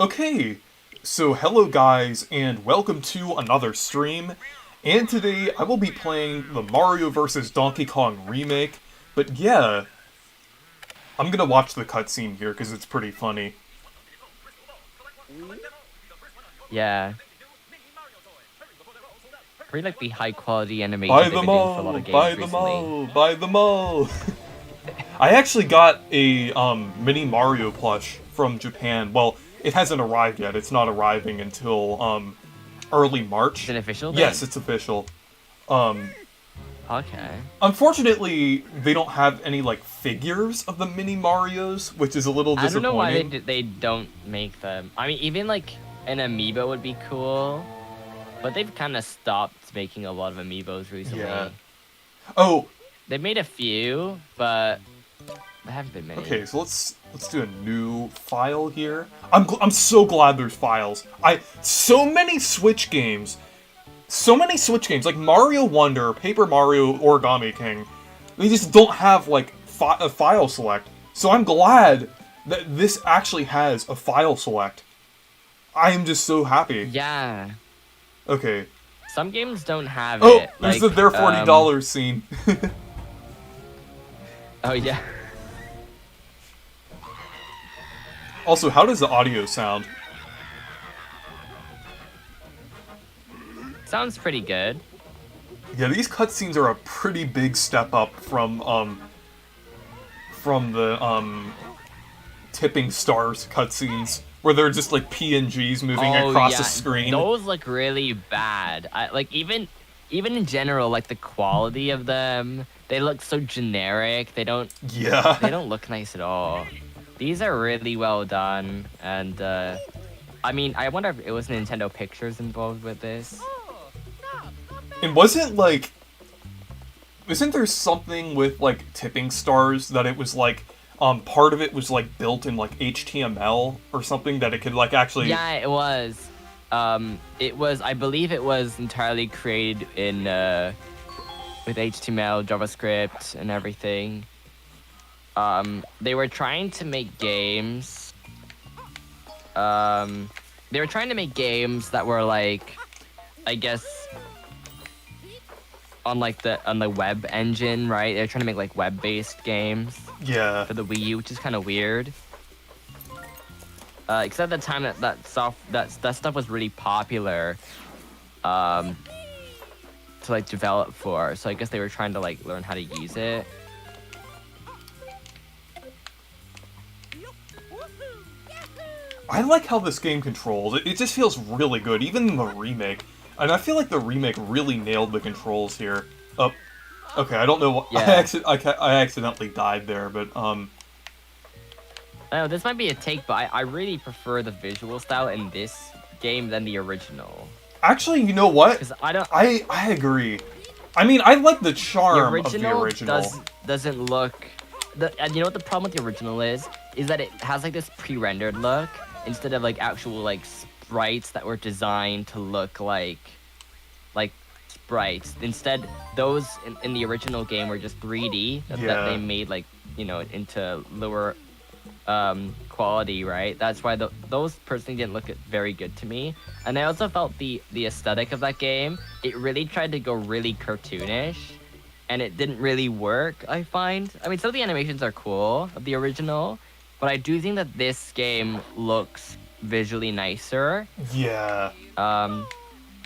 Okay, so hello guys, and welcome to another stream. And today I will be playing the Mario vs. Donkey Kong remake. But yeah, I'm gonna watch the cutscene here because it's pretty funny. Yeah. Pretty like the high quality Buy animation they've them been doing for a lot all! of Buy games them recently. all! Buy them all! I actually got a mini Mario plush from Japan. Well, it hasn't arrived yet. It's not arriving until early Is March. it official Yes, then? it's official. Um, Okay. Unfortunately, they don't have any like figures of the mini Marios, which is a little I don't know why disappointing. they don't make them. I mean, even like an amiibo would be cool, but they've kind of stopped making a lot of amiibos Yeah. recently. Oh, They've made a few, but there haven't been many. okay. So let's do a new file here. I'm so glad there's files. So many Switch games, like Mario Wonder, Paper Mario, Origami King. They just don't have like a file select. So I'm glad that this actually has a file select. I am just so happy. Yeah. Okay. Some games don't have Oh, it. there's Like, the their $40 scene. oh yeah. Also, how does the audio sound? Sounds pretty good. Yeah, these cutscenes are a pretty big step up from the tipping stars cutscenes where they're just like PNGs moving Oh across the yeah, screen. those look really bad. Like even in general, like the quality of them, they look so generic. Yeah. They don't look nice at all. These are really well done, and I mean, I wonder if it was Nintendo Pictures involved with this. And wasn't like isn't there something with like tipping stars that it was like part of it was like built in like HTML or something that it could like actually. Yeah, it was. I believe it was entirely created in with HTML, JavaScript, and everything. They were trying to make games. They were trying to make games that were like, I guess, on the web engine, right? They're trying to make like web-based games Yeah. for the Wii U, which is kind of weird. Because at the time that stuff was really popular, to like develop for. So I guess they were trying to like learn how to use it. I like how this game controls. It just feels really good, even in the remake. And I feel like the remake really nailed the controls here. Oh, okay. I don't know what Yeah. I accidentally died there, but I know this might be a take, but I really prefer the visual style in this game than the original. actually, you know what? Because I don't. I agree. I mean, I like the The charm of the original original. doesn't look. And you know what the problem with the original is? Is that it has like this pre-rendered look instead of like actual like sprites that were designed to look like sprites. Instead, those in the original game were just 3D that they made like into lower quality, right? That's why those personally didn't look very good to me. And I also felt the aesthetic of that game, it really tried to go really cartoonish, and it didn't really work, I find. I mean, some of the animations are cool of the original, but I do think that this game looks visually nicer. Yeah.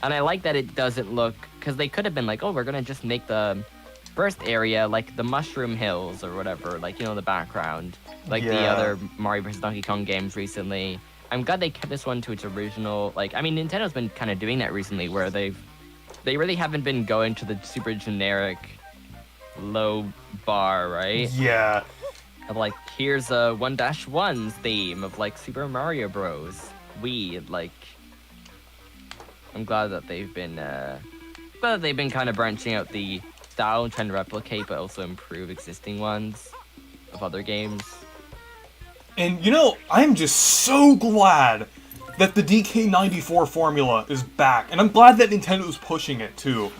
And I like that it doesn't look, because they could have been like, oh, we're gonna just make the first area like the Mushroom Hills or whatever, like, the background, like the Yeah. other Mario vs. Donkey Kong games recently. I'm glad they kept this one to its original. Like, I mean, Nintendo's been kind of doing that recently, where they really haven't been going to the super generic low bar, right? Yeah. Of like, here's a 1-1's theme of like Super Mario Bros. Like, I'm glad that they've been kind of branching out the style and trying to replicate but also improve existing ones of other games. And I'm just so glad that the DK94 formula is back, and I'm glad that Nintendo's pushing it too.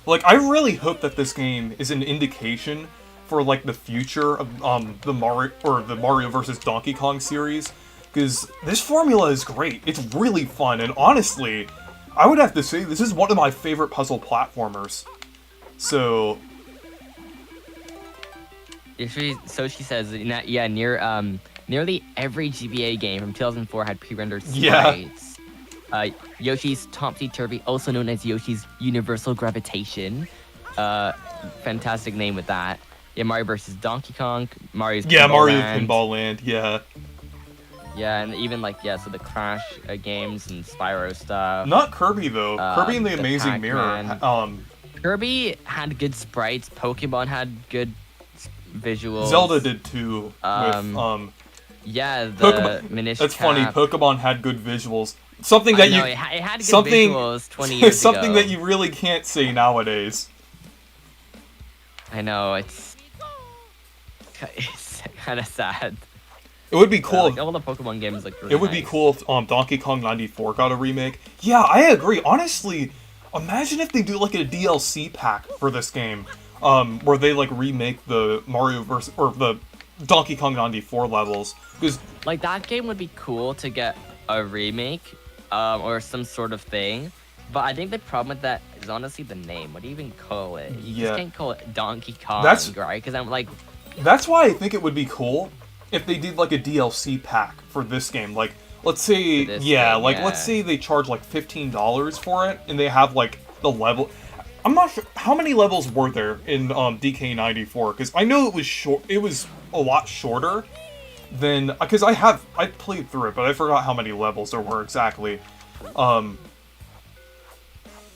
Like, I really hope that this game is an indication for like the future of the Mario vs. Donkey Kong series. because this formula is great. It's really fun, and honestly, I would have to say this is one of my favorite puzzle platformers. So So she says, yeah, nearly every GBA game from 2004 had pre-rendered Yeah. sprites. Yoshi's Topsy-Turvy, also known as Yoshi's Universal Gravitation. Fantastic name with that. Yeah, Mario vs. Donkey Kong, Mario's Pinball Mario Land. Pinball Land, yeah. Yeah, and even like, so the Crash games and Spyro stuff. Not Kirby though. Kirby and the Amazing Pac-Man. Mirror. Kirby had good sprites. Pokemon had good visuals. Zelda did too. Yeah, the Pokemon. Minish That's Cap. funny. Pokemon had good visuals. Something that it had good visuals 20 years something ago. that you really can't say nowadays. I know, it's kind of sad. It would be cool. Like, all the Pokemon games look really It would be cool if Donkey Kong 94 got a remake. Yeah, I agree. Honestly, imagine if they do like a DLC pack for this game, where they like remake the the Donkey Kong 94 levels. Because like that game would be cool to get a remake, or some sort of thing. But I think the problem with that is honestly the name. What do you even call it? You just can't call it Donkey Kong, right? Because I'm like, that's why I think it would be cool if they did like a DLC pack for this game. Like, let's say, let's say they charge like $15 for it, and they have like the level. I'm not sure how many levels were there in DK94, because I know it was short. It was a lot shorter than, because I played through it, but I forgot how many levels there were exactly.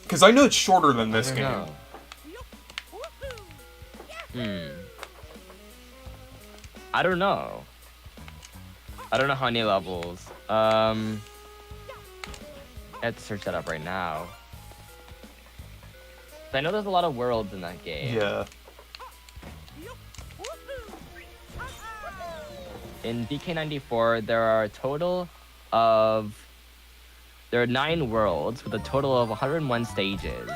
Because I know it's shorter than this game. I don't know. I don't know how many levels. I have to search that up right now. I know there's a lot of worlds in that game. Yeah. In DK94, there are a total of... There are 9 worlds with a total of 101 stages.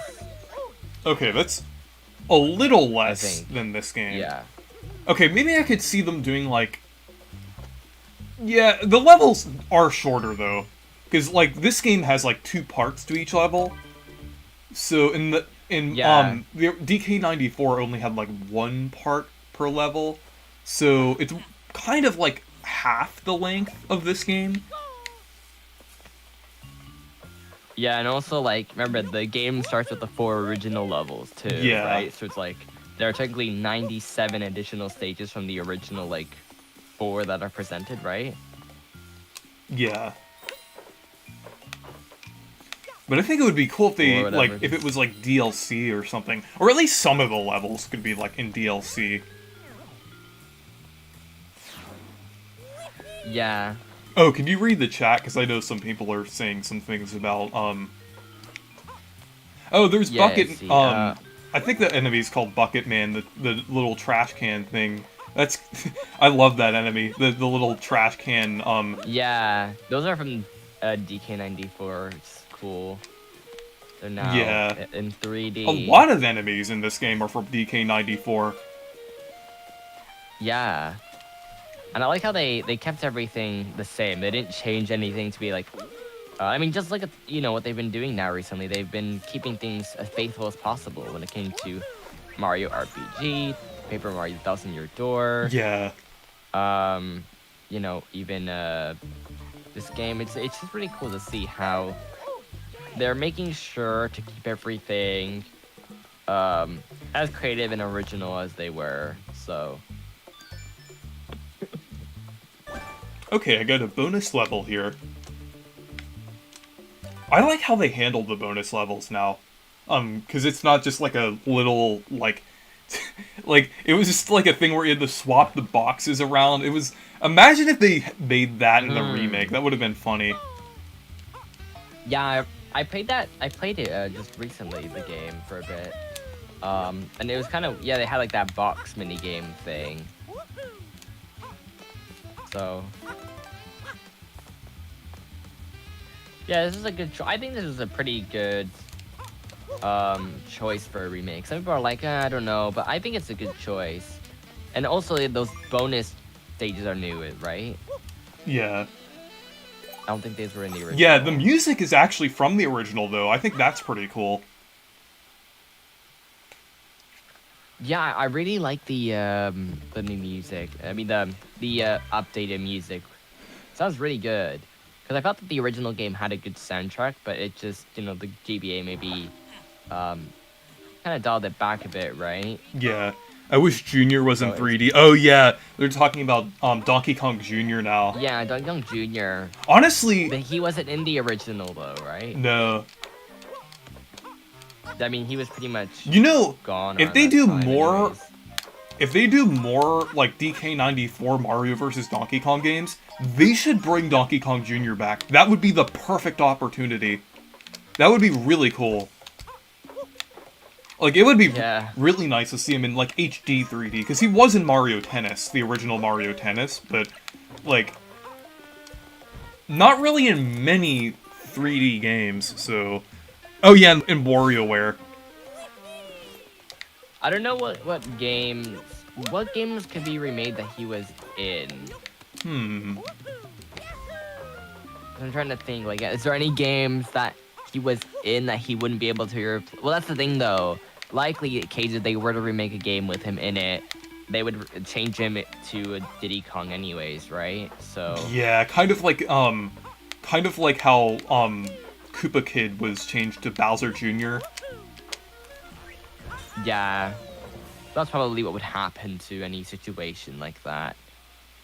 Okay, that's a little less than this game. Yeah. Okay, maybe I could see them doing like... Yeah, the levels are shorter though. Because like this game has like 2 parts to each level. So the DK94 only had like 1 part per level. So it's kind of like half the length of this game. Yeah, and also, like, remember, the game starts with the 4 original levels, too, right? So it's, like, there are technically 97 additional stages from the original, like, 4 that are presented, right? Yeah. But I think it would be cool if they, like, if it was, like, DLC or something. Or at least some of the levels could be, like, in DLC. Yeah. Oh, can you read the chat? Because I know some people are saying some things about, Oh, there's Bucket... I think the enemy's called Bucket Man, the little trash can thing. That's... I love that enemy. The little trash can, Yeah, those are from DK94. It's cool. They're now in 3D. A lot of enemies in this game are from DK94. Yeah. And I like how they kept everything the same. They didn't change anything to be like... I mean, just look at, what they've been doing now recently. They've been keeping things as faithful as possible when it came to Mario RPG, Paper Mario Thousand Year Door. Yeah. Even this game. It's just really cool to see how they're making sure to keep everything as creative and original as they were. So... Okay, I got a bonus level here. I like how they handle the bonus levels now. Because it's not just like a little, like... like, it was just like a thing where you had to swap the boxes around. It was... Imagine if they made that in the remake. That would have been funny. Yeah, I played that. I played it just recently, the game, for a bit. And it was kind of... Yeah, they had like that box minigame thing. So... Yeah, this is a good choice. I think this is a pretty good choice for a remake. Some people are like, I don't know, but I think it's a good choice. And also, those bonus stages are new, right? Yeah. I don't think these were in the original. Yeah, the music is actually from the original, though. I think that's pretty cool. Yeah, I really like the new music. I mean the updated music. Sounds really good. Because I felt that the original game had a good soundtrack, but it just, you know, the GBA maybe kind of dialed it back a bit, right? Yeah. I wish Junior was in So 3D. Oh, yeah. They're talking about Donkey Kong Jr. now. Yeah, Donkey Kong Jr. Honestly... But he wasn't in the original, though, right? No. I mean, he was pretty much You know, gone if they around do that time more... anyways. If they do more, like, DK94 Mario vs. Donkey Kong games, they should bring Donkey Kong Jr. back. That would be the perfect opportunity. That would be really cool. Like, it would be really nice to see him in, like, HD 3D, because he was in Mario Tennis, the original Mario Tennis, but, like, not really in many 3D games, so... Oh yeah, in WarioWare. I don't know what games could be remade that he was in. I'm trying to think, like, is there any games that he was in that he wouldn't be able to well, that's the thing, though. Likely, in case if they were to remake a game with him in it, they would change him to a Diddy Kong anyways, right? So... Yeah, kind of like how, Koopa Kid was changed to Bowser Jr. Yeah, that's probably what would happen to any situation like that.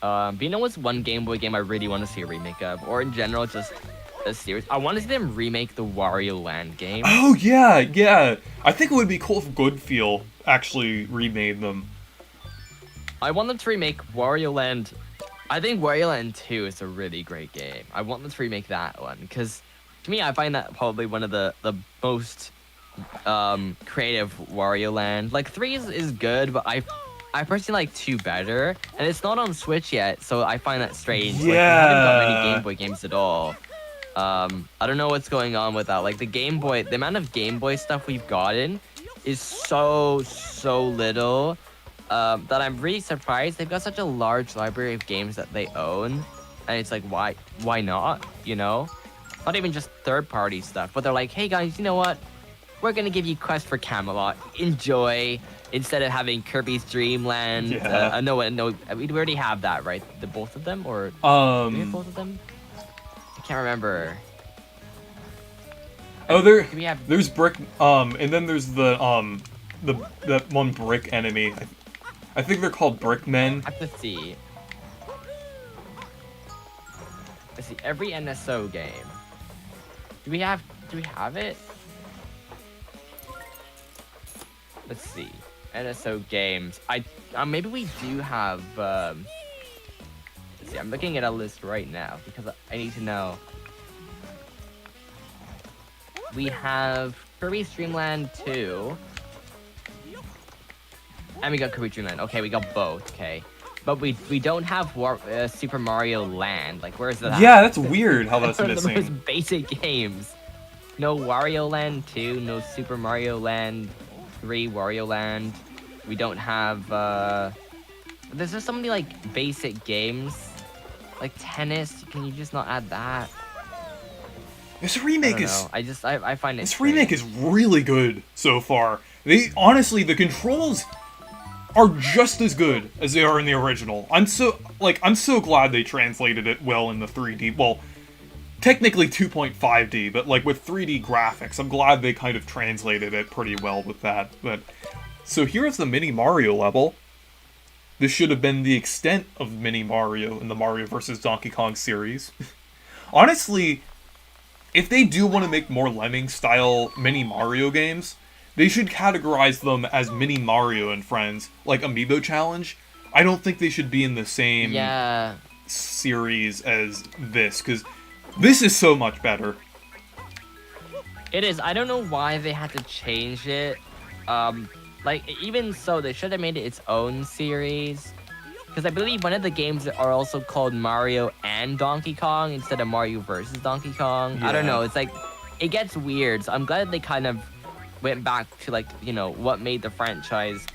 But you know what's one Game Boy game I really want to see a remake of? Or in general, just a series? I want to see them remake the Wario Land game. Oh, yeah, yeah. I think it would be cool if Goodfeel actually remade them. I want them to remake Wario Land. I think Wario Land 2 is a really great game. I want them to remake that one, because to me, I find that probably one of the most creative Wario Land. Like, 3 is good, but I personally like 2 better, and it's not on Switch yet, so I find that strange. Yeah. Like, we haven't got many Game Boy games at all. I don't know what's going on with that. Like, the amount of Game Boy stuff we've gotten is so little that I'm really surprised. They've got such a large library of games that they own, and it's like, why not, you know? Not even just third-party stuff, but they're like, hey guys, you know what? We're gonna give you Quest for Camelot. Enjoy. Instead of having Kirby's Dream Land. Yeah. No, we already have that, right? The both of them, or do we have both of them? I can't remember. Oh, we have... there's Brick. And then there's the that one Brick enemy. I think they're called Brick Men. I have to see. Let's see. Every NSO game. Do we have it? Let's see. NSO games. Maybe we do have. Let's see. I'm looking at a list right now because I need to know. We have Kirby's Dream Land 2. And we got Kirby Dream Land. Okay, we got both. Okay. But we don't have Super Mario Land. Like, where's that? Yeah, that's weird how that's one missing. Of the most basic games. No Wario Land 2. No Super Mario Land 3. Wario Land. We don't have. There's just so many like basic games, like tennis. Can you just not add that? This remake I find it. This remake is really good so far. Honestly, the controls are just as good as they are in the original. I'm so glad they translated it well in the 3D. Well, technically 2.5D, but like with 3D graphics, I'm glad they kind of translated it pretty well with that. But so here's the Mini Mario level. This should have been the extent of Mini Mario in the Mario vs. Donkey Kong series. Honestly, if they do want to make more Lemming-style Mini Mario games, they should categorize them as Mini Mario and Friends, like Amiibo Challenge. I don't think they should be in the same series as this, because this is so much better. It is. I don't know why they had to change it. Like, even so, they should have made it its own series. Because I believe one of the games are also called Mario and Donkey Kong instead of Mario versus Donkey Kong. Yeah. I don't know. It's like, it gets weird. So I'm glad they kind of went back to, like, you know, what made the franchise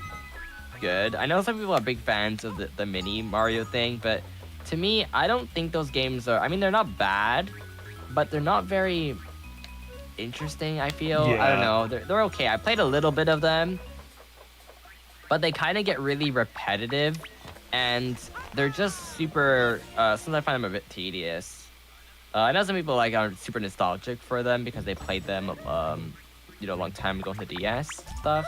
good. I know some people are big fans of the mini Mario thing, but to me, I don't think those games are. I mean, they're not bad, but they're not very interesting. I feel. I don't Yeah. know. They're okay. I played a little bit of them, but they kind of get really repetitive, and they're just super. Sometimes I find them a bit tedious. I know some people like are super nostalgic for them because they played them, a long time ago on the DS stuff.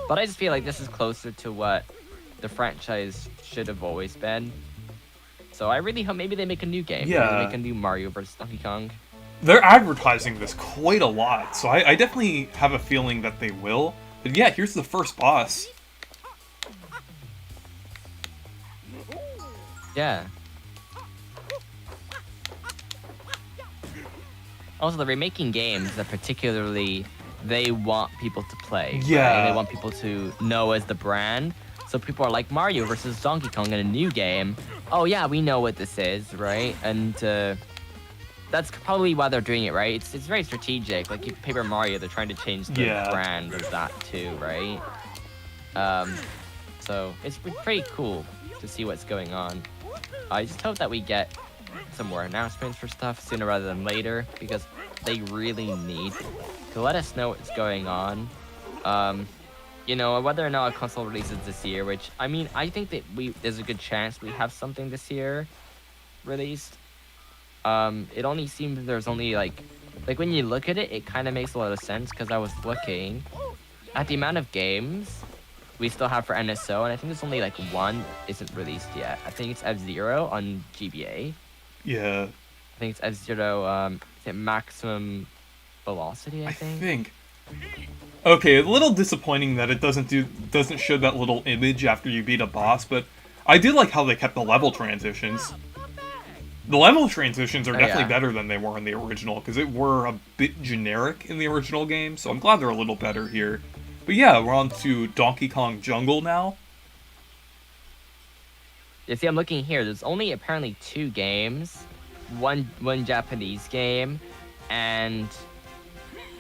But I just feel like this is closer to what the franchise should have always been. So I really hope maybe they make a new game. Yeah. Maybe they make a new Mario vs. Donkey Kong. They're advertising this quite a lot, so I definitely have a feeling that they will. But yeah, here's the first boss. Yeah. Also, they're remaking games that particularly they want people to play. Yeah. Right? They want people to know as the brand. So people are like Mario versus Donkey Kong in a new game. Oh yeah, we know what this is, right? And that's probably why they're doing it, right? It's very strategic. Like Paper Mario, they're trying to change the brand of that too, right? So it's pretty cool to see what's going on. I just hope that we get some more announcements for stuff sooner rather than later, because they really need to let us know what's going on. Whether or not a console releases this year, which, I mean, I think that there's a good chance we have something this year released. It only seems there's only, like when you look at it, it kind of makes a lot of sense, because I was looking at the amount of games we still have for NSO, and I think there's only, like, one isn't released yet. I think it's F-Zero on GBA. Yeah. I think it's F-Zero, is it Maximum Velocity, I think? Okay, a little disappointing that it doesn't show that little image after you beat a boss, but I did like how they kept the level transitions. The level transitions are definitely better than they were in the original, because it were a bit generic in the original game, so I'm glad they're a little better here. But yeah, we're on to Donkey Kong Jungle now. Yeah, see, I'm looking here. There's only apparently 2 games, one Japanese game, and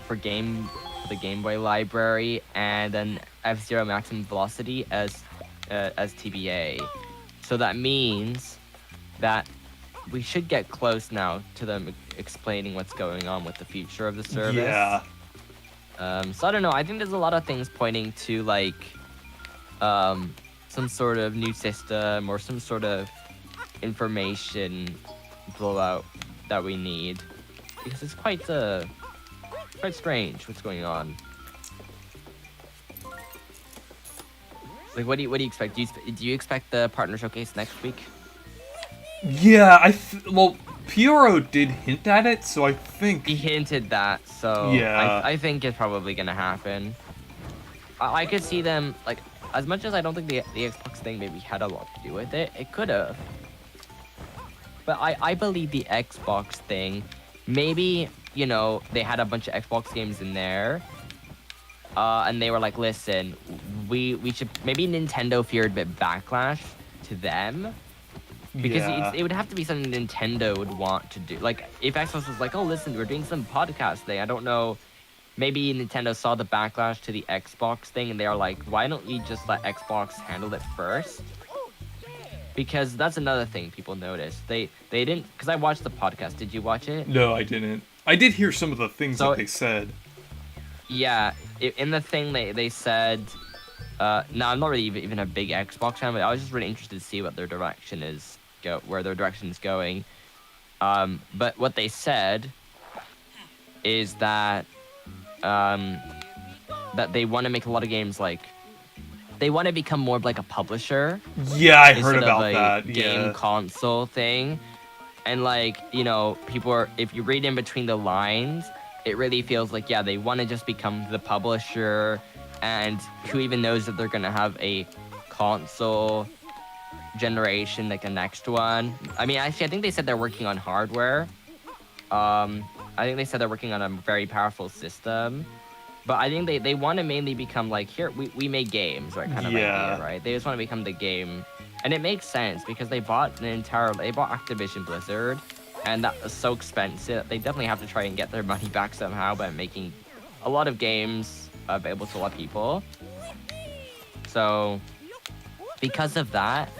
for the Game Boy library, and then F-Zero Maximum Velocity as TBA. So that means that we should get close now to them explaining what's going on with the future of the service. Yeah. So I don't know. I think there's a lot of things pointing to like some sort of new system or some sort of information blowout that we need, because it's quite strange what's going on. Like, what do you expect? Do you expect the partner showcase next week? Yeah, well, PRO did hint at it, so I think He hinted that, so yeah. I think it's probably gonna happen. I could see them, like, as much as I don't think the Xbox thing maybe had a lot to do with it, it could have. But I believe the Xbox thing, maybe, they had a bunch of Xbox games in there, and they were like, listen, we should, maybe Nintendo feared a bit backlash to them, because it would have to be something Nintendo would want to do. Like, if Xbox was like, oh, listen, we're doing some podcast thing, I don't know, maybe Nintendo saw the backlash to the Xbox thing, and they are like, why don't we just let Xbox handle it first? Because that's another thing people noticed. They didn't, because I watched the podcast. Did you watch it? No, I didn't. I did hear some of the things that they said. Yeah, in the thing they said, no, I'm not really even a big Xbox fan, but I was just really interested to see what their direction is, where their direction is going. But what they said is that that they want to make a lot of games, like, they want to become more of like a publisher. Yeah, I heard about that. Game console thing. And like, people are, if you read in between the lines, it really feels like, yeah, they want to just become the publisher, and who even knows that they're going to have a console generation, like the next one. I mean, actually, I think they said they're working on hardware. I think they said they're working on a very powerful system. But I think they want to mainly become like, here, we make games, right? Kind of idea, right? They just want to become the game. And it makes sense, because they bought Activision Blizzard, and that was so expensive. They definitely have to try and get their money back somehow by making a lot of games available to a lot of people. So, because of that,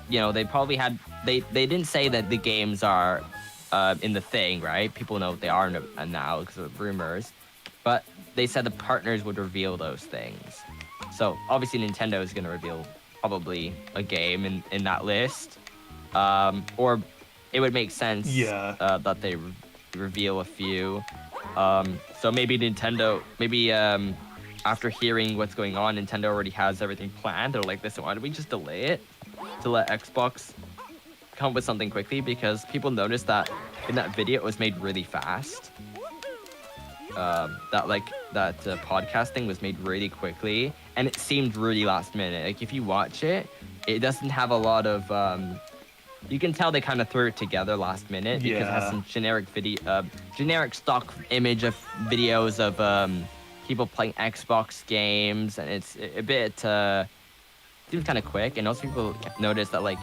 you know, they probably had they didn't say that the games are in the thing, right? People know what they are now because of rumors, but they said the partners would reveal those things. So obviously Nintendo is going to reveal probably a game in that list, or it would make sense that they reveal a few. So maybe Nintendo, after hearing what's going on, Nintendo already has everything planned. They're like, listen, why don't we just delay it to let Xbox come up with something quickly? Because people noticed that in that video it was made really fast. That podcast thing was made really quickly, and it seemed really last minute. Like if you watch it, it doesn't have a lot of you can tell they kind of threw it together last minute because it has some generic stock image of videos of people playing Xbox games, and it's a bit seems kind of quick. And also people noticed that like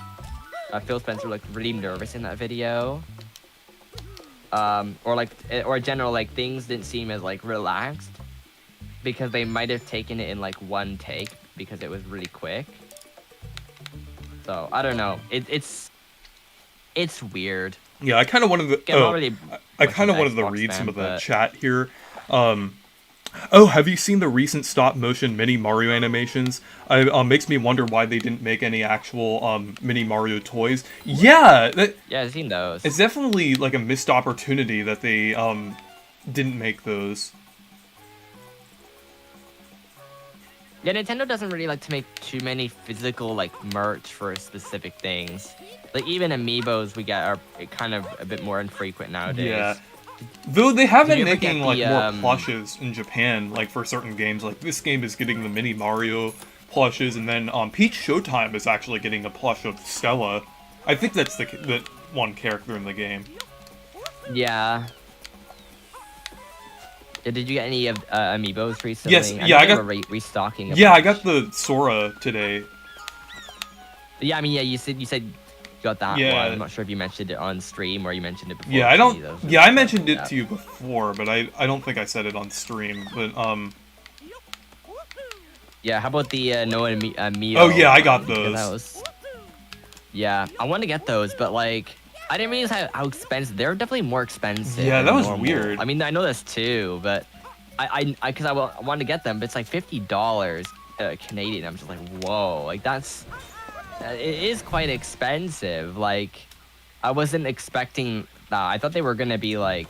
Phil Spencer looked really nervous in that video, or general like things didn't seem as like relaxed because they might have taken it in like one take because it was really quick. So I don't know. It's weird. Yeah, I kind of wanted to. I kind of wanted to read some of the chat here. Have you seen the recent stop motion mini Mario animations? Makes me wonder why they didn't make any actual mini Mario toys. Yeah, I've seen those. It's definitely like a missed opportunity that they didn't make those. Yeah, Nintendo doesn't really like to make too many physical like merch for specific things. Like even amiibos we get are kind of a bit more infrequent nowadays. Yeah. Though they have been making like more plushes in Japan, like for certain games. Like this game is getting the mini Mario plushes, and then Peach Showtime is actually getting a plush of Stella. I think that's the one character in the game. Yeah. Did you get any of amiibos recently? Yes, I got restocking. I got the Sora today. Yeah, I mean, you said you got that one. I'm not sure if you mentioned it on stream or you mentioned it before. Yeah, I don't. Yeah, I mentioned it to you before, but I don't think I said it on stream. But Yeah, how about the Noah Mio? Oh yeah, I got those. Yeah, I want to get those, but like I didn't realize how expensive. They're definitely more expensive. Yeah, that was normal. weird. I mean, I know this too, but I wanted to get them, but it's like $50 Canadian. I'm just like, whoa, like it is quite expensive. Like, I wasn't expecting that. I thought they were gonna be like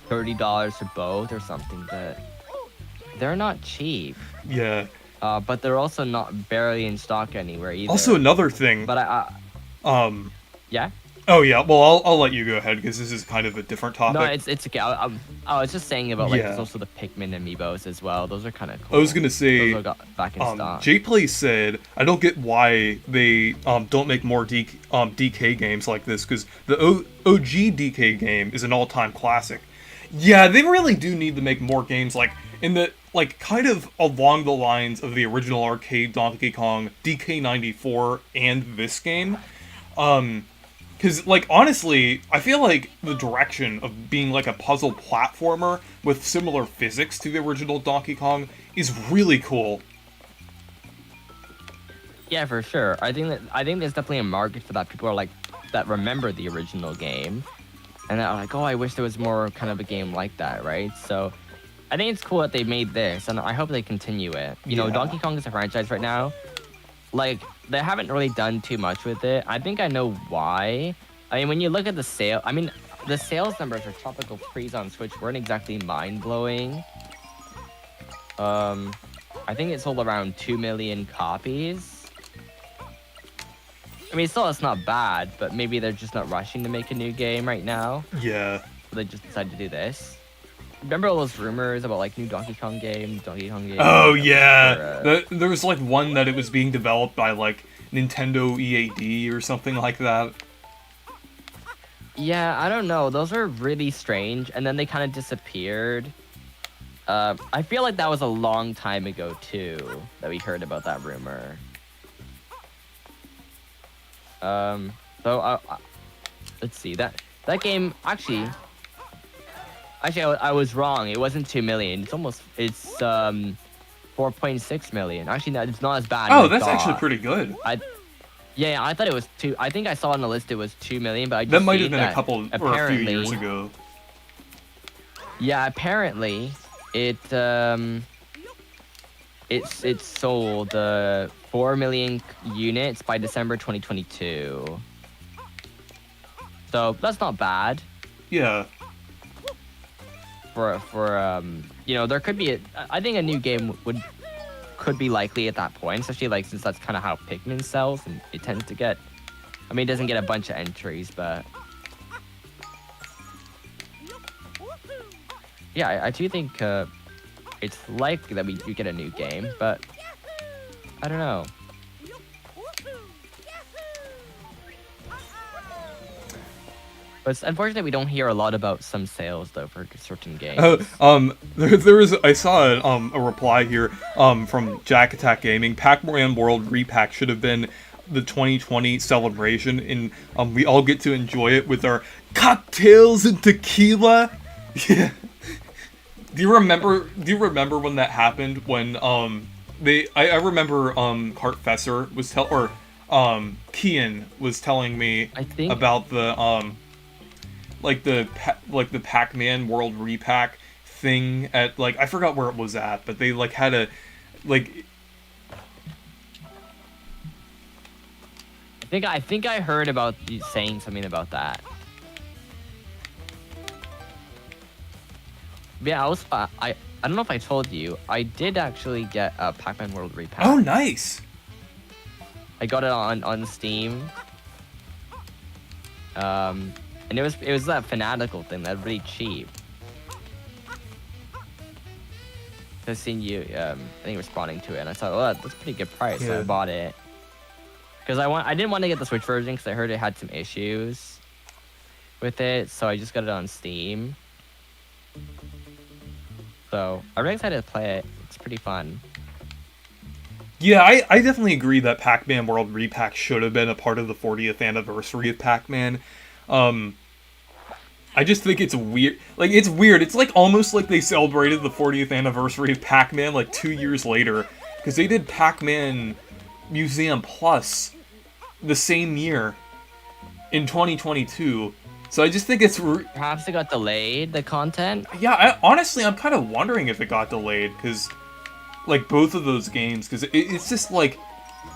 $30 for both or something, but they're not cheap. Yeah. But they're also not barely in stock anywhere either. Also, another thing. But yeah. Oh yeah. Well, I'll let you go ahead because this is kind of a different topic. No, it's okay. I was just saying about like there's also the Pikmin amiibos as well. Those are kind of cool. I was gonna say, those got back in stock. JPlay said, I don't get why they don't make more DK games like this, because the OG DK game is an all-time classic. Yeah, they really do need to make more games like in the kind of along the lines of the original arcade Donkey Kong, DK94, and this game. Because, like, honestly, I feel like the direction of being, like, a puzzle platformer with similar physics to the original Donkey Kong is really cool. Yeah, for sure. I think there's definitely a market for that. People are, like, that remember the original game. And they're like, oh, I wish there was more kind of a game like that, right? So, I think it's cool that they made this, and I hope they continue it. You know, Donkey Kong is a franchise right now. Like, they haven't really done too much with it. I think I know why. I mean, when you look at the the sales numbers for Tropical Freeze on Switch weren't exactly mind-blowing. I think it sold around 2 million copies. I mean, still, it's not bad, but maybe they're just not rushing to make a new game right now. Yeah. So they just decided to do this. Remember all those rumors about, like, new Donkey Kong game? Oh, yeah. There was, like, one that it was being developed by, like, Nintendo EAD or something like that. Yeah, I don't know. Those are really strange, and then they kind of disappeared. I feel like that was a long time ago, too, that we heard about that rumor. So, let's see. That game, actually, I was wrong. It wasn't 2 million. It's 4.6 million. Actually, no, it's not as bad. Oh, that's actually pretty good. Yeah, I thought it was 2. I think I saw on the list it was 2 million, but I just That might have seen been a that couple or a few years ago. Yeah, apparently it it's sold 4 million units by December 2022. So that's not bad. Yeah. For you know, there could be I think a new game could be likely at that point, especially like since that's kind of how Pikmin sells, and it tends to get. I mean, it doesn't get a bunch of entries, but yeah, I do think it's likely that we do get a new game, but I don't know. But it's unfortunate we don't hear a lot about some sales though for certain games. There was I saw a reply here from Jack Attack Gaming. Pac-Man World Repack should have been the 2020 celebration, and we all get to enjoy it with our cocktails and tequila. Yeah. Do you remember when that happened? When I remember Cartfessor was Kian was telling me I think about the like the Pac-Man World Repack thing at like I forgot where it was at, but they like had a like. I think I heard about you saying something about that. Yeah, I don't know if I told you. I did actually get a Pac-Man World Repack. Oh, nice. I got it on Steam. And it was that fanatical thing that really cheap. I seen you I think responding to it, and I thought, well, that's a pretty good price, so I bought it. Because I didn't want to get the Switch version because I heard it had some issues with it, so I just got it on Steam. So I'm really excited to play it. It's pretty fun. Yeah, I definitely agree that Pac-Man World Repack should have been a part of the 40th anniversary of Pac-Man. I just think it's weird. Like, it's weird. It's like almost like they celebrated the 40th anniversary of Pac-Man like 2 years later. Because they did Pac-Man Museum Plus the same year in 2022. So I just think it's... Perhaps it got delayed, the content? Yeah, honestly, I'm kind of wondering if it got delayed, because... like, both of those games, because it's just, like...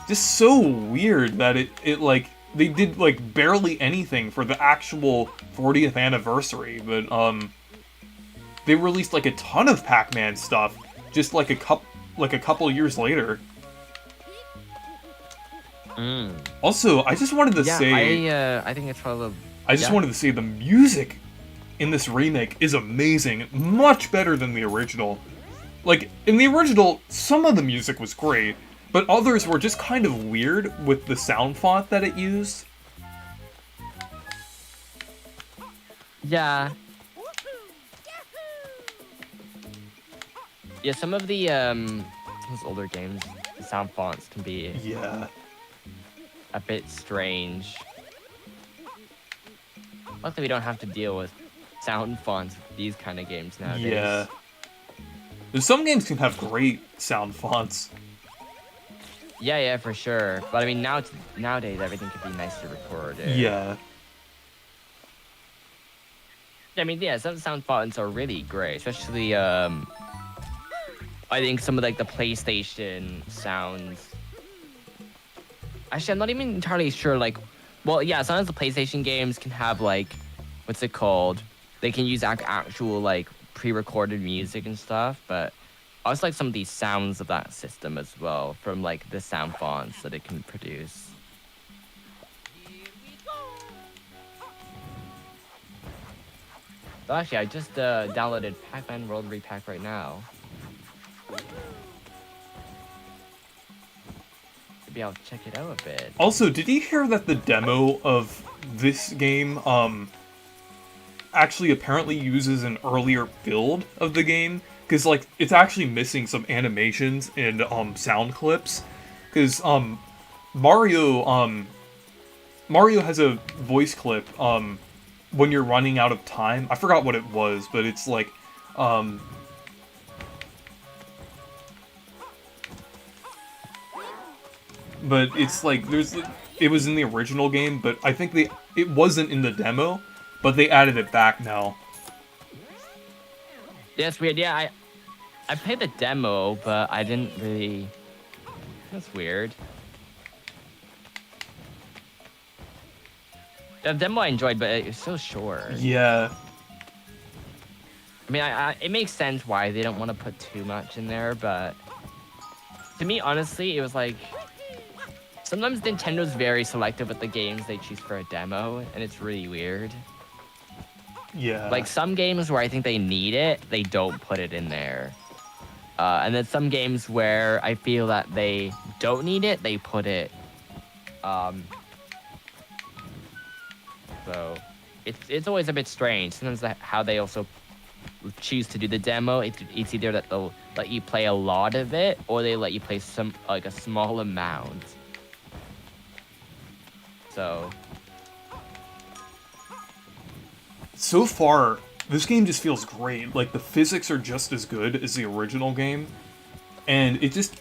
just so weird that it, like... they did, like, barely anything for the actual 40th anniversary, but, they released, like, a ton of Pac-Man stuff, just, like, a couple years later. Also, I just wanted to say... I think it's probably... I just wanted to say the music in this remake is amazing. Much better than the original. Like, in the original, some of the music was great, but others were just kind of weird with the sound font that it used. Yeah. Yeah, some of the, those older games, the sound fonts can be... yeah. a bit strange. Luckily, we don't have to deal with sound fonts with these kind of games nowadays. Yeah. Some games can have great sound fonts. Yeah, for sure. But I mean, nowadays everything could be nicely recorded. Yeah. I mean, yeah, some sound fonts are really great, especially I think some of like the PlayStation sounds. Actually, I'm not even entirely sure. Like, well, yeah, sometimes the PlayStation games can have like, what's it called? They can use actual like pre-recorded music and stuff, but I also like some of these sounds of that system as well from like the sound fonts that it can produce. So actually, I just downloaded Pac-Man World Repack right now. Maybe I'll check it out a bit. Also, did you hear that the demo of this game actually apparently uses an earlier build of the game? Because, like, it's actually missing some animations and sound clips. Because Mario has a voice clip when you're running out of time. I forgot what it was, but it's like but it's like it was in the original game, but I think it wasn't in the demo, but they added it back now. Yeah, it's weird. Yeah, I played the demo, but I didn't really. That's weird. The demo I enjoyed, but it was so short. Yeah. I mean, it makes sense why they don't want to put too much in there, but to me, honestly, it was like sometimes Nintendo's very selective with the games they choose for a demo, and it's really weird. Yeah. Like some games where I think they need it, they don't put it in there. And then some games where I feel that they don't need it, they put it. So it's always a bit strange. Sometimes how they also choose to do the demo, it's either that they'll let you play a lot of it, or they let you play a small amount. So far, this game just feels great. Like, the physics are just as good as the original game, and it just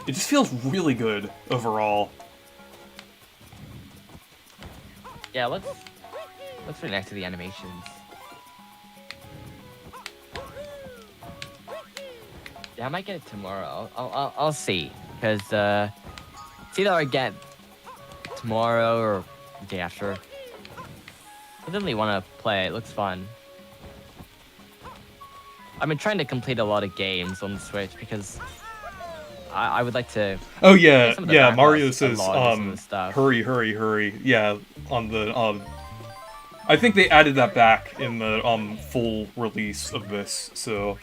feels really good overall. Yeah, let's react to the animations. Yeah, I might get it tomorrow. I'll see, because it's either I get tomorrow or the day after. I definitely want to play. It looks fun. I've been trying to complete a lot of games on the Switch because I would like to. Oh yeah, some of the yeah. backlogs Mario says, unlock some of the stuff. hurry, hurry, hurry. Yeah, on the I think they added that back in the full release of this. So.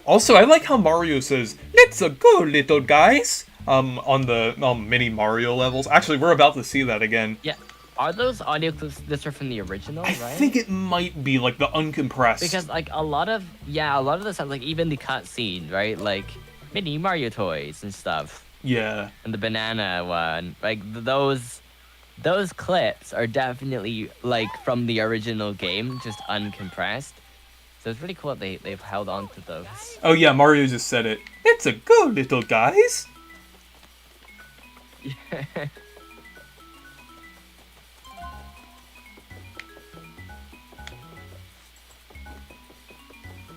Also, I like how Mario says, "Let's go, little guys." On the mini Mario levels. Actually, we're about to see that again. Yeah. Are those audio clips that are from the original, right? I think it might be like the uncompressed. Because like a lot of the sounds, like even the cutscene, right? Like mini Mario toys and stuff. Yeah. And the banana one, like those clips are definitely like from the original game, just uncompressed. So it's really cool that they've held on to those. Oh yeah, Mario just said it. Let's go, little guys. Yeah.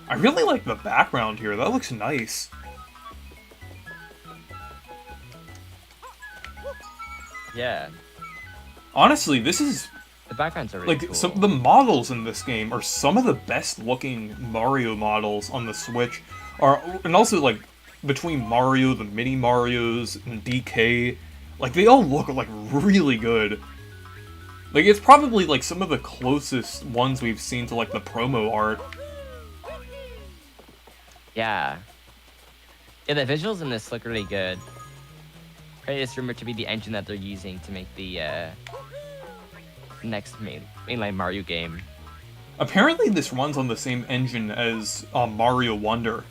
I really like the background here. That looks nice. Yeah. Honestly, this is The backgrounds are really like cool. some of the models in this game are some of the best looking Mario models on the Switch. And also like between Mario, the mini Marios, and DK, like they all look like really good. Like it's probably like some of the closest ones we've seen to like the promo art. Yeah. Yeah, the visuals in this look really good. Right, it's rumored to be the engine that they're using to make the next mainline Mario game. Apparently this runs on the same engine as Mario Wonder.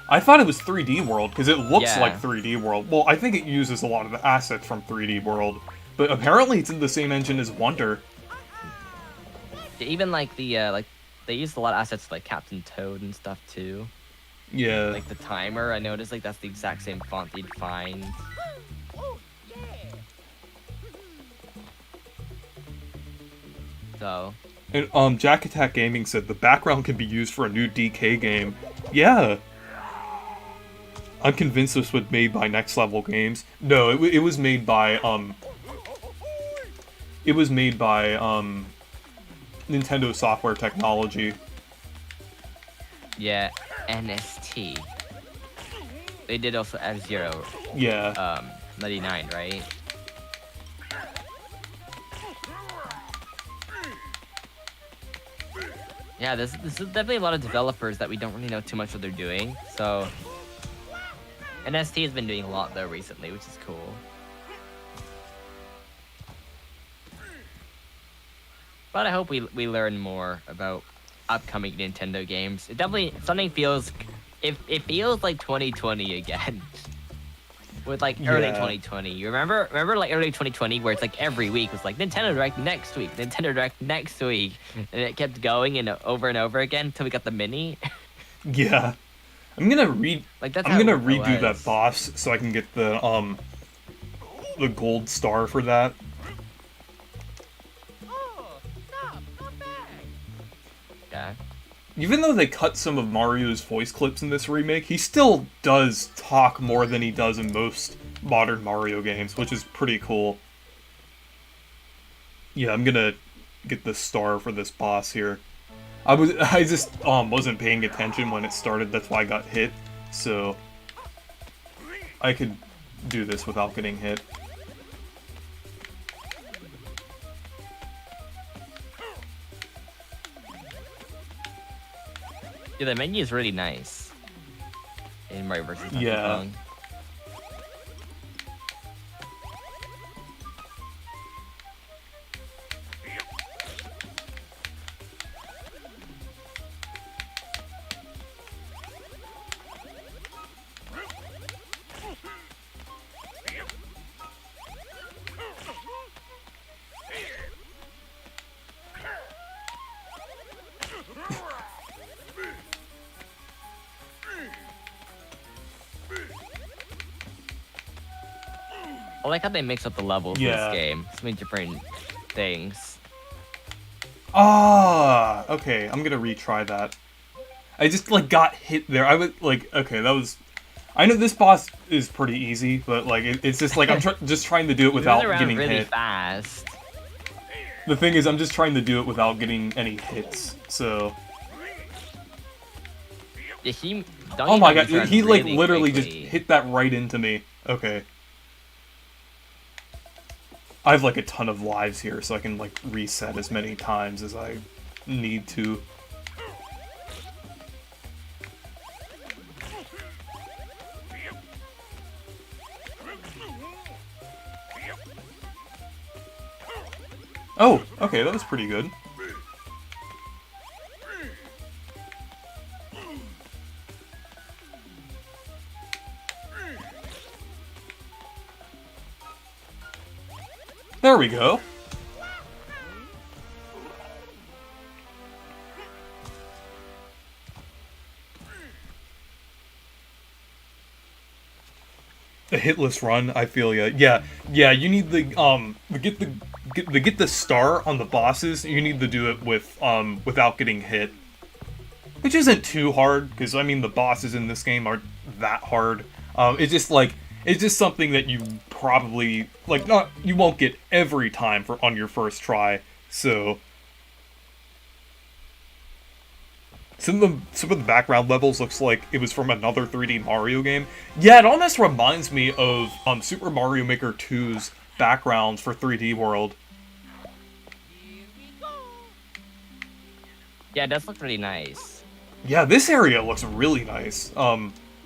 I thought it was 3D World, because it looks like 3D World. Well, I think it uses a lot of the assets from 3D World, but apparently it's in the same engine as Wonder. Even like the they used a lot of assets like Captain Toad and stuff too. Yeah. Like the timer, I noticed like that's the exact same font you'd find. So. And Jack Attack Gaming said the background can be used for a new DK game. Yeah. I'm convinced this was made by Next Level Games. No, it was made by it was made by Nintendo Software Technology. Yeah, NST. They did also F-Zero. Yeah. 99, right? Yeah, this is definitely a lot of developers that we don't really know too much what they're doing. So, NST has been doing a lot though recently, which is cool. But I hope we learn more about upcoming Nintendo games. It definitely it feels like 2020 again. With like early 2020. You remember like early 2020 where it's like every week was like Nintendo Direct next week, Nintendo Direct next week, and it kept going and over again until we got the mini. Yeah. I'm gonna read. Like that's I'm how gonna it redo that was. boss so I can get the gold star for that. Oh, stop! Not back. Yeah. Even though they cut some of Mario's voice clips in this remake, he still does talk more than he does in most modern Mario games, which is pretty cool. Yeah, I'm gonna get the star for this boss here. I just wasn't paying attention when it started, that's why I got hit. So I could do this without getting hit. Yeah, the menu is really nice in Mario vs. Donkey Yeah. Kong. I like how they mix up the levels in Yeah. this game. So many different things. Ah, okay, I'm gonna retry that. I just, like, got hit there. I was, like, okay, that was... I know this boss is pretty easy, but, like, it's just, like, I'm just trying to do it without It moves around getting really hit. fast. The thing is, I'm just trying to do it without getting any hits, so... Yeah, Oh my god, moves around he, like, really literally quickly. just hit that right into me. Okay. I have, like, a ton of lives here, so I can, like, reset as many times as I need to. Oh, okay, that was pretty good. There we go. A hitless run, I feel ya. Yeah, you need the to get the star on the bosses, you need to do it with without getting hit. Which isn't too hard, because I mean the bosses in this game aren't that hard. It's just like it's just something that you probably like not you won't get every time for on your first try. So some of the background levels looks like it was from another 3D Mario game. Yeah, it almost reminds me of Super Mario Maker 2's backgrounds for 3D World. Yeah, it does look really nice. Yeah, this area looks really nice.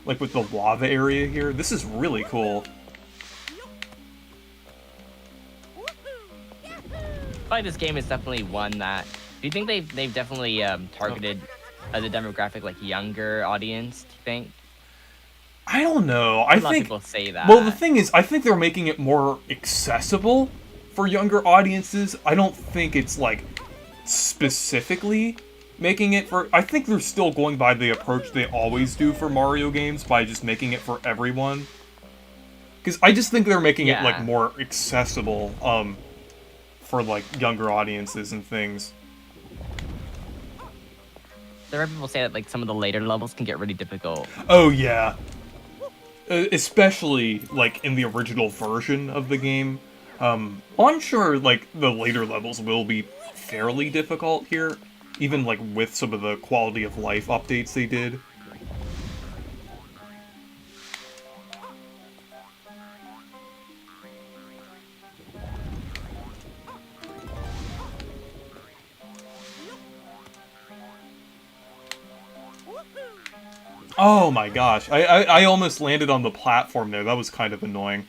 Like with the lava area here, this is really cool. Like this game is definitely one that. Do you think they've definitely targeted the demographic like younger audience? Do you think? I don't know. A lot of people say that. Well, the thing is, I think they're making it more accessible for younger audiences. I don't think it's like specifically making it for... I think they're still going by the approach they always do for Mario games by just making it for everyone. Because I just think they're making it like more accessible for like younger audiences and things. There are people say that like some of the later levels can get really difficult. Oh yeah. Especially like in the original version of the game. Well, I'm sure like the later levels will be fairly difficult here, even like with some of the quality of life updates they did. Oh my gosh, I almost landed on the platform there. That was kind of annoying.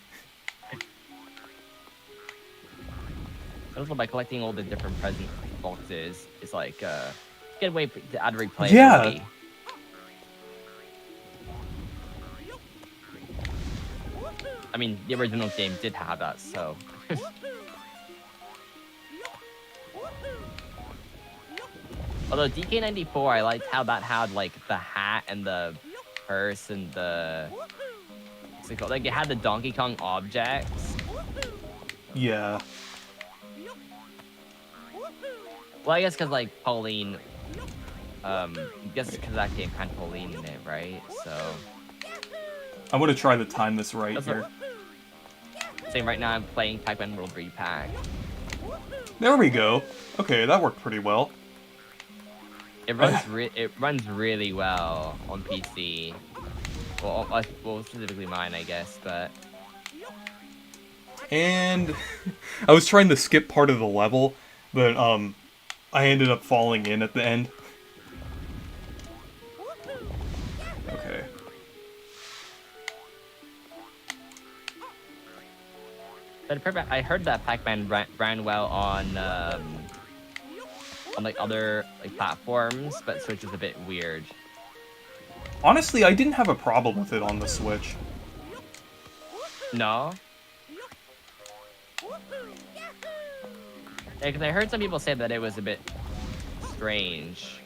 Also, by collecting all the different present boxes, it's like a good way to add replayability. Yeah. I mean, the original game did have that, so. Although DK94, I liked how that had like the hat and the purse and the what's it called? Like it had the Donkey Kong objects. Yeah. Well, I guess because like Pauline, I guess because that game had Pauline in it, right? So I'm gonna try to time this right that's here. Same right now. I'm playing Pac-Man World Repack. There we go. Okay, that worked pretty well. It runs really well on PC. Well, specifically mine, I guess, but. And I was trying to skip part of the level, but I ended up falling in at the end. Okay. But I heard that Pac-Man ran well on like other like platforms, but Switch is a bit weird. Honestly, I didn't have a problem with it on the Switch. No. Yeah, because I heard some people say that it was a bit strange.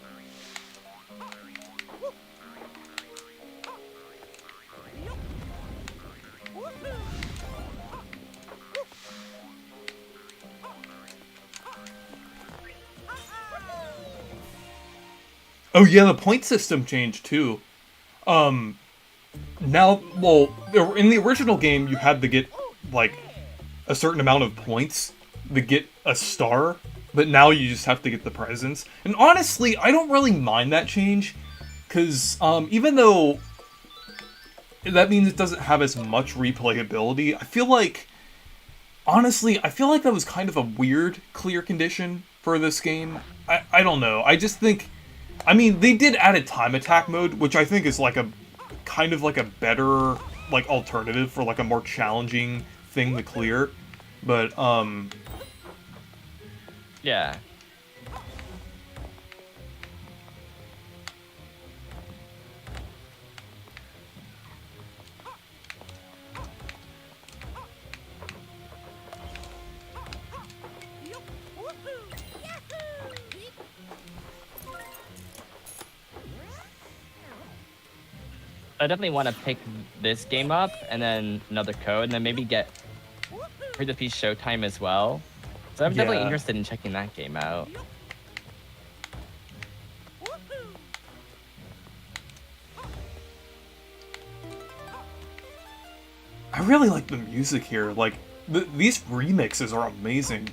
Oh yeah, the point system changed too. Now, well, in the original game, you had to get, like, a certain amount of points to get a star, but now you just have to get the presents. And honestly, I don't really mind that change, because, even though that means it doesn't have as much replayability, I feel like, honestly, I feel like that was kind of a weird clear condition for this game. I don't know, I just think, I mean, they did add a time attack mode, which I think is like a kind of like a better like alternative for like a more challenging thing to clear. But yeah. I definitely want to pick this game up and then another code and then maybe get Free the Feast Showtime as well. So I'm definitely interested in checking that game out. I really like the music here. Like, these remixes are amazing.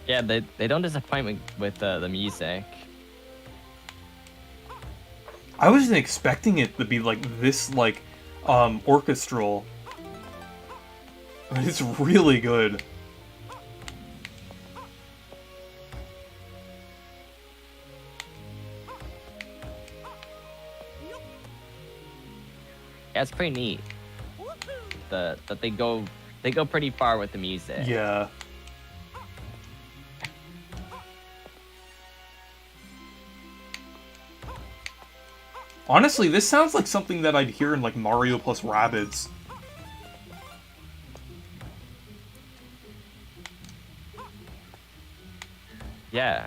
Yeah, they don't disappoint with the music. I wasn't expecting it to be like this, like, orchestral. But it's really good. Yeah, it's pretty neat. That they go pretty far with the music. Yeah. Honestly, this sounds like something that I'd hear in, like, Mario plus Rabbids. Yeah.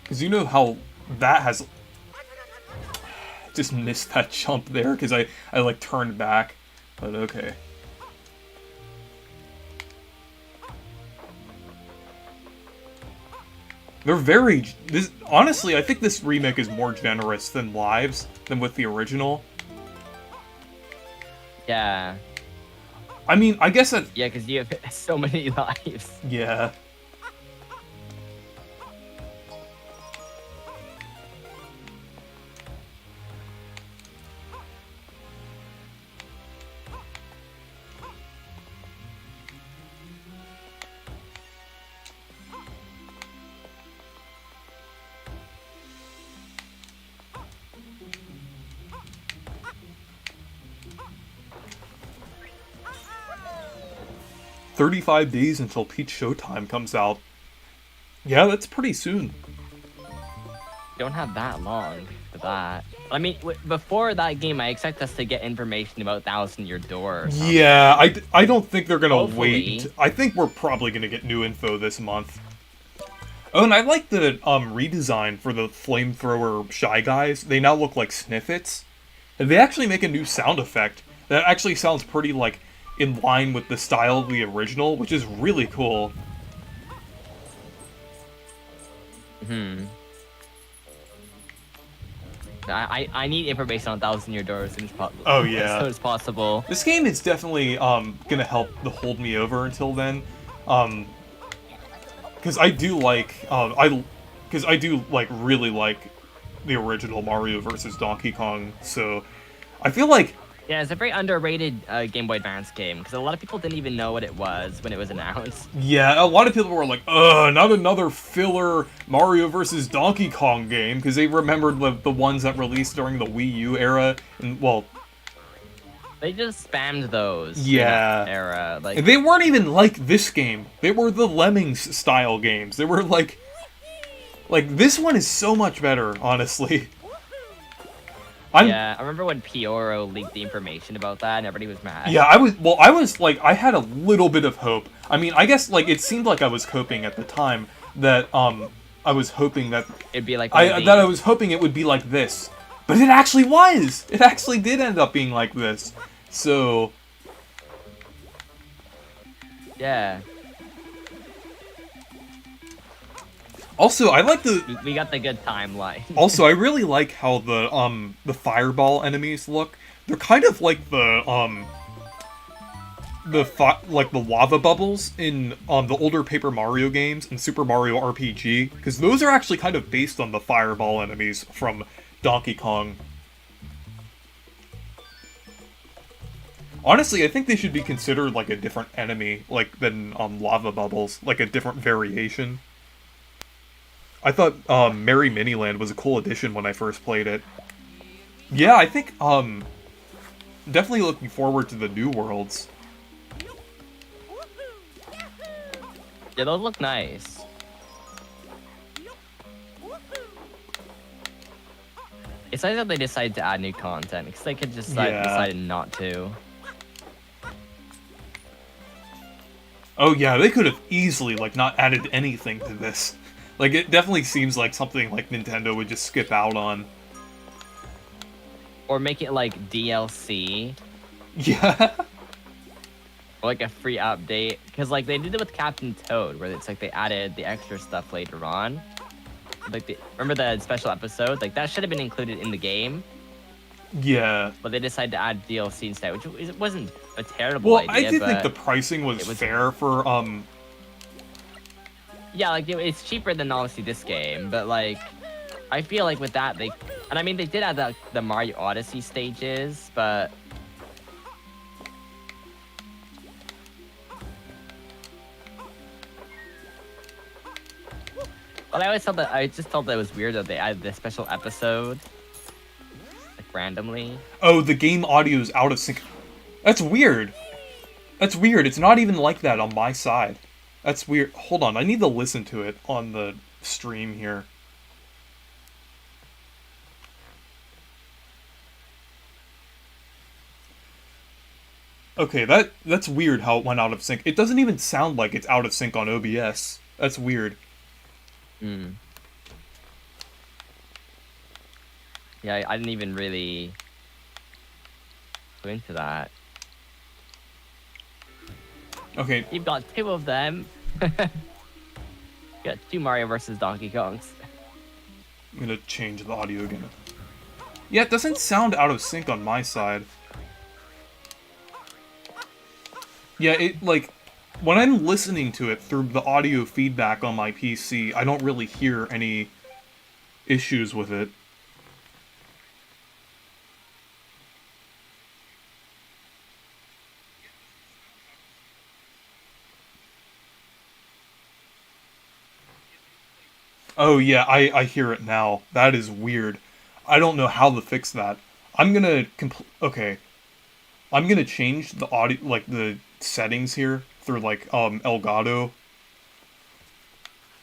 Because you know how that has... Just missed that jump there, because I like, turned back. But okay. They're very... honestly, I think this remake is more generous than Lives, than with the original. Yeah. I mean, I guess that... Yeah, because you have so many lives. Yeah. 35 days until Peach Showtime comes out. Yeah, that's pretty soon. Don't have that long for that. I mean, before that game, I expect us to get information about Thousand Year Door or something. Yeah, I don't think they're gonna Hopefully. wait. I think we're probably gonna get new info this month. Oh, and I like the redesign for the flamethrower Shy Guys. They now look like Sniffits. And they actually make a new sound effect that actually sounds pretty, like, in line with the style of the original, which is really cool. I need information on Thousand Year Door as soon as possible. Oh, yeah. As soon as possible. This game is definitely gonna help to hold me over until then. Because I do like, really like the original Mario vs. Donkey Kong, so I feel like... Yeah, it's a very underrated Game Boy Advance game, because a lot of people didn't even know what it was when it was announced. Yeah, a lot of people were like, ugh, not another filler Mario vs. Donkey Kong game, because they remembered the ones that released during the Wii U era, and, well... They just spammed those in Yeah. that era. Like, they weren't even like this game. They were the Lemmings style games. They were like this one is so much better, honestly. yeah, I remember when Pioro leaked the information about that and everybody was mad. Yeah, I was like, I had a little bit of hope. I mean, I guess, like, it seemed like I was hoping at the time that, I was hoping that... It'd be like... I was hoping it would be like this. But it actually was! It actually did end up being like this. So... Yeah. Also, I like the... We got the good timeline. Also, I really like how the fireball enemies look. They're kind of like the lava bubbles in the older Paper Mario games and Super Mario RPG, because those are actually kind of based on the fireball enemies from Donkey Kong. Honestly, I think they should be considered like a different enemy, like than lava bubbles, like a different variation. I thought Merry Miniland was a cool addition when I first played it. Yeah, I think definitely looking forward to the new worlds. Yeah, those look nice. It's nice that they decided to add new content, because they could just decided not to. Oh yeah, they could have easily, like, not added anything to this. Like, it definitely seems like something like Nintendo would just skip out on. Or make it like DLC. Yeah. Or like a free update. Because like they did it with Captain Toad, where it's like they added the extra stuff later on. Like, remember the special episode? Like, that should have been included in the game. Yeah. But they decided to add DLC instead, which it wasn't a terrible idea. Well, I did think the pricing was fair for, Yeah, like, it's cheaper than, obviously, this game, but, like, I feel like with that, and I mean, they did add the Mario Odyssey stages, but... Well, I just thought that it was weird that they added this special episode, like, randomly. Oh, the game audio is out of sync. That's weird. That's weird. It's not even like that on my side. That's weird. Hold on, I need to listen to it on the stream here. Okay, that's weird how it went out of sync. It doesn't even sound like it's out of sync on OBS. That's weird. Hmm. Yeah, I didn't even really go into that. Okay. You've got two of them. You got two Mario vs. Donkey Kongs. I'm gonna change the audio again. Yeah, it doesn't sound out of sync on my side. Yeah, it, like, when I'm listening to it through the audio feedback on my PC, I don't really hear any issues with it. Oh yeah, I hear it now. That is weird. I don't know how to fix that. I'm gonna okay. I'm gonna change the audio, like the settings here, through like Elgato.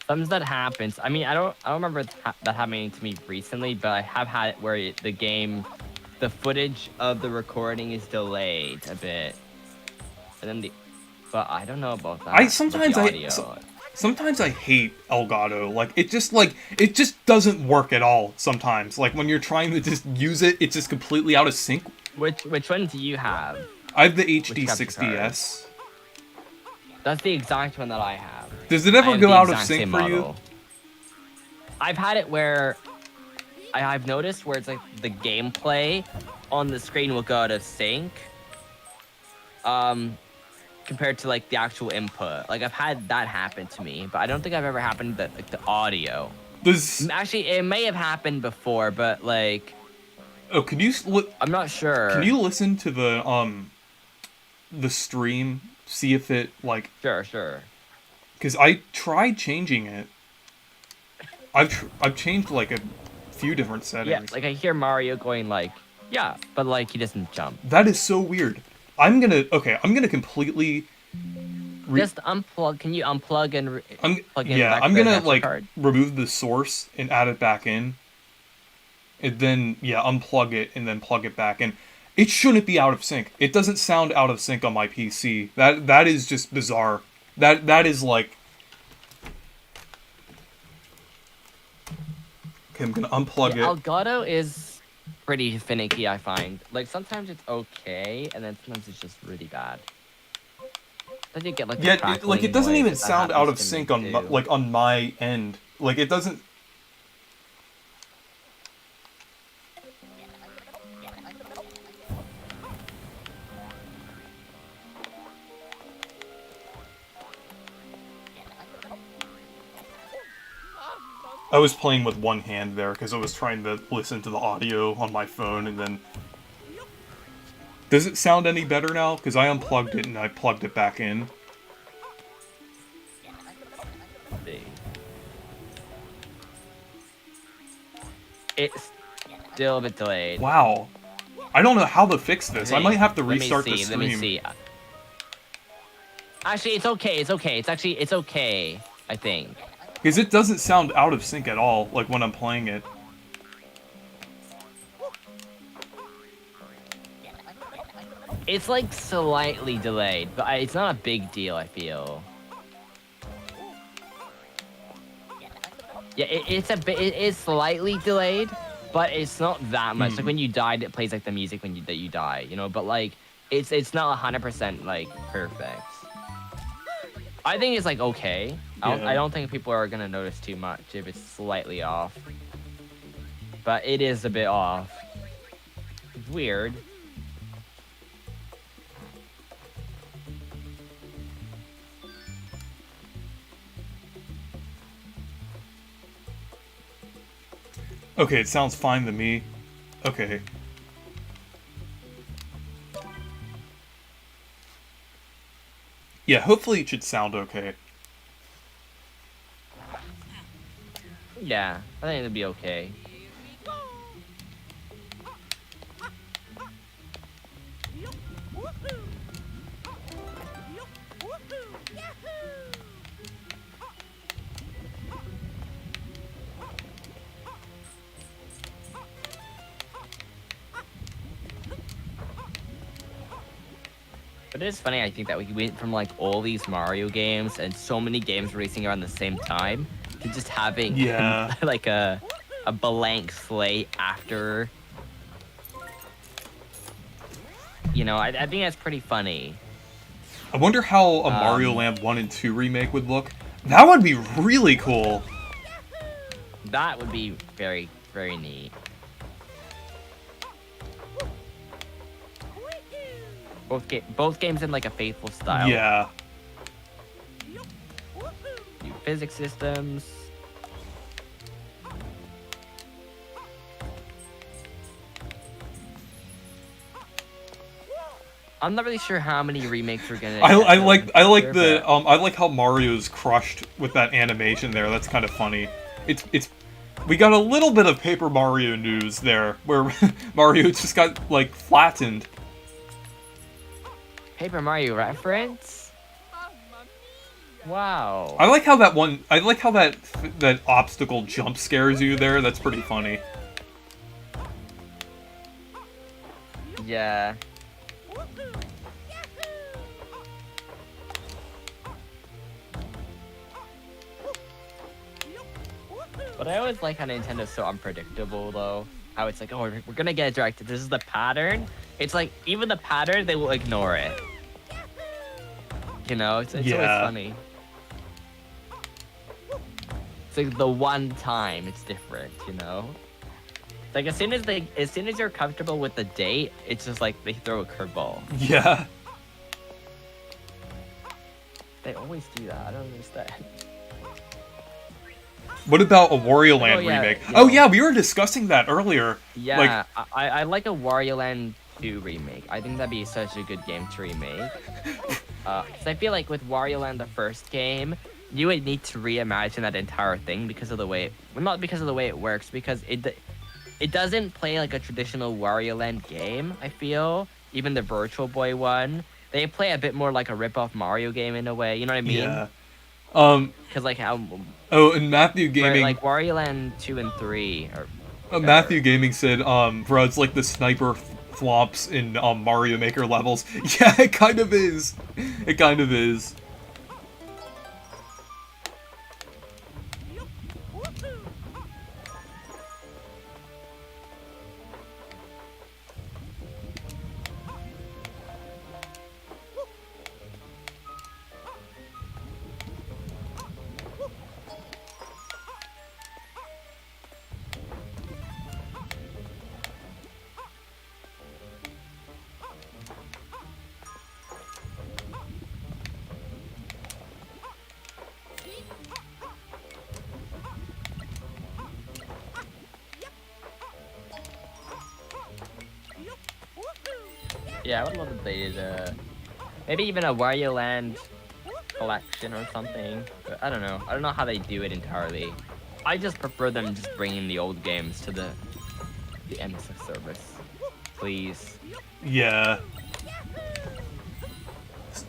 Sometimes that happens. I mean, I don't remember that happening to me recently, but I have had it where the footage of the recording is delayed a bit, and then but I don't know about that. With the audio. Sometimes I hate Elgato. Like it just doesn't work at all. Sometimes, like when you're trying to just use it, it's just completely out of sync. Which one do you have? I have the HD6DS. That's the exact one that I have. Does it ever go out of sync for you? I've had it where I've noticed where it's like the gameplay on the screen will go out of sync. Compared to like the actual input. Like I've had that happen to me, but I don't think I've ever happened that like the audio. Actually, it may have happened before, but like. Oh, could you? I'm not sure. Can you listen to the stream? See if it like. Sure. Because I tried changing it. I've changed like a few different settings. Yeah, like I hear Mario going like, yeah, but like he doesn't jump. That is so weird. I'm gonna completely. Just unplug. Can you unplug and plug in? Yeah, I'm gonna like remove the source and add it back in. And then unplug it and then plug it back in. It shouldn't be out of sync. It doesn't sound out of sync on my PC. That is just bizarre. That is like. Okay, I'm gonna unplug it. Elgato is pretty finicky, I find. Like sometimes it's okay, and then sometimes it's just really bad. Then you get like it doesn't even sound out of sync on on my end. Like it doesn't. I was playing with one hand there because I was trying to listen to the audio on my phone and then... Does it sound any better now? Because I unplugged it and I plugged it back in. It's still a bit delayed. Wow. I don't know how to fix this. I might have to restart the stream. Let me see. Actually, it's okay. It's okay, I think. Because it doesn't sound out of sync at all, like when I'm playing it. It's like slightly delayed, but it's not a big deal, I feel. Yeah, it is slightly delayed, but it's not that much. Like when you died, it plays like the music that you die, you know. But like, it's not 100% like perfect. I think it's like okay. I don't think people are gonna notice too much if it's slightly off. But it is a bit off. It's weird. Okay, it sounds fine to me. Okay. Yeah, hopefully it should sound okay. Yeah, I think it'll be okay. But it is funny, I think, that we went from like all these Mario games and so many games releasing around the same time to just having like a blank slate after. You know, I think that's pretty funny. I wonder how a Mario Land 1 and 2 remake would look. That would be really cool. That would be very, very neat. Both games in like a faithful style. Yeah. New physics systems. I'm not really sure how many remakes we're gonna. I like how Mario's crushed with that animation there. That's kind of funny. We got a little bit of Paper Mario news there, where Mario just got like flattened. Paper Mario reference? Wow. I like how that obstacle jump scares you there. That's pretty funny. Yeah. But I always like how Nintendo's so unpredictable, though. How it's like, oh, we're gonna get directed. This is the pattern. It's like, even the pattern, they will ignore it. You know, it's always funny. It's like the one time it's different, you know? It's like as soon as you're comfortable with the date, it's just like they throw a curveball. Yeah. They always do that. I don't understand. What about a Wario Land remake? Yeah. Oh yeah, we were discussing that earlier. Yeah, like, I like a Wario Land 2 remake. I think that'd be such a good game to remake. Because I feel like with Wario Land, the first game, you would need to reimagine that entire thing because of the way not because of the way it works, because it doesn't play like a traditional Wario Land game, I feel. Even the Virtual Boy one, they play a bit more like a rip-off Mario game in a way, you know what I mean? Yeah. Because like how... Oh, and Matthew Gaming... Like Wario Land 2 and 3 are... Matthew Gaming said, bro, it's like the sniper thwomps in Mario Maker levels. Yeah, it kind of is. It kind of is. Yeah, I would love if they did maybe even a Wario Land collection or something. But I don't know. I don't know how they do it entirely. I just prefer them just bringing the old games to the end of service. Please. Yeah.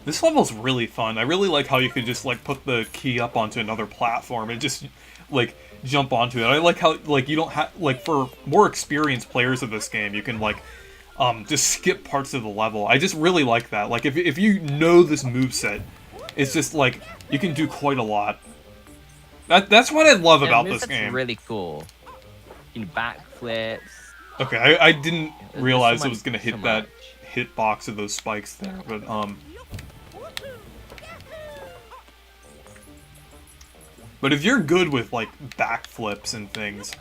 This level's really fun. I really like how you could just like put the key up onto another platform and just like jump onto it. I like how like you don't have like for more experienced players of this game, you can like just skip parts of the level. I just really like that. Like, if you know this moveset, it's just, like, you can do quite a lot. That's what I love about this game. It's really cool. You can backflips. Okay, I didn't realize it was going to hit that hitbox of those spikes there, but, But if you're good with, like, backflips and things...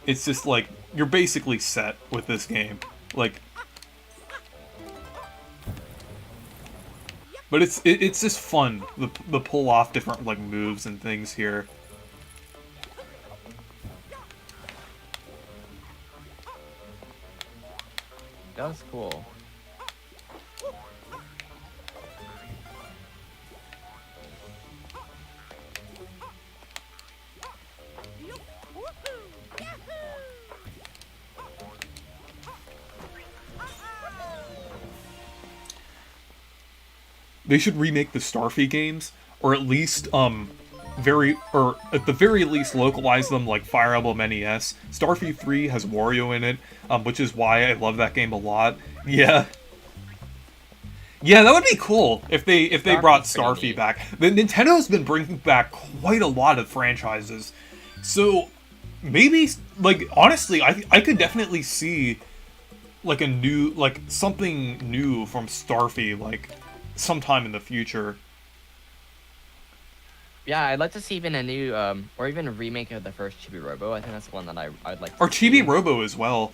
It's just like, you're basically set with this game. Like... But it's just fun, the pull off different, like, moves and things here. That was cool. They should remake the Starfy games, or at least, at the very least localize them like Fire Emblem NES. Starfy 3 has Wario in it, which is why I love that game a lot. Yeah. Yeah, that would be cool if they brought Starfy back. The Nintendo's been bringing back quite a lot of franchises. So, maybe, like, honestly, I could definitely see, like, something new from Starfy, like, sometime in the future. Yeah, I'd like to see even a new, or even a remake of the first Chibi Robo. I think that's one that I'd like to Or Chibi Robo as well.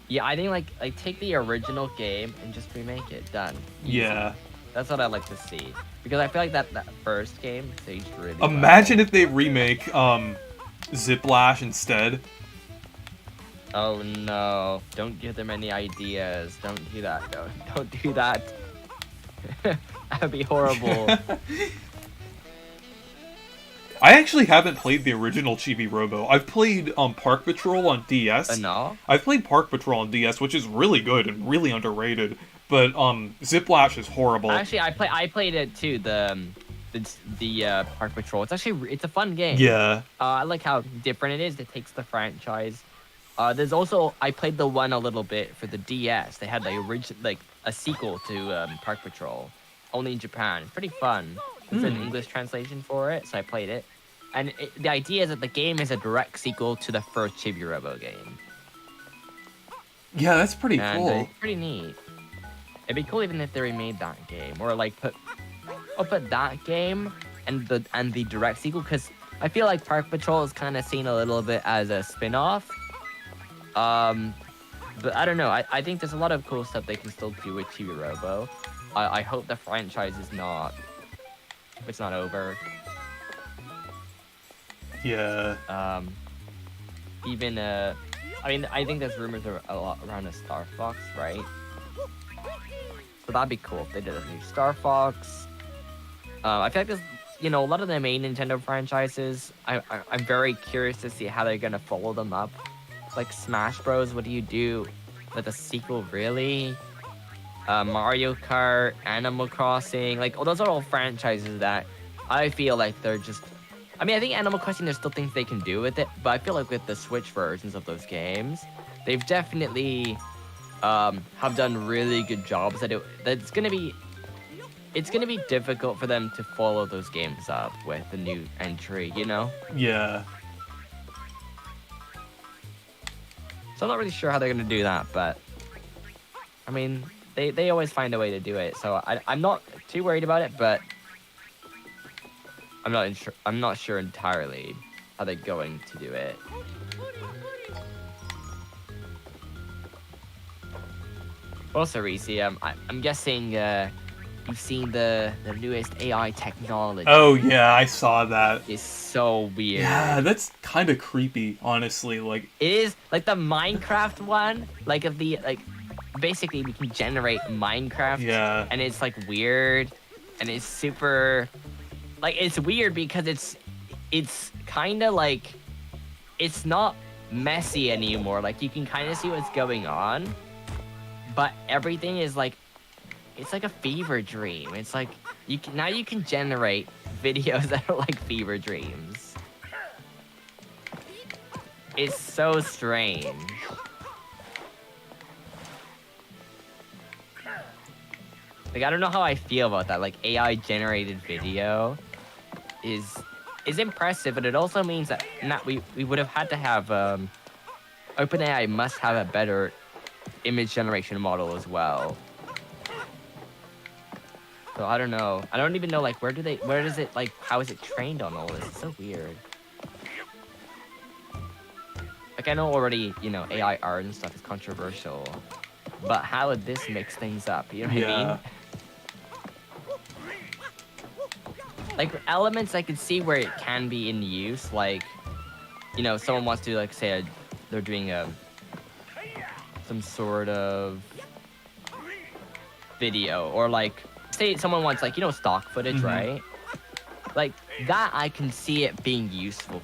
Yeah, I think, like take the original game and just remake it. Done. Easy. Yeah. That's what I'd like to see. Because I feel like that first game aged really Imagine if they remake, Ziplash instead. Oh no. Don't give them any ideas. Don't do that. Don't do that. That'd be horrible. I actually haven't played the original Chibi Robo. I've played Park Patrol on DS. No? I've played Park Patrol on DS, which is really good and really underrated. But Ziplash is horrible. Actually, I played it too. The Park Patrol. It's a fun game. Yeah. I like how different it is. It takes the franchise. There's also I played the one a little bit for the DS. They had a sequel to Park Patrol, only in Japan. It's pretty fun. There's an English translation for it, so I played it. And the idea is that the game is a direct sequel to the first Chibi Robo game. Yeah, that's pretty cool. It's pretty neat. It'd be cool even if they remade that game, or like put that game and the direct sequel, because I feel like Park Patrol is kind of seen a little bit as a spin-off. But I don't know. I think there's a lot of cool stuff they can still do with Chibi Robo. I hope the franchise is not over. Yeah. Even I mean, I think there's rumors a lot around a Star Fox, right? So that'd be cool if they did a new Star Fox. I feel like there's, a lot of the main Nintendo franchises. I'm very curious to see how they're gonna follow them up. Like Smash Bros. What do you do with a sequel, really? Mario Kart, Animal Crossing, like, those are all franchises that I feel like they're just. I mean, I think Animal Crossing, there's still things they can do with it, but I feel like with the Switch versions of those games, they've definitely have done really good jobs at it. It's gonna be difficult for them to follow those games up with the new entry, Yeah. So I'm not really sure how they're gonna do that, but I mean, they always find a way to do it. So I'm not too worried about it, but I'm not sure entirely how they're going to do it. Also, Reese, I'm guessing you've seen the newest AI technology. Oh yeah, I saw that. It's so weird. Yeah, that's kind of creepy, honestly. Like, it is like the Minecraft one, basically we can generate Minecraft. Yeah. And it's like weird, and it's super, like, it's weird because it's kind of like, it's not messy anymore. Like, you can kind of see what's going on, but everything is like, it's like a fever dream. It's like you can generate videos that are like fever dreams. It's so strange. Like, I don't know how I feel about that. Like, AI generated video is impressive, but it also means that we would have had to have OpenAI must have a better image generation model as well. So I don't know. I don't even know, like, how is it trained on all this? It's so weird. Like, I know already, AI art and stuff is controversial, but how would this mix things up? You know what I mean? Like, elements I could see where it can be in use, like, someone wants to, like, say they're doing some sort of video, or like, say someone wants, like, stock footage, right? Like, that I can see it being useful,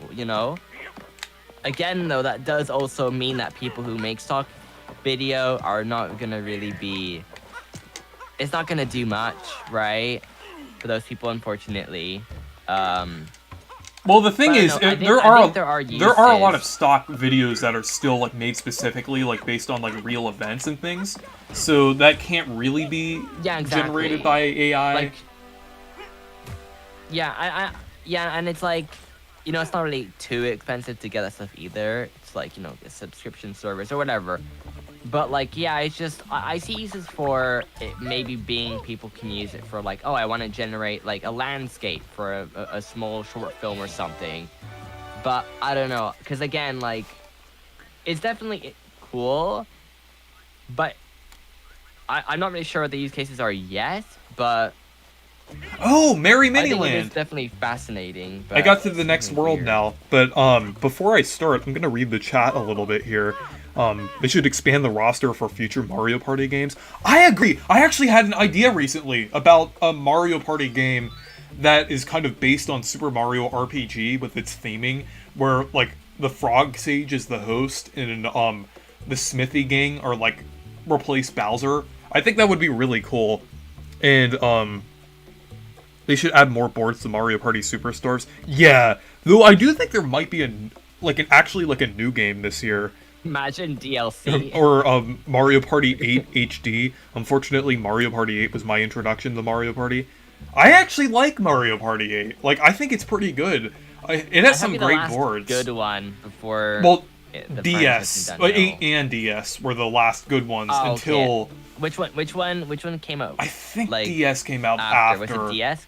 Again, though, that does also mean that people who make stock video are not gonna really be, it's not gonna do much, right? For those people, unfortunately. Well, the thing is, there are a lot of stock videos that are still, like, made specifically, like, based on, like, real events and things. So that can't really be generated by AI. Like, and it's like, it's not really too expensive to get that stuff either. It's like, a subscription service or whatever. But, like, yeah, it's just, I see uses for it maybe being, people can use it for, like, oh, I want to generate, like, a landscape for a small short film or something. But I don't know, because, again, like, it's definitely cool, but I'm not really sure what the use cases are yet, but... Oh, Merry Miniland! I think it is definitely fascinating. I got to the next world now, but before I start, I'm going to read the chat a little bit here. They should expand the roster for future Mario Party games. I agree! I actually had an idea recently about a Mario Party game that is kind of based on Super Mario RPG with its theming, where, like, the Frog Sage is the host, and the Smithy Gang are, like, replace Bowser. I think that would be really cool. And they should add more boards to Mario Party Superstars. Yeah, though I do think there might be actually a new game this year. Imagine DLC. Or Mario Party 8 HD. Unfortunately, Mario Party 8 was my introduction to Mario Party. I actually like Mario Party 8. Like, I think it's pretty good. It has some great boards. Good one before. Well, the DS, done, 8 and DS were the last good ones until. Okay. Which one came out? I think like, DS came out after. Was it DS?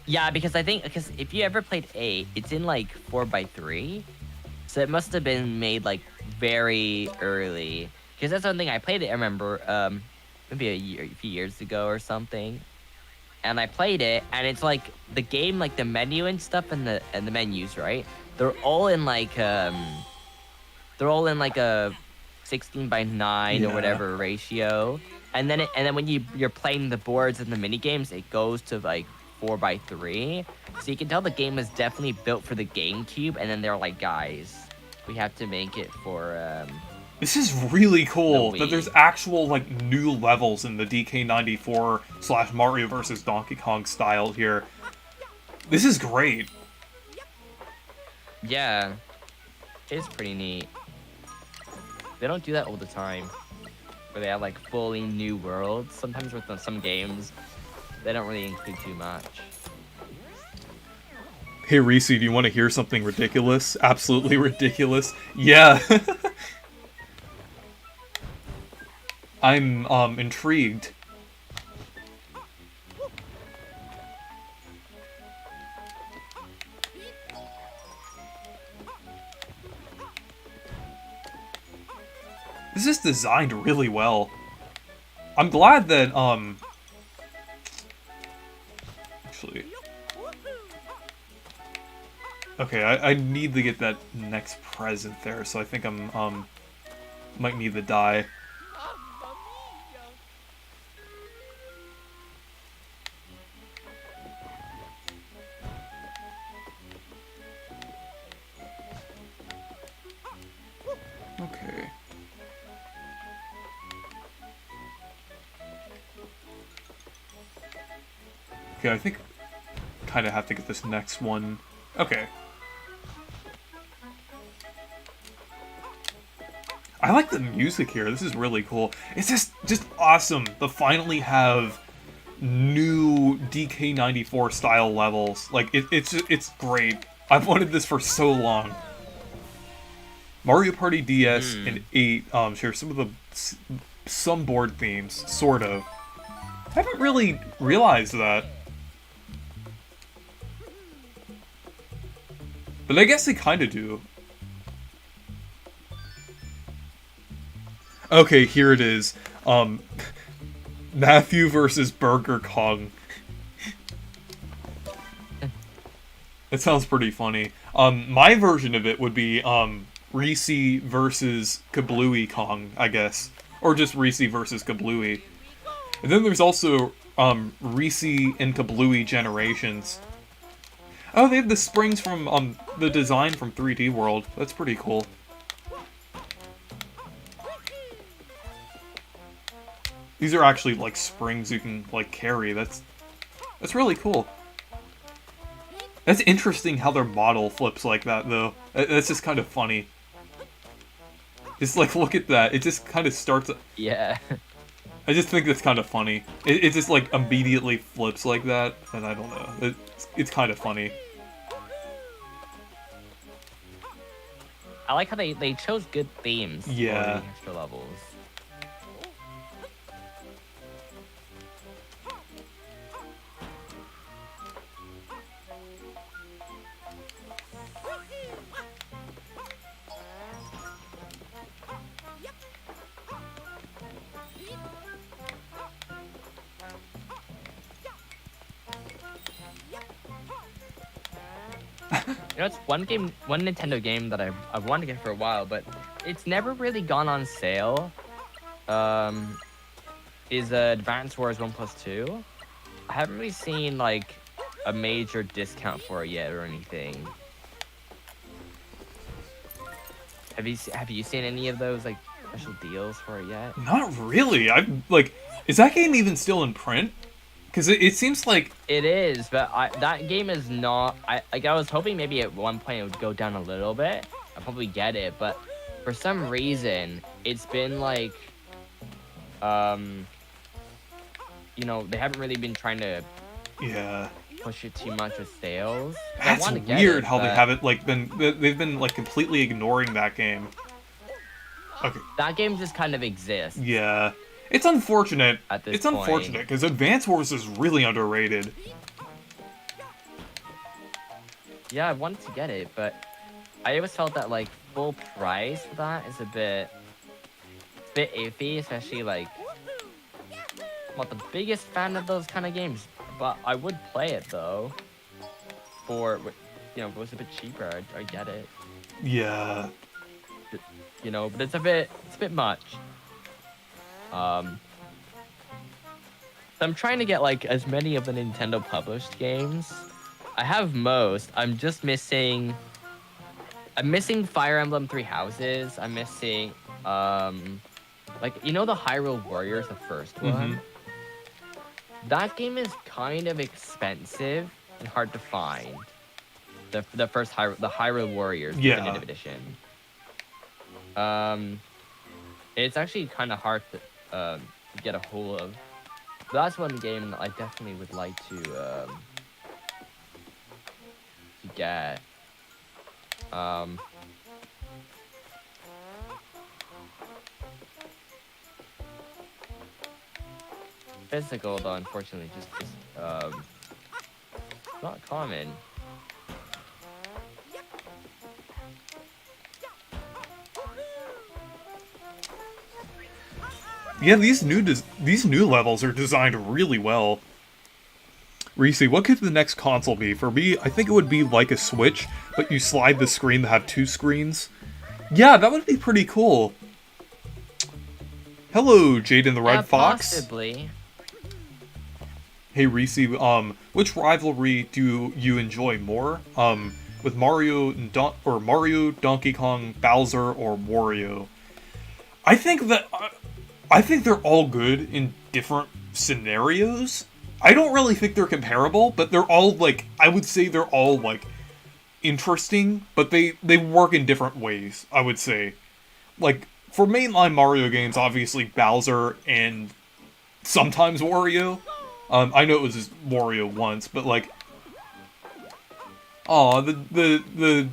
Yeah, because if you ever played 8, it's in like 4x3, so it must have been made like very early. Because that's one thing I played it. I remember maybe a few years ago or something, and I played it, and it's like the game, like the menu and stuff, and the menus, right? They're all in like a 16:9 or whatever ratio, and then when you're playing the boards and the mini games, it goes to like 4x3, so you can tell the game was definitely built for the GameCube. And then they're like, guys, we have to make it for This is really cool that there's actual like new levels in the DK94 / Mario vs. Donkey Kong style here. This is great. Yeah, it's pretty neat. They don't do that all the time, where they have like fully new worlds. Sometimes with some games, they don't really include too much. Hey Reese, do you want to hear something ridiculous? Absolutely ridiculous. Yeah. I'm intrigued. This is designed really well. I'm glad that actually, okay, I need to get that next present there, so I think I'm might need the die. Okay. Okay, I think kind of have to get this next one. Okay. I like the music here. This is really cool. It's just awesome to finally have new DK94 style levels. Like it's great. I've wanted this for so long. Mario Party DS and 8 share some board themes, sort of. I haven't really realized that. But I guess they kind of do. Okay, here it is. Matthew versus Burger Kong. That sounds pretty funny. My version of it would be Reese versus Kablooey Kong, I guess. Or just Reese versus Kablooey. And then there's also Reese and Kablooey Generations. Oh, they have the springs from the design from 3D World. That's pretty cool. These are actually like springs you can like carry. That's really cool. That's interesting how their model flips like that though. That's just kind of funny. Just like look at that. It just kind of starts. Yeah. I just think that's kind of funny. It just like immediately flips like that, and I don't know. It's kind of funny. I like how they chose good themes for the extra levels. You know, it's one Nintendo game that I've wanted to get for a while, but it's never really gone on sale. Is Advance Wars 1+2. I haven't really seen like a major discount for it yet or anything. Have you seen any of those like special deals for it yet. Not really. Is that game even still in print? Because it seems like it is, but that game is not. I was hoping maybe at one point it would go down a little bit. I'll probably get it, but for some reason it's been like, you know, they haven't really been trying to push it too much with sales. That's weird how they haven't they've been like completely ignoring that game. Okay. That game just kind of exists. Yeah. It's unfortunate. At this point. Unfortunate because Advance Wars is really underrated. Yeah, I wanted to get it, but I always felt that like full price for that is a bit iffy, especially like I'm not the biggest fan of those kind of games, but I would play it though. For, you know, if it was a bit cheaper, I'd get it. Yeah. You know, but it's a bit much. So I'm trying to get like as many of the Nintendo published games. I have most. I'm just missing. I'm missing Fire Emblem Three Houses. I'm missing, like, you know, the Hyrule Warriors, the first one. That game is kind of expensive and hard to find. The first Hyrule Warriors Definitive Edition. It's actually kind of hard to get a hold of. But that's one game that I definitely would like to get. Physical, though, unfortunately, just not common. Yeah, these new levels are designed really well. Reese, what could the next console be? For me, I think it would be like a Switch, but you slide the screen to have two screens. Yeah, that would be pretty cool. Hello, Jade and the Red Fox. Possibly. Hey Reese, which rivalry do you enjoy more? With Mario, Donkey Kong, Bowser, or Wario? I think they're all good in different scenarios. I don't really think they're comparable, but they're all, like, I would say they're all, like, interesting, but they work in different ways, I would say. Like, for mainline Mario games, obviously Bowser and sometimes Wario. I know it was just Wario once, but, like, aw, the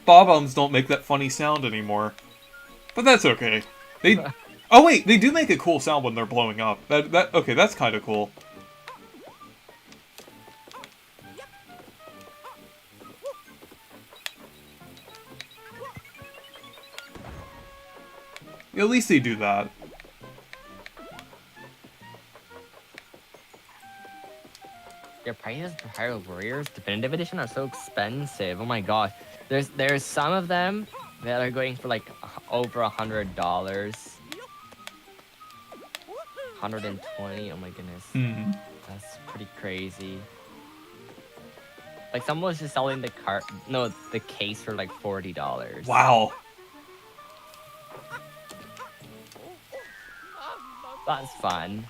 bob-ombs don't make that funny sound anymore. But that's okay. Oh wait, they do make a cool sound when they're blowing up. Okay, that's kind of cool. Yeah, at least they do that. Your prices for Hyrule Warriors Definitive Edition are so expensive. Oh my god. There's some of them that are going for like over $100. 120. Oh my goodness. That's pretty crazy. Like someone was just selling the case for like $40. Wow. That's fun.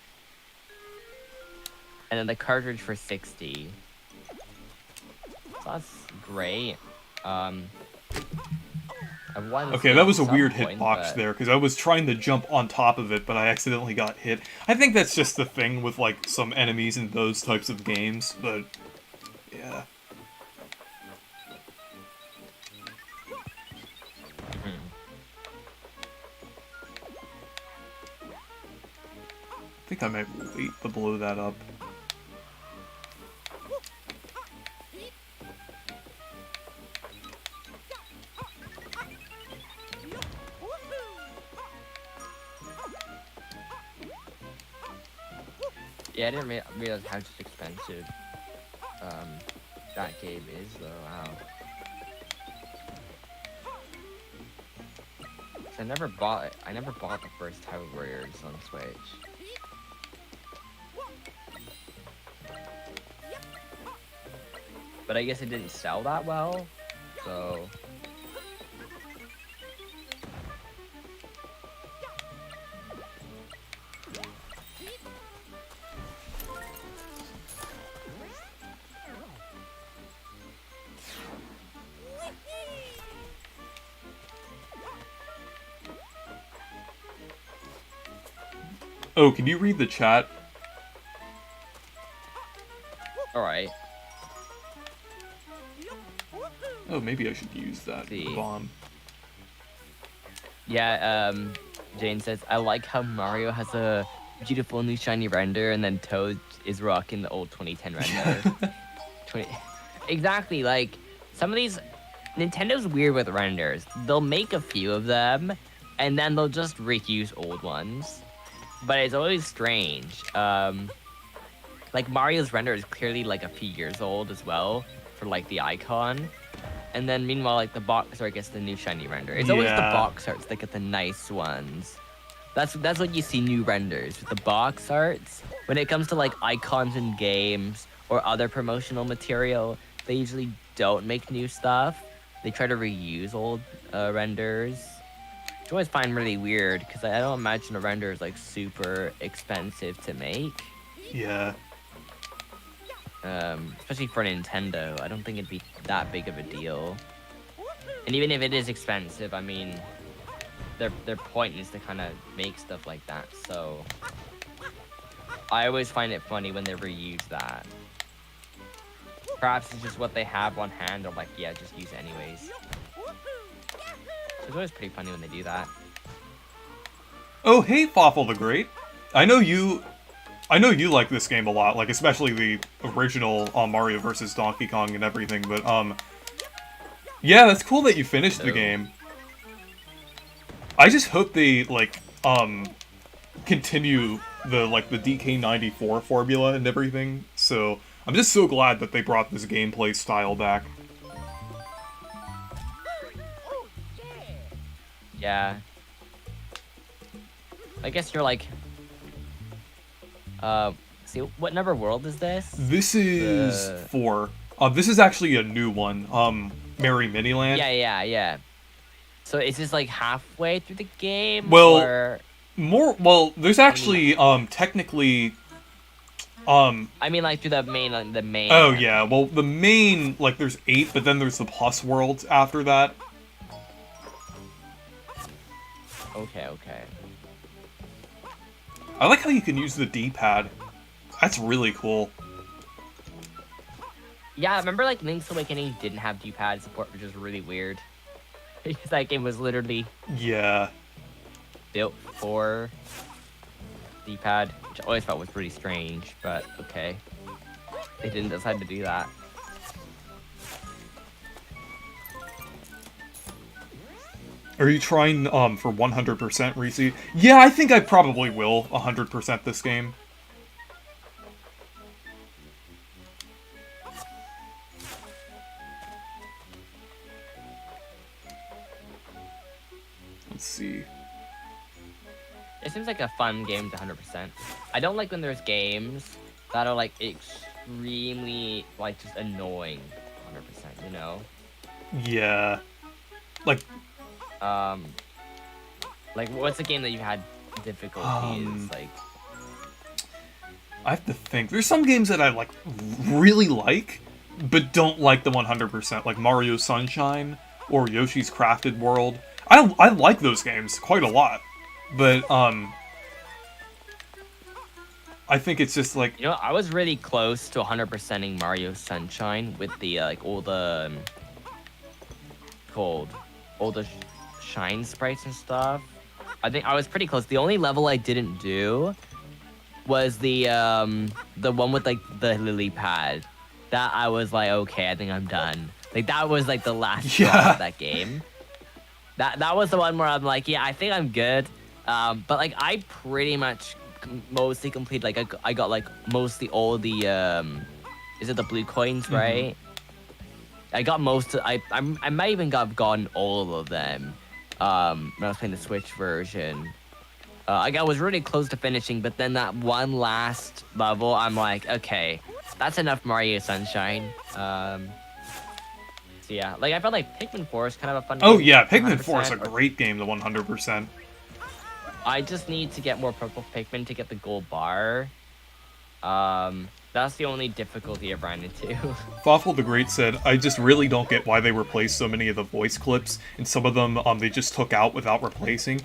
And then the cartridge for $60. So that's great. Okay, that was a weird hitbox there, because I was trying to jump on top of it, but I accidentally got hit. I think that's just the thing with, like, some enemies in those types of games, but, yeah. I think I might wait to blow that up. Yeah, I didn't realize how just expensive that game is, though. Wow. I never bought it. I never bought the first Hyrule Warriors on Switch. But I guess it didn't sell that well, so. Oh, can you read the chat? Alright. Oh, maybe I should use that bomb. Yeah, Jane says, I like how Mario has a beautiful new shiny render, and then Toad is rocking the old 2010 render. Exactly, like, some of these... Nintendo's weird with renders. They'll make a few of them, and then they'll just reuse old ones. But it's always strange. Like, Mario's render is clearly, like, a few years old as well, for, like, the icon. And then, meanwhile, like, the box art gets the new shiny render. It's always the box arts that get the nice ones. That's what you see new renders, with the box arts. When it comes to, like, icons in games or other promotional material, they usually don't make new stuff. They try to reuse old renders. Which I always find really weird, because I don't imagine a render is, like, super expensive to make. Yeah. Especially for Nintendo, I don't think it'd be that big of a deal. And even if it is expensive, I mean, their point is to kind of make stuff like that. So I always find it funny when they reuse that. Perhaps it's just what they have on hand, or like, yeah, just use it anyways. So it's always pretty funny when they do that. Oh, hey, Fawful the Great. I know you like this game a lot, like, especially the original Mario vs. Donkey Kong and everything, but, yeah, that's cool that you finished the game. I just hope they, like, continue the DK94 formula and everything, so I'm just so glad that they brought this gameplay style back. Yeah. I guess you're like... see, what number world is this? This is 4. This is actually a new one. Merry Miniland. Yeah. So is this like halfway through the game? Well, or... there's actually, technically, I mean, like, through the main... Oh, yeah, well, the main, like, there's 8, but then there's the plus worlds after that. Okay. I like how you can use the D-pad. That's really cool. Yeah, I remember, like, Link's Awakening didn't have D-pad support, which is really weird. Because that game was literally... Yeah. Built for D-pad, which I always thought was pretty strange, but okay. They didn't decide to do that. Are you trying, for 100% Reese? Yeah, I think I probably will 100% this game. Let's see. It seems like a fun game to 100%. I don't like when there's games that are, like, extremely, like, just annoying 100%, you know? Yeah. Like, what's a game that you had difficulties, like... I have to think. There's some games that I, like, really like, but don't like the 100%, like Mario Sunshine or Yoshi's Crafted World. I like those games quite a lot, but, I think it's just, like... You know, I was really close to 100%ing Mario Sunshine with the, like, all the, all the shine sprites and stuff. I think I was pretty close. The only level I didn't do was the one with, like, the lily pad. That I was like, okay, I think I'm done. Like, that was, like, the last straw of that game. That was the one where I'm like, yeah, I think I'm good. But, like, I pretty much mostly complete, like, I got, like, mostly all the, is it the blue coins, right? I got most of, I might even have gotten all of them, when I was playing the Switch version. I was really close to finishing, but then that one last level, I'm like, okay, that's enough Mario Sunshine. So yeah, like, I felt like Pikmin 4 is kind of a fun game. Oh yeah, Pikmin 4 is a great game to 100%. I just need to get more purple Pikmin to get the gold bar. That's the only difficulty I've run into. Fawful the Great said, I just really don't get why they replaced so many of the voice clips, and some of them they just took out without replacing.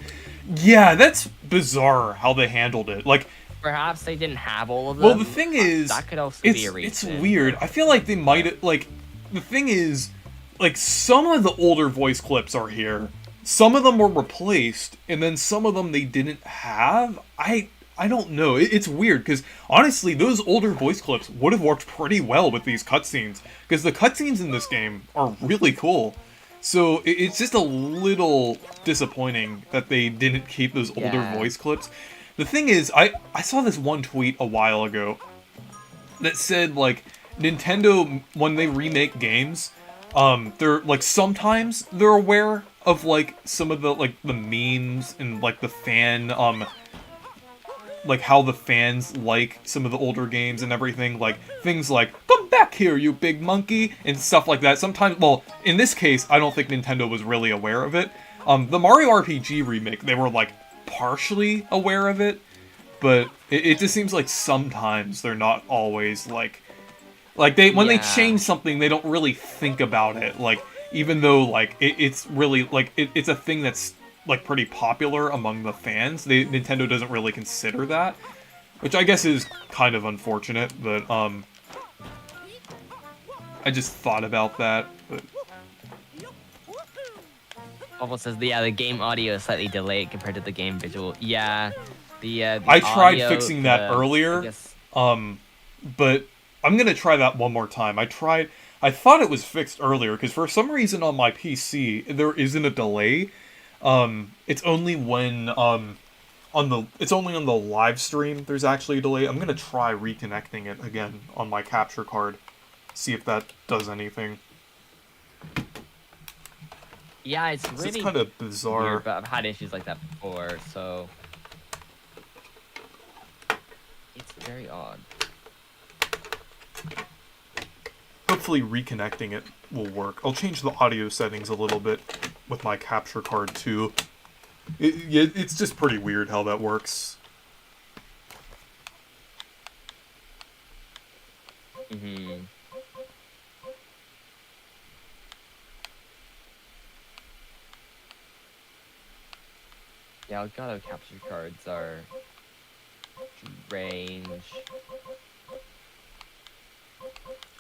Yeah, that's bizarre how they handled it. Like, perhaps they didn't have all of them. Well, the thing is, that could also be a reason. It's weird. I feel like they might, like, the thing is, like, some of the older voice clips are here. Some of them were replaced, and then some of them they didn't have. I don't know. It's weird, because honestly, those older voice clips would have worked pretty well with these cutscenes, because the cutscenes in this game are really cool. So it's just a little disappointing that they didn't keep those older voice clips. The thing is, I saw this one tweet a while ago that said, like, Nintendo, when they remake games, they're, like, sometimes they're aware of, like, some of the, like, the memes and, like, the fan, like, how the fans like some of the older games and everything, like, things like, come back here, you big monkey, and stuff like that. Sometimes, well, in this case, I don't think Nintendo was really aware of it. The Mario RPG remake, they were, like, partially aware of it, but it just seems like sometimes they're not always, like they, when they change something, they don't really think about it, like, even though, like, it's really, like, it's a thing that's, like, pretty popular among the fans. Nintendo doesn't really consider that, which I guess is kind of unfortunate, but, I just thought about that, but... Almost says, the game audio is slightly delayed compared to the game visual. Yeah, the I tried audio, fixing that earlier, but I'm gonna try that one more time. I thought it was fixed earlier, because for some reason on my PC, there isn't a delay. It's only when, it's only on the live stream there's actually a delay. I'm gonna try reconnecting it again on my capture card, see if that does anything. Yeah, it's really kind of bizarre. Weird, but I've had issues like that before, so it's very odd. Hopefully reconnecting it will work. I'll change the audio settings a little bit with my capture card too. It's just pretty weird how that works. Mm-hmm. Yeah, Elgato capture cards are strange.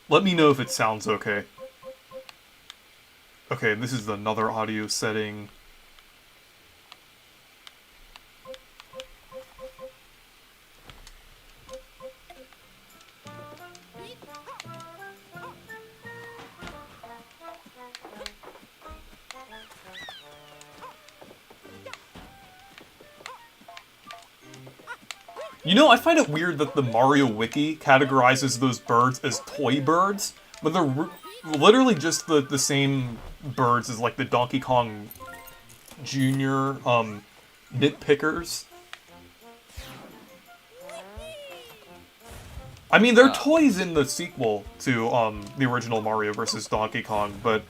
Let me know if it sounds okay. Okay, this is another audio setting. You know, I find it weird that the Mario Wiki categorizes those birds as toy birds, but they're literally just the same birds as, like, the Donkey Kong Jr. Nitpickers. I mean, they're toys in the sequel to the original Mario vs. Donkey Kong, but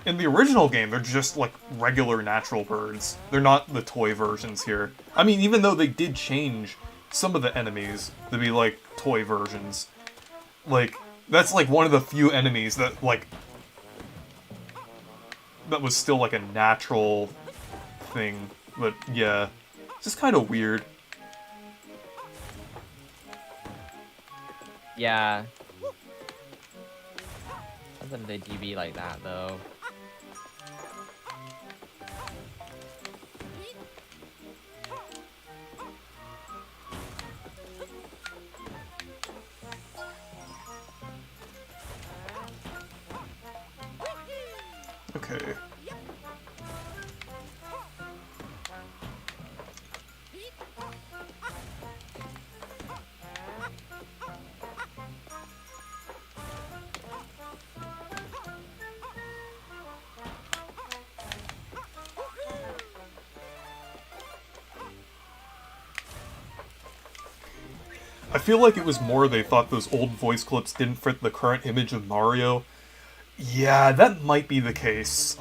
in the original game, they're just, like, regular natural birds. They're not the toy versions here. I mean, even though they did change some of the enemies to be, like, toy versions. Like, that's, like, one of the few enemies that, like, that was still, like, a natural thing. But, yeah. It's just kind of weird. Yeah. Sometimes they do be like that, though. Okay. I feel like it was more they thought those old voice clips didn't fit the current image of Mario. Yeah, that might be the case.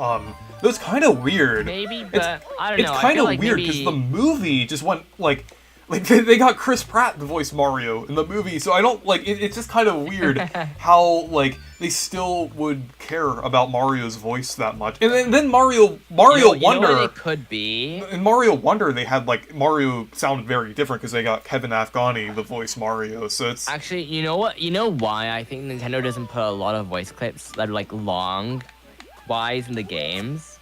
That's kind of weird. Maybe, It's but I don't it's know. I kind feel of like weird because the maybe movie just went like they got Chris Pratt to voice Mario in the movie, so I don't like it's just kind of weird how like they still would care about Mario's voice that much. And then Mario you know what Wonder. it could be. In Mario Wonder, they had like Mario sounded very different because they got Kevin Afghani to voice Mario. So it's Actually, you know what? You know why I think Nintendo doesn't put a lot of voice clips that are like long, wise in the games?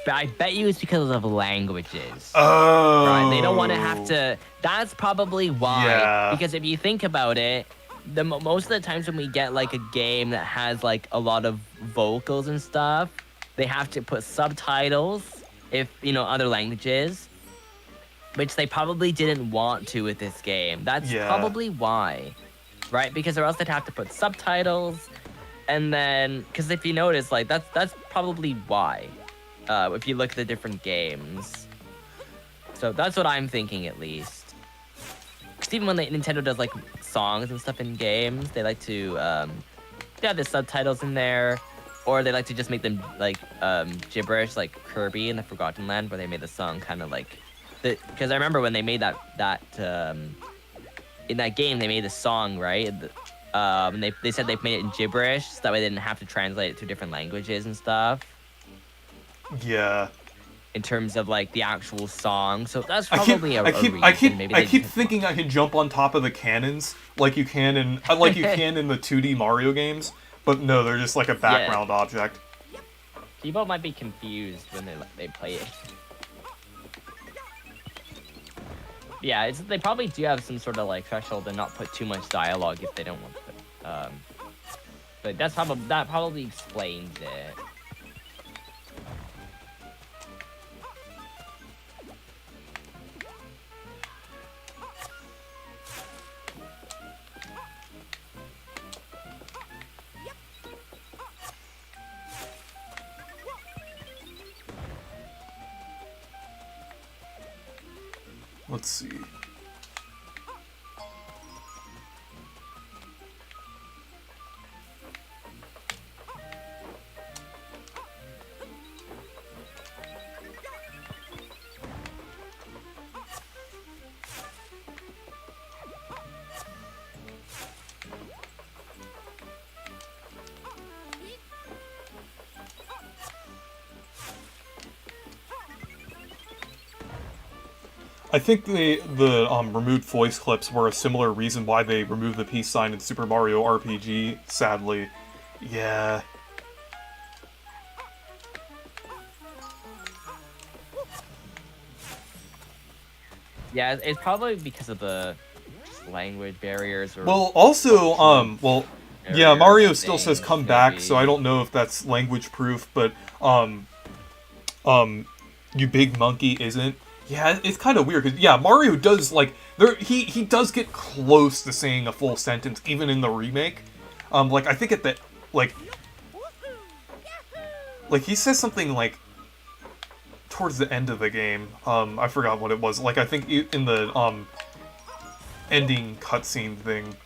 I bet you it's because of languages. Right? They don't want to have to. That's probably why. Yeah. Because if you think about it, most of the times when we get like a game that has like a lot of vocals and stuff, they have to put subtitles if other languages, which they probably didn't want to with this game. That's probably why, right? Because or else they'd have to put subtitles, and then because if you notice, like that's probably why. If you look at the different games, so that's what I'm thinking at least. Because even when Nintendo does like songs and stuff in games, they like to they have the subtitles in there, or they like to just make them like gibberish, like Kirby in the Forgotten Land, where they made the song kind of like. Because I remember when they made that in that game, they made the song, right? And they said they made it in gibberish, so that way they didn't have to translate it to different languages and stuff. Yeah. In terms of like the actual song, so that's probably a reason. I keep thinking I can jump on top of the cannons like you can in the 2D Mario games, but no, they're just like a background object. People might be confused when they play it. Yeah, they probably do have some sort of like threshold to not put too much dialogue if they don't want to put. But that probably explains it. Let's see. I think the removed voice clips were a similar reason why they removed the peace sign in Super Mario RPG, sadly. Yeah. Yeah, it's probably because of the language barriers. Or well, also, yeah, Mario still says come back, so I don't know if that's language proof, but, you big monkey isn't. Yeah, it's kind of weird, because, yeah, Mario does, like, he does get close to saying a full sentence, even in the remake. Like, I think at the, like, he says something, like, towards the end of the game. I forgot what it was. Like, I think in the, ending cutscene thing.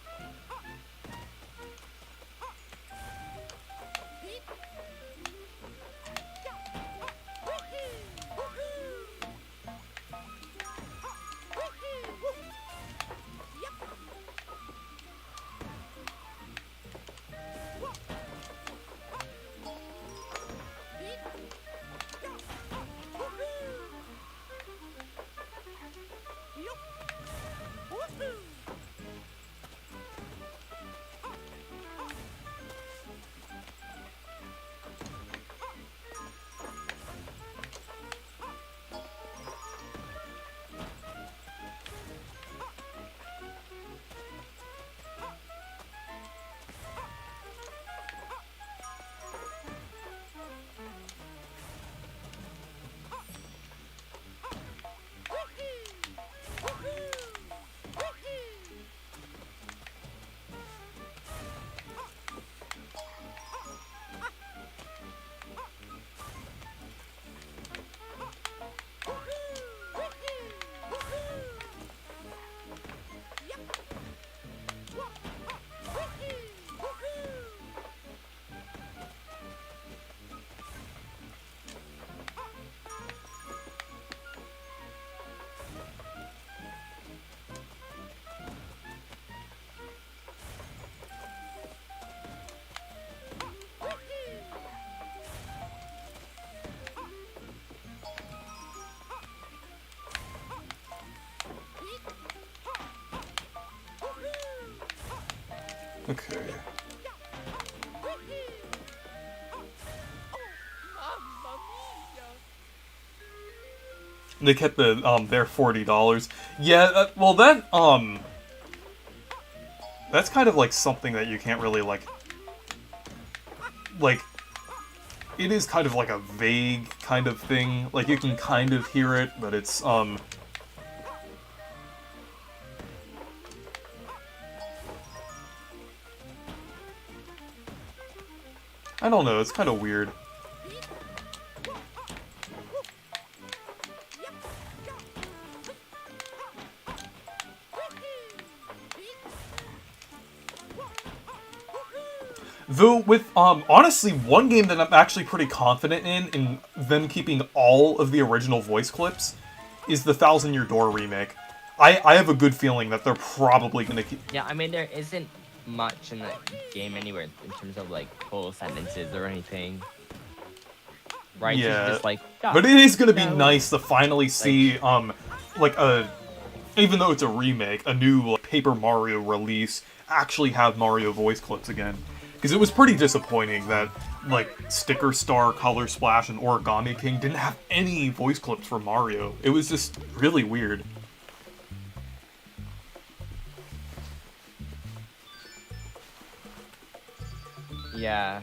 Okay. They kept the their $40. Yeah, well that's kind of like something that you can't really like it is kind of like a vague kind of thing. Like you can kind of hear it, but it's I don't know, it's kind of weird. Though with honestly one game that I'm actually pretty confident in them keeping all of the original voice clips is the Thousand Year Door remake. I have a good feeling that they're probably gonna keep. Yeah, I mean there isn't much in that game anywhere in terms of like full sentences or anything. Right? Yeah, It's just like, but it is gonna be no. nice to finally see like a, even though it's a remake, a new Paper Mario release actually have Mario voice clips again. Because it was pretty disappointing that, like, Sticker Star, Color Splash, and Origami King didn't have any voice clips for Mario. It was just really weird. Yeah.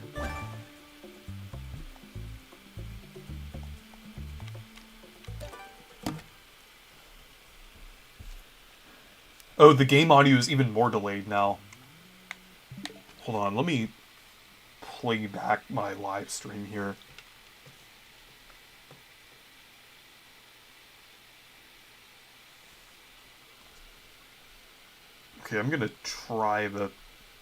Oh, the game audio is even more delayed now. Hold on, let me play back my live stream here. Okay, I'm gonna try to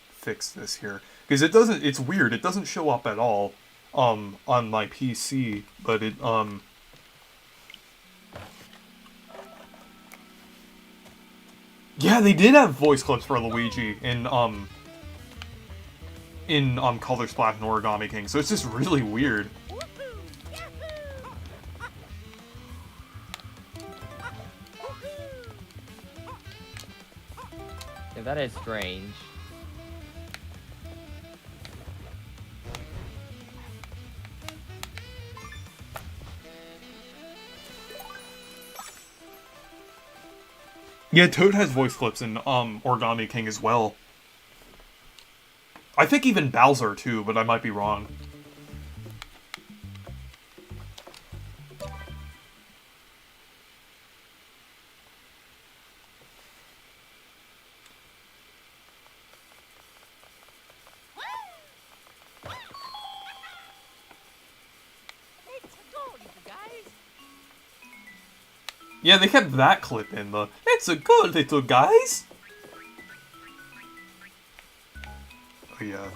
fix this here. Because it doesn't, it's weird, it doesn't show up at all, on my PC, but it, yeah, they did have voice clips for Luigi in Color Splash and Origami King, so it's just really weird. Yeah, that is strange. Yeah, Toad has voice clips in Origami King as well. I think even Bowser too, but I might be wrong. Yeah, they kept that clip in the "It's a good little guys." Oh yeah.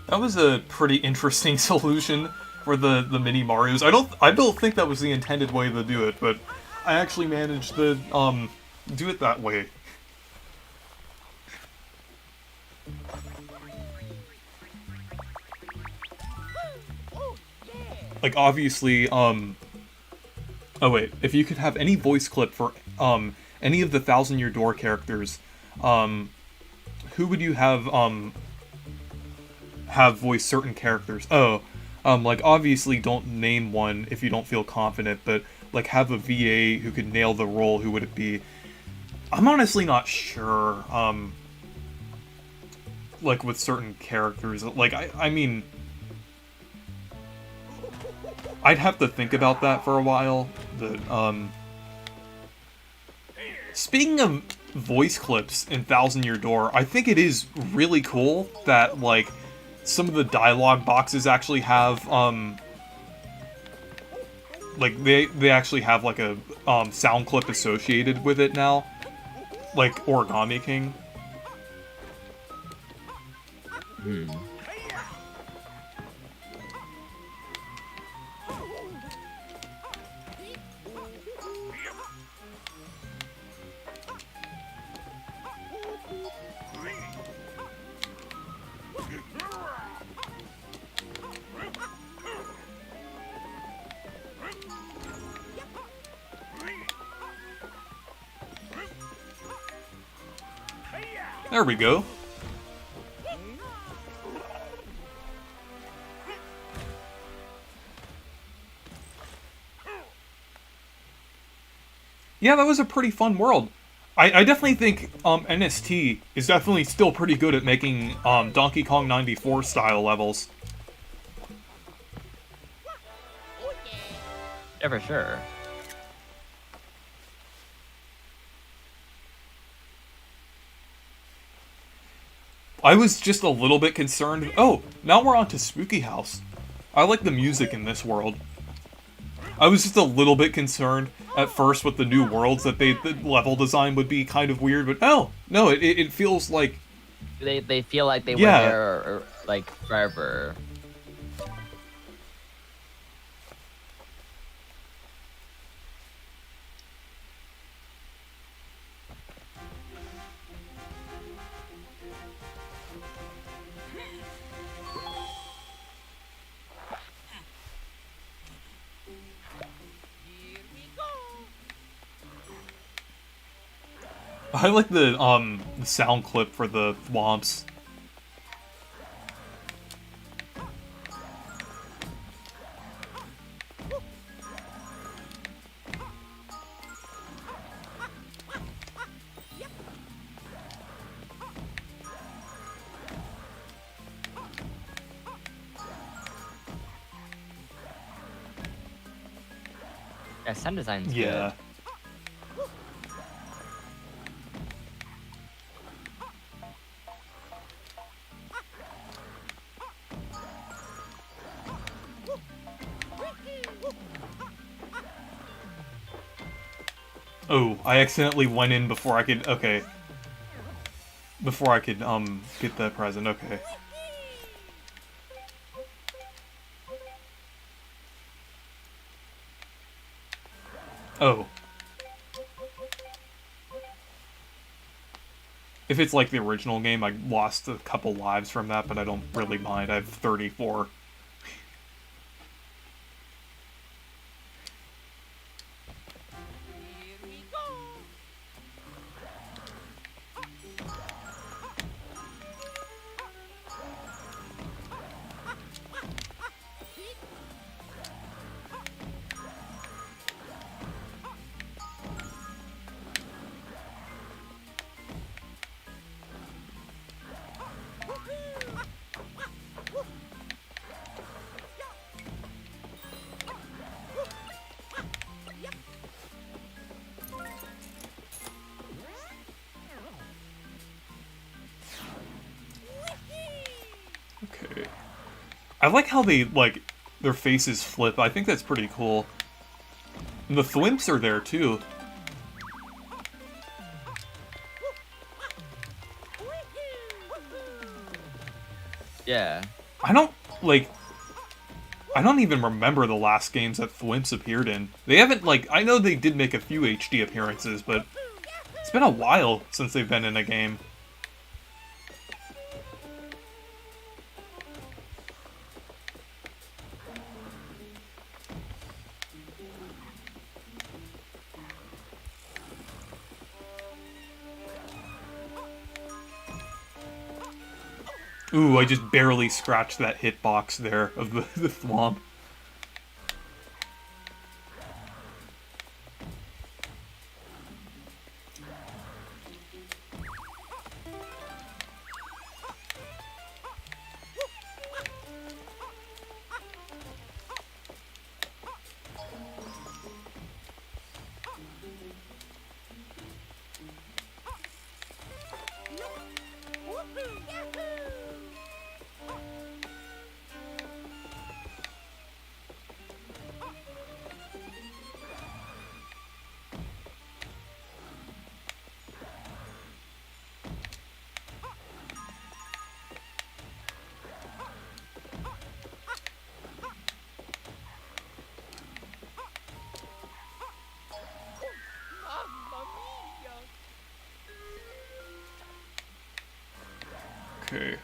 That was a pretty interesting solution for the mini Marios. I don't think that was the intended way to do it, but I actually managed to do it that way. Like obviously oh wait, if you could have any voice clip for any of the Thousand Year Door characters, who would you have voice certain characters? Oh, like obviously don't name one if you don't feel confident, but like have a VA who could nail the role. Who would it be? I'm honestly not sure. like with certain characters. Like I mean, I'd have to think about that for a while. Speaking of voice clips in Thousand Year Door, I think it is really cool that like some of the dialogue boxes actually have like they actually have like a sound clip associated with it now, like Origami King. Hmm. There we go. Yeah, that was a pretty fun world. I definitely think NST is definitely still pretty good at making Donkey Kong 94 style levels. Yeah, for sure. I was just a little bit concerned. Oh, now we're on to Spooky House. I like the music in this world. I was just a little bit concerned at first with the new worlds that the level design would be kind of weird, but no, it feels like... They feel like they were Yeah. there like forever. I like the sound clip for the thwomps. Yeah, sound design's Yeah. good. Oh, I accidentally went in before I could... Okay. Before I could, get that present. Okay. Oh. If it's like the original game, I lost a couple lives from that, but I don't really mind. I have 34. Okay. I like how they, like, their faces flip. I think that's pretty cool. And the thwimps are there, too. Yeah. I don't, like... I don't even remember the last games that thwimps appeared in. They haven't, like... I know they did make a few HD appearances, but... It's been a while since they've been in a game. Ooh, I just barely scratched that hitbox there of the thwomp. Okay.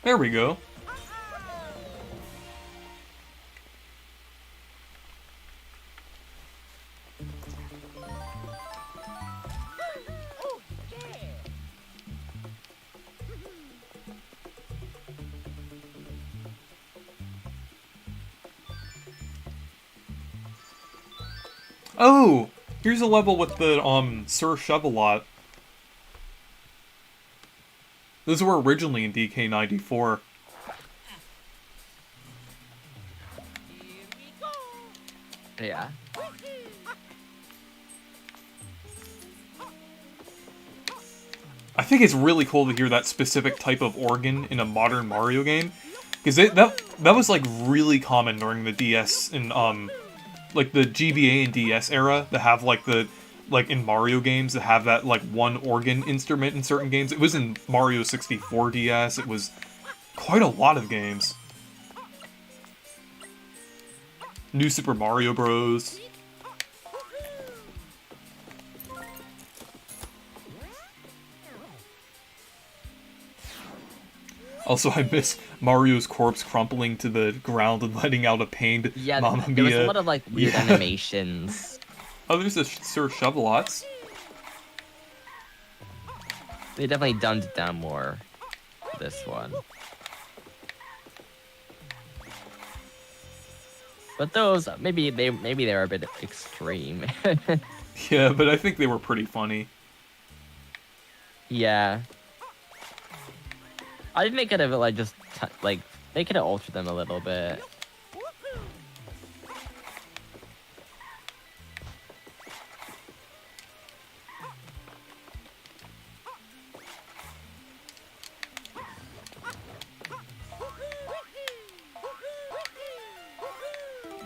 There we go. Oh, here's a level with the Sir Shovelot. Those were originally in DK94. Yeah. I think it's really cool to hear that specific type of organ in a modern Mario game, because that was like really common during the DS and like the GBA and DS era to have like in Mario games to have that like one organ instrument in certain games. It was in Mario 64 DS. It was quite a lot of games. New Super Mario Bros. Also, I miss Mario's corpse crumpling to the ground and letting out a pained Mamma Mia. There was a lot of like weird animations. Oh, there's a Sir Shovelots. They definitely dumbed it down more for this one. But those maybe they're a bit extreme. Yeah, but I think they were pretty funny. Yeah. I think they could have like just they could have altered them a little bit.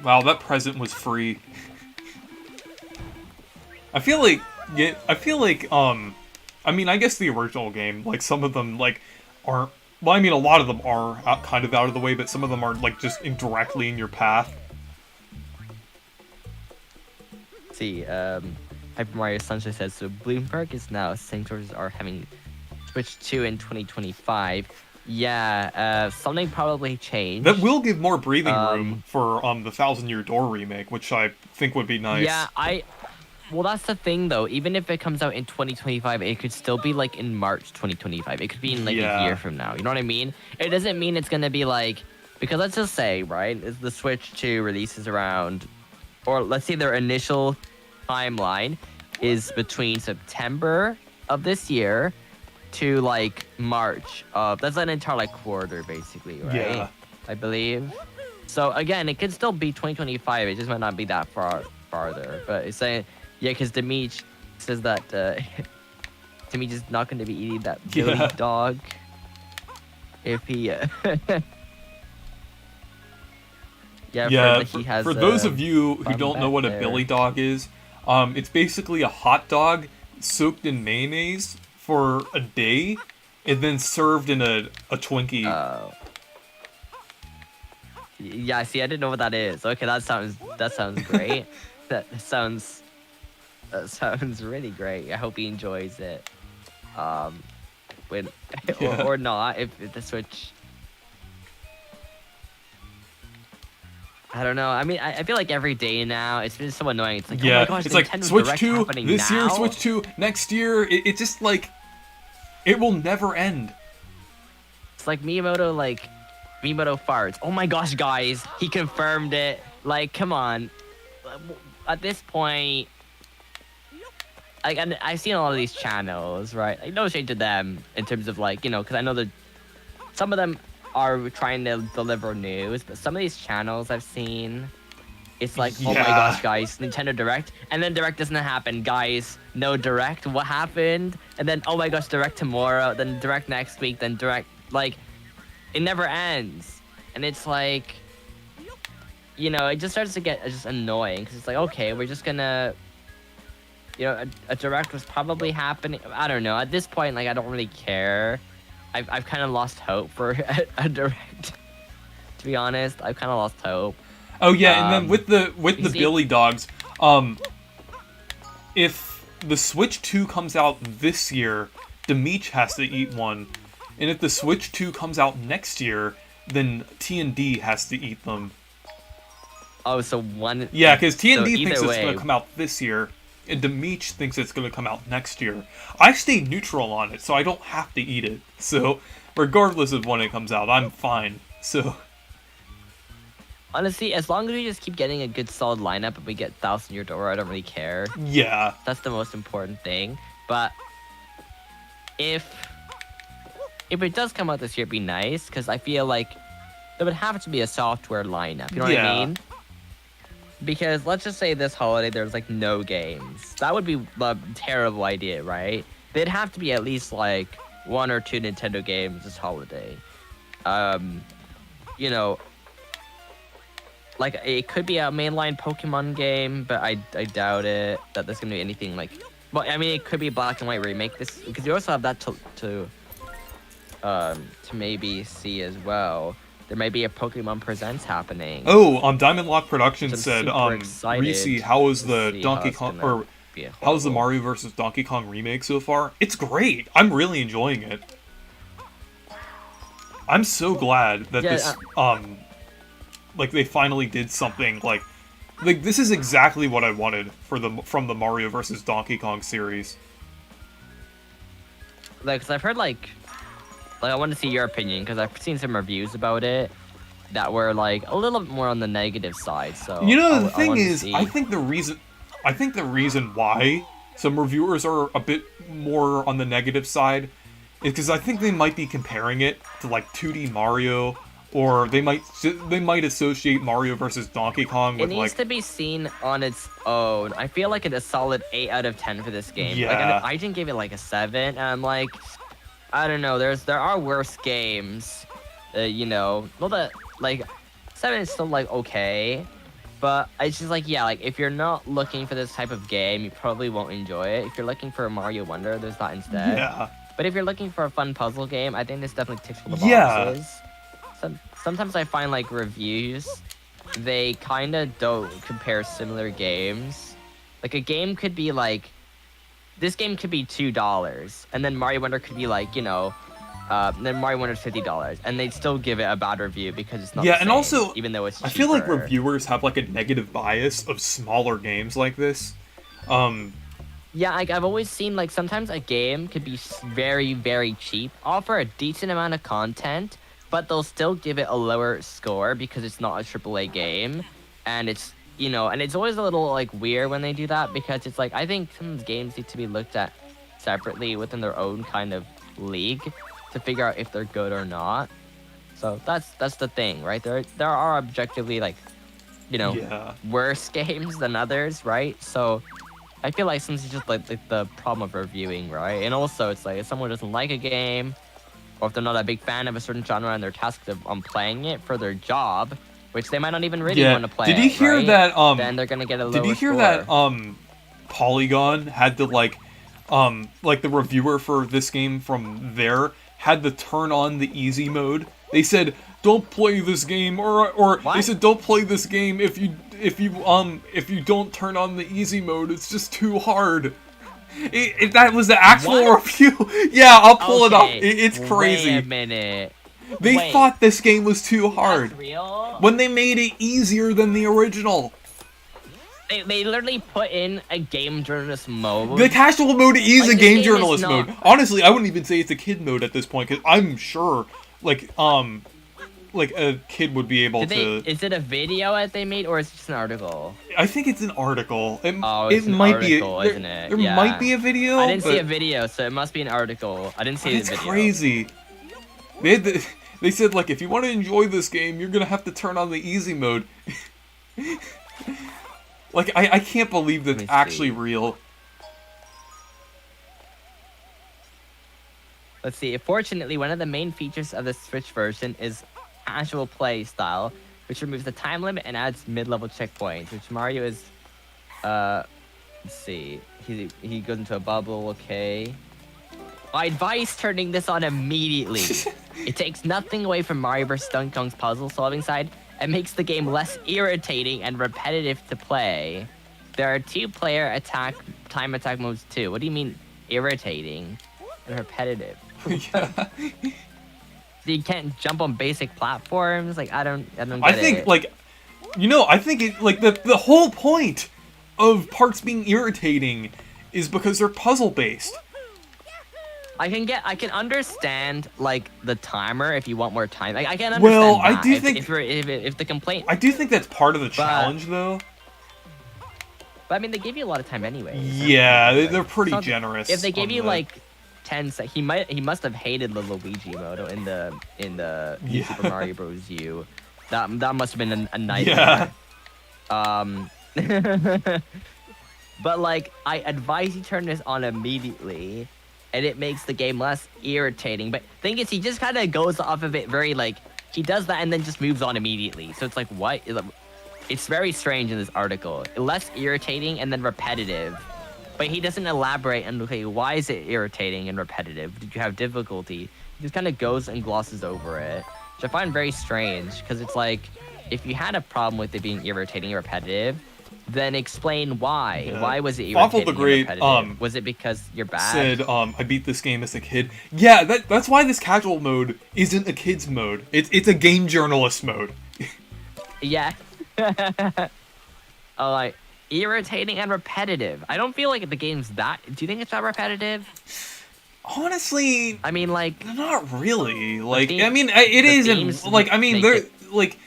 Wow, that present was free. I feel like I mean, I guess the original game, like some of them like aren't. Well, I mean, a lot of them are kind of out of the way, but some of them are like just indirectly in your path. See, Hyper Mario Sunshine says so. Bloomberg is now saying sources are having Switch 2 in 2025. Yeah, something probably changed. That will give more breathing room for the 1000-Year Door remake, which I think would be nice. Yeah, well, that's the thing, though. Even if it comes out in 2025, it could still be, like, in March 2025. It could be in, like, a year from now. You know what I mean? It doesn't mean it's going to be, like... Because let's just say, right, is the Switch 2 releases around... Or let's say their initial timeline is between September of this year to, like, March of... That's an entire, like, quarter, basically, right? Yeah. I believe. So, again, it could still be 2025. It just might not be that farther. But it's saying... Yeah, because Dimitri says that Dimitri is not going to be eating that Billy dog if he. He has. For those of you who don't know what a Billy dog is, it's basically a hot dog soaked in mayonnaise for a day, and then served in a Twinkie. Yeah, see, I didn't know what that is. Okay, that sounds great. that sounds really great. I hope he enjoys it. Or not if the Switch. I don't know. I mean, I feel like every day now, it's been so annoying. It's like, oh Yeah, my gosh, it's like Nintendo Switch Direct 2 happening this now? year, Switch 2 next year. It just like it will never end. It's like Miyamoto farts. Oh my gosh, guys, he confirmed it. Like, come on. At this point, like, I've seen a lot of these channels, right? Like, no shade to them in terms of like, you know, because I know that some of them are trying to deliver news, but some of these channels I've seen, it's like, oh my gosh, guys, Nintendo Direct, and then Direct doesn't happen, guys. No Direct, what happened? And then, oh my gosh, Direct tomorrow, then Direct next week, then Direct, like, it never ends. And it's like, you know, it just starts to get just annoying, because it's like, okay, we're just gonna, you know, a Direct was probably happening. I don't know. At this point, like, I don't really care. I've kind of lost hope for a Direct. To be honest, I've kind of lost hope. Oh yeah, and then with the Billy Dogs, if the Switch 2 comes out this year, Dimitri has to eat one, and if the Switch 2 comes out next year, then T&D has to eat them. Oh, so one. Yeah, because T&D so thinks it's going to come out this year, and Dimitri thinks it's going to come out next year. I stay neutral on it, so I don't have to eat it. So, regardless of when it comes out, I'm fine. So, honestly, as long as we just keep getting a good solid lineup and we get 1,000 Year Door, I don't really care. Yeah. That's the most important thing. But if it does come out this year, it'd be nice, because I feel like there would have to be a software lineup. You know what I mean? Because let's just say this holiday there's like no games. That would be a terrible idea, right? They'd have to be at least like 1 or 2 Nintendo games this holiday. You know, like it could be a mainline Pokemon game, but I doubt it that there's gonna be anything like. Well, I mean, it could be Black and White remake this, because you also have that to maybe see as well. There might be a Pokemon Presents happening. Oh, Diamond Lock Productions said, excited Reese, how was the see Donkey how Kong, it's gonna or be how's the horrible. Mario vs. Donkey Kong remake so far? It's great. I'm really enjoying it. I'm so glad that this, like they finally did something like this is exactly what I wanted from the Mario vs. Donkey Kong series. Like, cause I've heard like I want to see your opinion, because I've seen some reviews about it that were like a little bit more on the negative side. So you know, the thing is, I think the reason why some reviewers are a bit more on the negative side is because I think they might be comparing it to like 2D Mario, or they might associate Mario versus Donkey Kong with it needs to be seen on its own. I feel like it's a solid 8 out of 10 for this game. Yeah. Like, I didn't give it like a 7, and I'm like, I don't know. There are worse games. You know, well, that like 7 is still like okay, but it's just like, yeah, like if you're not looking for this type of game, you probably won't enjoy it. If you're looking for a Mario Wonder, there's that instead. Yeah. But if you're looking for a fun puzzle game, I think this definitely ticks all the boxes. Yeah. Sometimes I find like reviews, they kind of don't compare similar games. Like a game could be like, this game could be $2, and then Mario Wonder could be like, you know, then Mario Wonder's $50, and they'd still give it a bad review because it's not. Yeah, the and same, also, even though it's cheaper. I feel like reviewers have like a negative bias of smaller games like this. Yeah, like I've always seen like sometimes a game could be very, very cheap, offer a decent amount of content, but they'll still give it a lower score because it's not a AAA game, and it's, you know, and it's always a little like weird when they do that, because it's like, I think some games need to be looked at separately within their own kind of league to figure out if they're good or not. So that's the thing, right? There are objectively like, you know, worse games than others, right? So I feel like since it's just like the problem of reviewing, right? And also it's like if someone doesn't like a game, or if they're not a big fan of a certain genre and they're tasked on playing it for their job, which they might not even really want to play. Did you hear that? Then they're gonna get a lower Did you hear score. that? Polygon had to like the reviewer for this game from there had to turn on the easy mode. They said, "Don't play this game," or they said, "Don't play this game if you don't turn on the easy mode. It's just too hard." That was the actual review. Yeah, I'll pull it up. It's crazy. Wait a minute. They Wait, thought this game was too hard. That's real? When they made it easier than the original. They literally put in a game journalist mode. The casual mode is Like, a this game game journalist is mode. not- Honestly, I wouldn't even say it's a kid mode at this point, because I'm sure, like a kid would be able to... Is it a video that they made, or is it just an article? I think it's an article. It It's an might article, be. isn't it? There Yeah. might be a video. I didn't see but a video, so it must be an article. I didn't see the It's video. crazy. They said, like, if you want to enjoy this game, you're gonna have to turn on the easy mode. Like, I can't believe that's actually real. Let's see. Fortunately, one of the main features of the Switch version is casual play style, which removes the time limit and adds mid-level checkpoints, which Mario is... let's see. He goes into a bubble, okay. I advise turning this on immediately. It takes nothing away from Mario vs. Donkey Kong's puzzle-solving side, and makes the game less irritating and repetitive to play. There are 2-player time attack modes too. What do you mean irritating and repetitive? Yeah. You can't jump on basic platforms? Like, I don't get I think, it. like, I think it, like, the whole point of parts being irritating is because they're puzzle-based. I can understand, like, the timer if you want more time. Like, I can understand Well, that. I do think... If the complaint... I do think that's part of the challenge, though. But, I mean, they give you a lot of time anyway. Yeah, they're pretty So generous. If they gave you, the... like, 10 seconds... He must have hated the Luigi mode in the New Yeah. Super Mario Bros. U. That must have been a nightmare. Yeah. But, like, I advise you turn this on immediately, and it makes the game less irritating. But thing is, he just kind of goes off of it very, like, he does that and then just moves on immediately. So it's like, what? It's very strange in this article. Less irritating and then repetitive. But he doesn't elaborate on, okay, why is it irritating and repetitive? Did you have difficulty? He just kind of goes and glosses over it, which I find very strange, because it's like, if you had a problem with it being irritating and repetitive, then explain why. Yeah. Why was it irritating Waffle the Great, and repetitive? Was it because you're bad? Said, I beat this game as a kid. Yeah, that's why this casual mode isn't a kid's mode. It's a game journalist mode. Yeah. Like, irritating and repetitive. I don't feel like the game's that... Do you think it's that repetitive? Honestly, I mean, like... not really. Like, theme- I mean, it is, themes and, like, I mean, make there, it- like,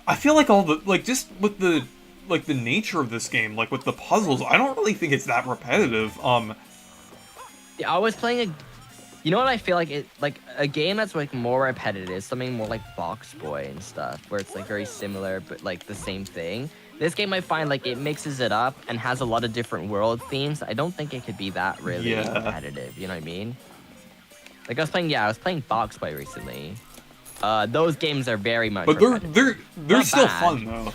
I feel like all the, like, just with the, like, the nature of this game, like, with the puzzles, I don't really think it's that repetitive. Yeah, I was playing a... You know what I feel like? Like, a game that's, like, more repetitive, something more like Box Boy and stuff, where it's, like, very similar, but, like, the same thing. This game, I find, like, it mixes it up and has a lot of different world themes. I don't think it could be that really repetitive, you know what I mean? Like, I was playing Box Boy recently. Those games are very much But they're Not still bad. fun, though.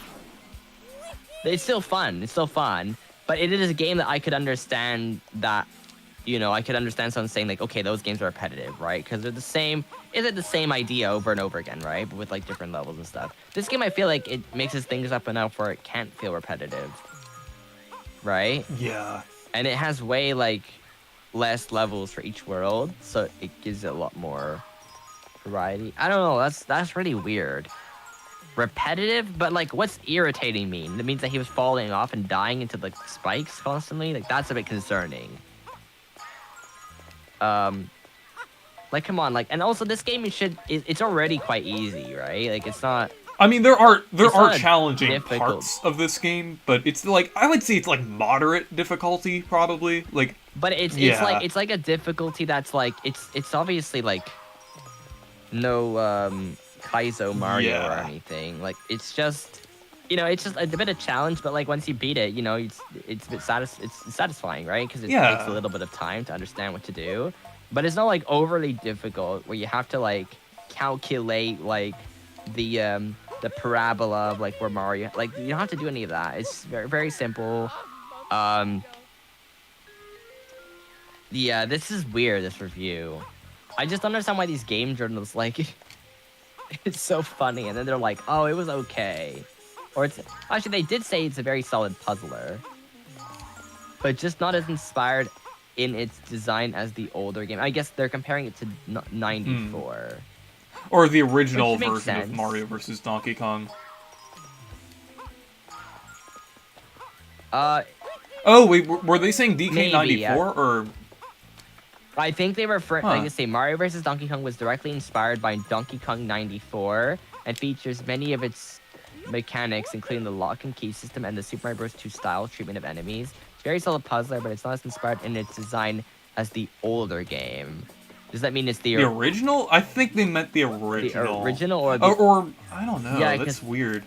It's still fun. But it is a game that I could understand that, you know, I could understand someone saying, like, okay, those games are repetitive, right? Because they're the same, isn't the same idea over and over again, right? But with, like, different levels and stuff. This game, I feel like it mixes things up enough where it can't feel repetitive. Right? Yeah. And it has way, like, less levels for each world, so it gives it a lot more variety. I don't know, that's really weird. Repetitive, but, like, what's irritating mean? It means that he was falling off and dying into, like, spikes constantly? Like, that's a bit concerning. Like, come on, like, and also this game it's already quite easy, right? Like, it's not... I mean, there are not challenging difficult. parts of this game, but it's like, I would say it's like moderate difficulty, probably. Like, But it's like a difficulty that's like, it's obviously like no Kaizo Mario or anything. Like, it's just, you know, it's just a bit of challenge, but like once you beat it, you know, it's a bit it's satisfying, right? Because it takes a little bit of time to understand what to do. But it's not like overly difficult where you have to like calculate like the parabola of like where Mario, like, you don't have to do any of that. It's very, very simple. Yeah, this is weird, this review. I just don't understand why these game journalists, like, it's so funny, and then they're like, oh, it was okay. Or it's, actually, they did say it's a very solid puzzler, but just not as inspired in its design as the older game. I guess they're comparing it to 94. Or the original Which makes version of sense. Mario vs. Donkey Kong. Oh, wait, were they saying DK94, Maybe, yeah. or... I think they were, like I say, Mario vs. Donkey Kong was directly inspired by Donkey Kong 94 and features many of its mechanics, including the lock and key system and the Super Mario Bros. 2 style treatment of enemies. It's very solid puzzler, but it's not as inspired in its design as the older game. Does that mean it's the original? I think they meant the original. The original or the... Or I don't know. Yeah, that's weird.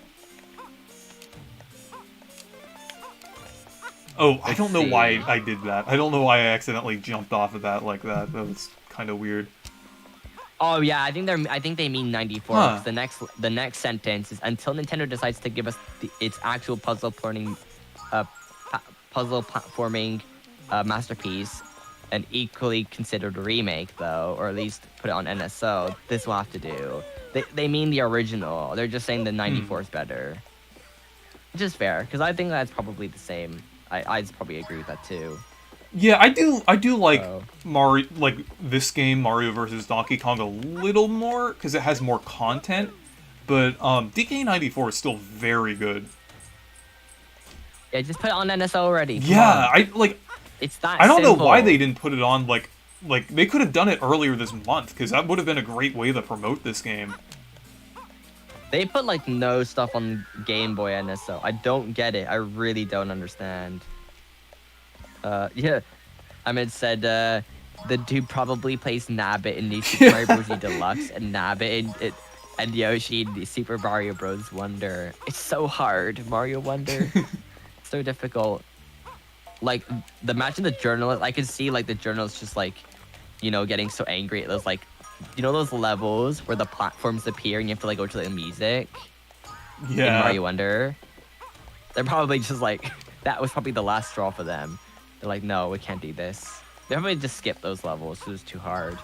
Oh, I don't know why I did that. I don't know why I accidentally jumped off of that like that. That was kind of weird. Oh yeah, I think they mean 94. Huh. The next sentence is until Nintendo decides to give us its actual puzzle-platforming masterpiece, an equally considered remake though, or at least put it on NSO. This will have to do. They mean the original. They're just saying the 94 is better, which is fair because I think that's probably the same. I'd probably agree with that too. Yeah, I do like Mario, like this game, Mario vs. Donkey Kong, a little more because it has more content. But DK94 is still very good. Yeah, just put it on NSO already. Yeah, It's that. I don't know simple. why they didn't put it on like they could have done it earlier this month because that would have been a great way to promote this game. They put like no stuff on Game Boy NSO. I don't get it. I really don't understand. Yeah, Ahmed said the dude probably plays Nabbit in the Super Mario Bros. Deluxe and Nabbit and Yoshi in the Super Mario Bros. Wonder. It's so hard, Mario Wonder. So difficult. Like imagine the journalist. I could see like the journalist just like, getting so angry at those like. Those levels where the platforms appear and you have to like go to the music? Yeah. In Mario Wonder. They're probably just like, that was probably the last straw for them. They're like, no, we can't do this. They probably just skip those levels because it's too hard.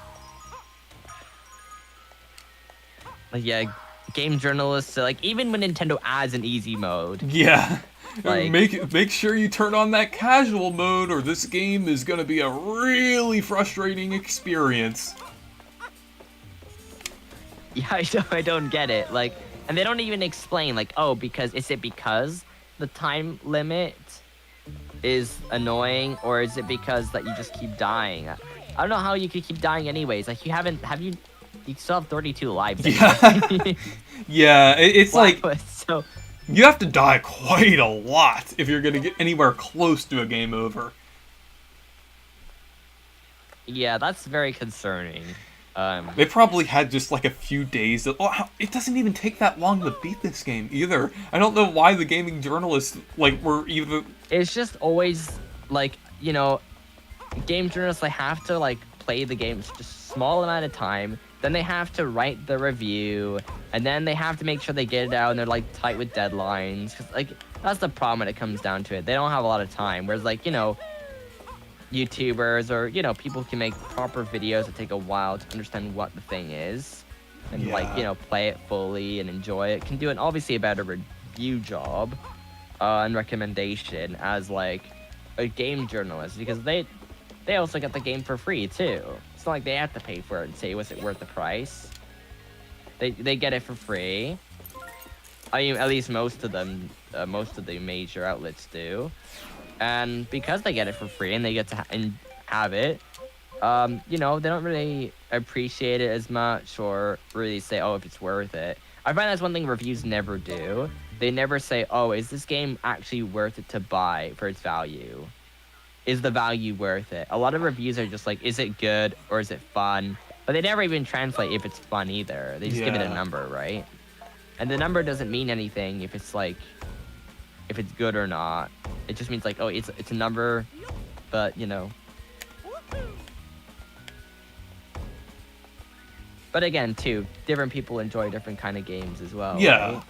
Like, yeah, game journalists, like, even when Nintendo adds an easy mode. Yeah. Like, make sure you turn on that casual mode or this game is going to be a really frustrating experience. Yeah, I don't get it. Like, and they don't even explain, like, oh, because the time limit is annoying, or is it because that you just keep dying? I don't know how you could keep dying anyways. Like, you still have 32 lives. Yeah. Yeah, it's like, so you have to die quite a lot if you're going to get anywhere close to a game over. Yeah, that's very concerning. They probably had just like a few days. It doesn't even take that long to beat this game either. I don't know why the gaming journalists were either. It's just always like game journalists. They have to like play the game just a small amount of time. Then they have to write the review, and then they have to make sure they get it out, and they're like tight with deadlines. Cause like that's the problem when it comes down to it. They don't have a lot of time. Whereas like YouTubers or people can make proper videos that take a while to understand what the thing is and play it fully and enjoy it, can do it obviously a better review job and recommendation as like a game journalist, because they also get the game for free too. It's not like they have to pay for it and say, was it worth the price? They get it for free. I mean, at least most of them, most of the major outlets do. And because they get it for free and they get to have it, they don't really appreciate it as much or really say, oh, if it's worth it. I find that's one thing reviews never do. They never say, oh, is this game actually worth it to buy for its value? Is the value worth it? A lot of reviews are just like, is it good or is it fun? But they never even translate if it's fun either. They just give it a number, right? And the number doesn't mean anything if it's like, if it's good or not. It just means like, oh, it's a number, but But again, too, different people enjoy different kind of games as well. Yeah. Right?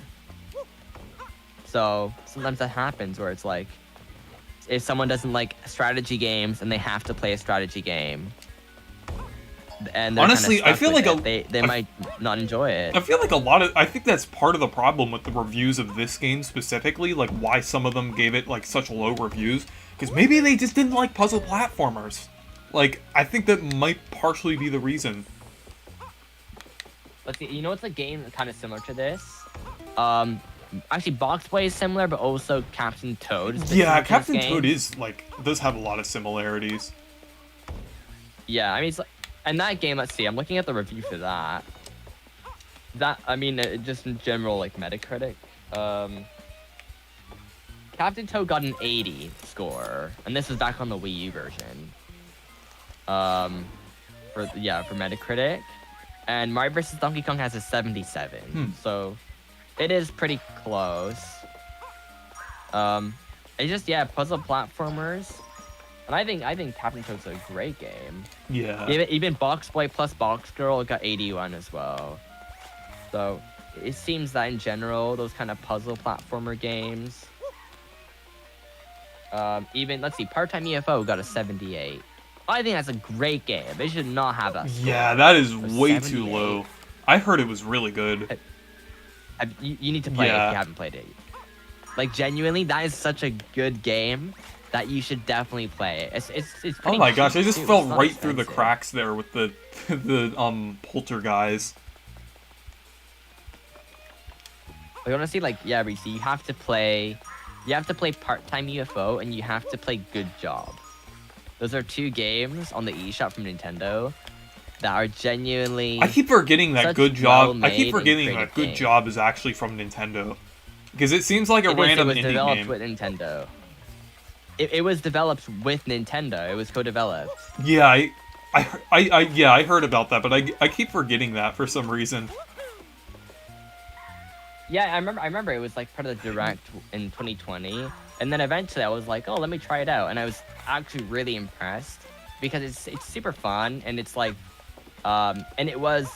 So sometimes that happens where it's like, if someone doesn't like strategy games and they have to play a strategy game, and honestly, I feel like they might not enjoy it. I feel like I think that's part of the problem with the reviews of this game specifically, like why some of them gave it like such low reviews, because maybe they just didn't like puzzle platformers. Like, I think that might partially be the reason. let's see. You know, it's a game kind of similar to this. Actually, Box Play is similar, but also Captain Toad. Is Yeah, Captain Toad is like does have a lot of similarities. Yeah, I mean, it's like, and that game. Let's see. I'm looking at the review for that. I mean, just in general, like Metacritic. Captain Toad got an 80 score, and this is back on the Wii U version. For Metacritic, and Mario vs. Donkey Kong has a 77. So, it is pretty close. It's just puzzle platformers, and I think Captain Toad's a great game. Yeah. Even Box Boy plus Box Girl got 81 as well. So it seems that in general, those kind of puzzle platformer games. Even let's see, Part-Time UFO got a 78. I think that's a great game. They should not have that score. Yeah, that is way too low. I heard it was really good. You need to play it if you haven't played it. Like genuinely, that is such a good game that you should definitely play it. It's oh my gosh, I just fell right expensive. through the cracks there with the poltergeist. I honestly Reese, you have to play Part-Time UFO and you have to play Good Job. Those are two games on the eShop from Nintendo that are genuinely. I keep forgetting that Good Job. I keep forgetting that Good game. Job is actually from Nintendo, because it seems like a random indie game. It was developed with Nintendo. It was developed with Nintendo. It was co-developed. Yeah, I heard about that, but I keep forgetting that for some reason. Yeah, I remember it was like part of the Direct in 2020, and then eventually I was like, oh, let me try it out, and I was actually really impressed because it's super fun, and it's like, and it was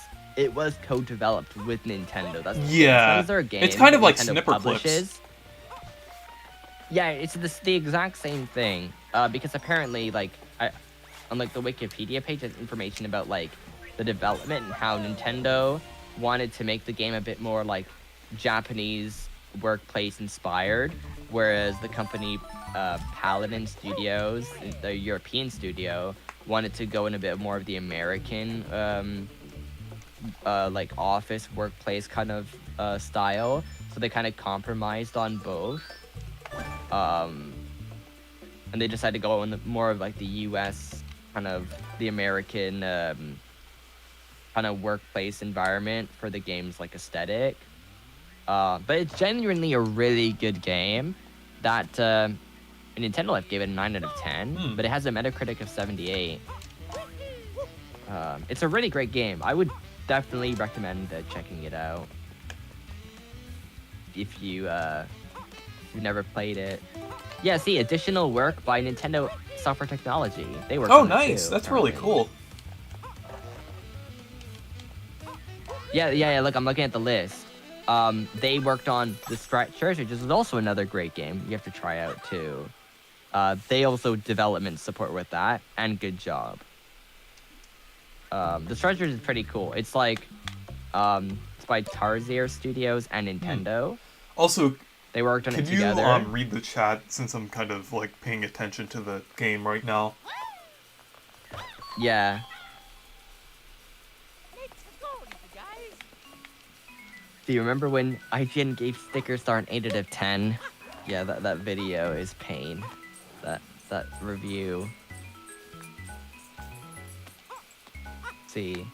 co-developed with Nintendo. That's it's kind of like Snipper Clips. Yeah, it's the exact same thing. Because apparently, on the Wikipedia page, there's information about the development and how Nintendo wanted to make the game a bit more Japanese workplace inspired, whereas the company Paladin Studios, the European studio, wanted to go in a bit more of the American office workplace kind of style. So they kind of compromised on both. And they decided to go in more of the US kind of the American kind of workplace environment for the game's aesthetic. But it's genuinely a really good game that Nintendo Life gave it a 9 out of 10, but it has a Metacritic of 78. It's a really great game. I would definitely recommend checking it out if you've never played it. Yeah, see, additional work by Nintendo Software Technology. They worked on it nice. too, That's apparently. really cool. Yeah, look, I'm looking at the list. They worked on The Stretchers, which is also another great game you have to try out too. They also development support with that, and Good Job. The Stretchers is pretty cool. It's it's by Tarsier Studios and Nintendo. Also, they worked on it together. Could you read the chat, since I'm kind of paying attention to the game right now? Yeah. Do you remember when IGN gave Sticker Star an 8 out of 10? Yeah, that video is pain. That review. See.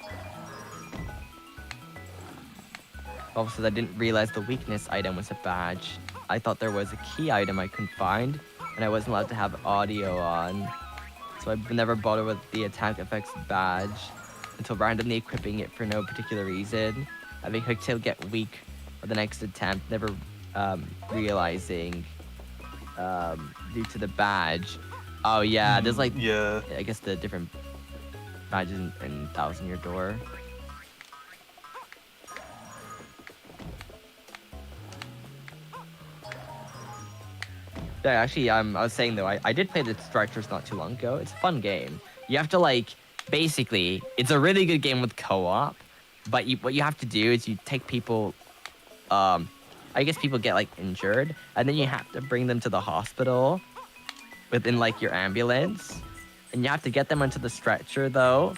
Also, I didn't realize the weakness item was a badge. I thought there was a key item I couldn't find, and I wasn't allowed to have audio on. So I never bothered with the attack effects badge until randomly equipping it for no particular reason. I think I still get weak for the next attempt, never realizing due to the badge. Oh yeah, there's I guess the different badges in Thousand Year Door. Yeah, actually, I was saying though, I did play the Stretchers not too long ago. It's a fun game. You have to basically, it's a really good game with co-op. But what you have to do is you take people, I guess people get injured, and then you have to bring them to the hospital within your ambulance, and you have to get them onto the stretcher though,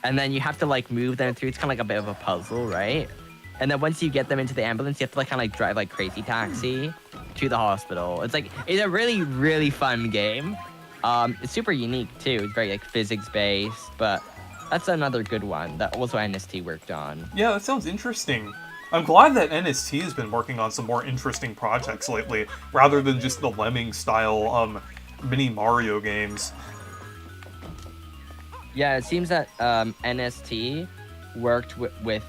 and then you have to like move them through. It's kind of like a bit of a puzzle, right? And then once you get them into the ambulance, you have to like kind of like drive like Crazy Taxi to the hospital. It's a really, really fun game. It's super unique too. It's very like physics based, but that's another good one that also NST worked on. Yeah, that sounds interesting. I'm glad that NST has been working on some more interesting projects lately, rather than just the Lemming style mini Mario games. Yeah, it seems that NST worked with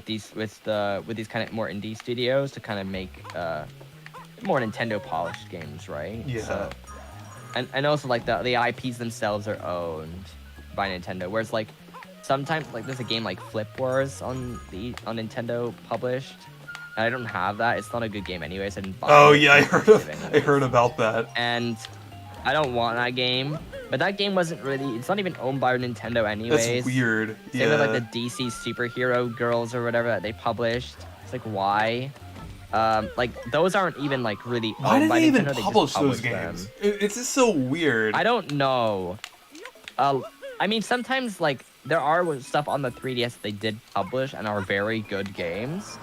these kind of more indie studios to kind of make more Nintendo polished games, right? Yeah. So, and also like the IPs themselves are owned by Nintendo, whereas like sometimes like there's a game like Flip Wars on Nintendo published. And I don't have that. It's not a good game anyways. I didn't buy Oh it. yeah, I heard about that. And I don't want that game. But that game wasn't really. It's not even owned by Nintendo anyways. That's weird. Same with like the DC superhero girls or whatever that they published. It's like why? Like those aren't even like really why owned did by they Nintendo. even publish those games? It's just so weird. I don't know. I mean, sometimes like there are stuff on the 3DS that they did publish and are very good games,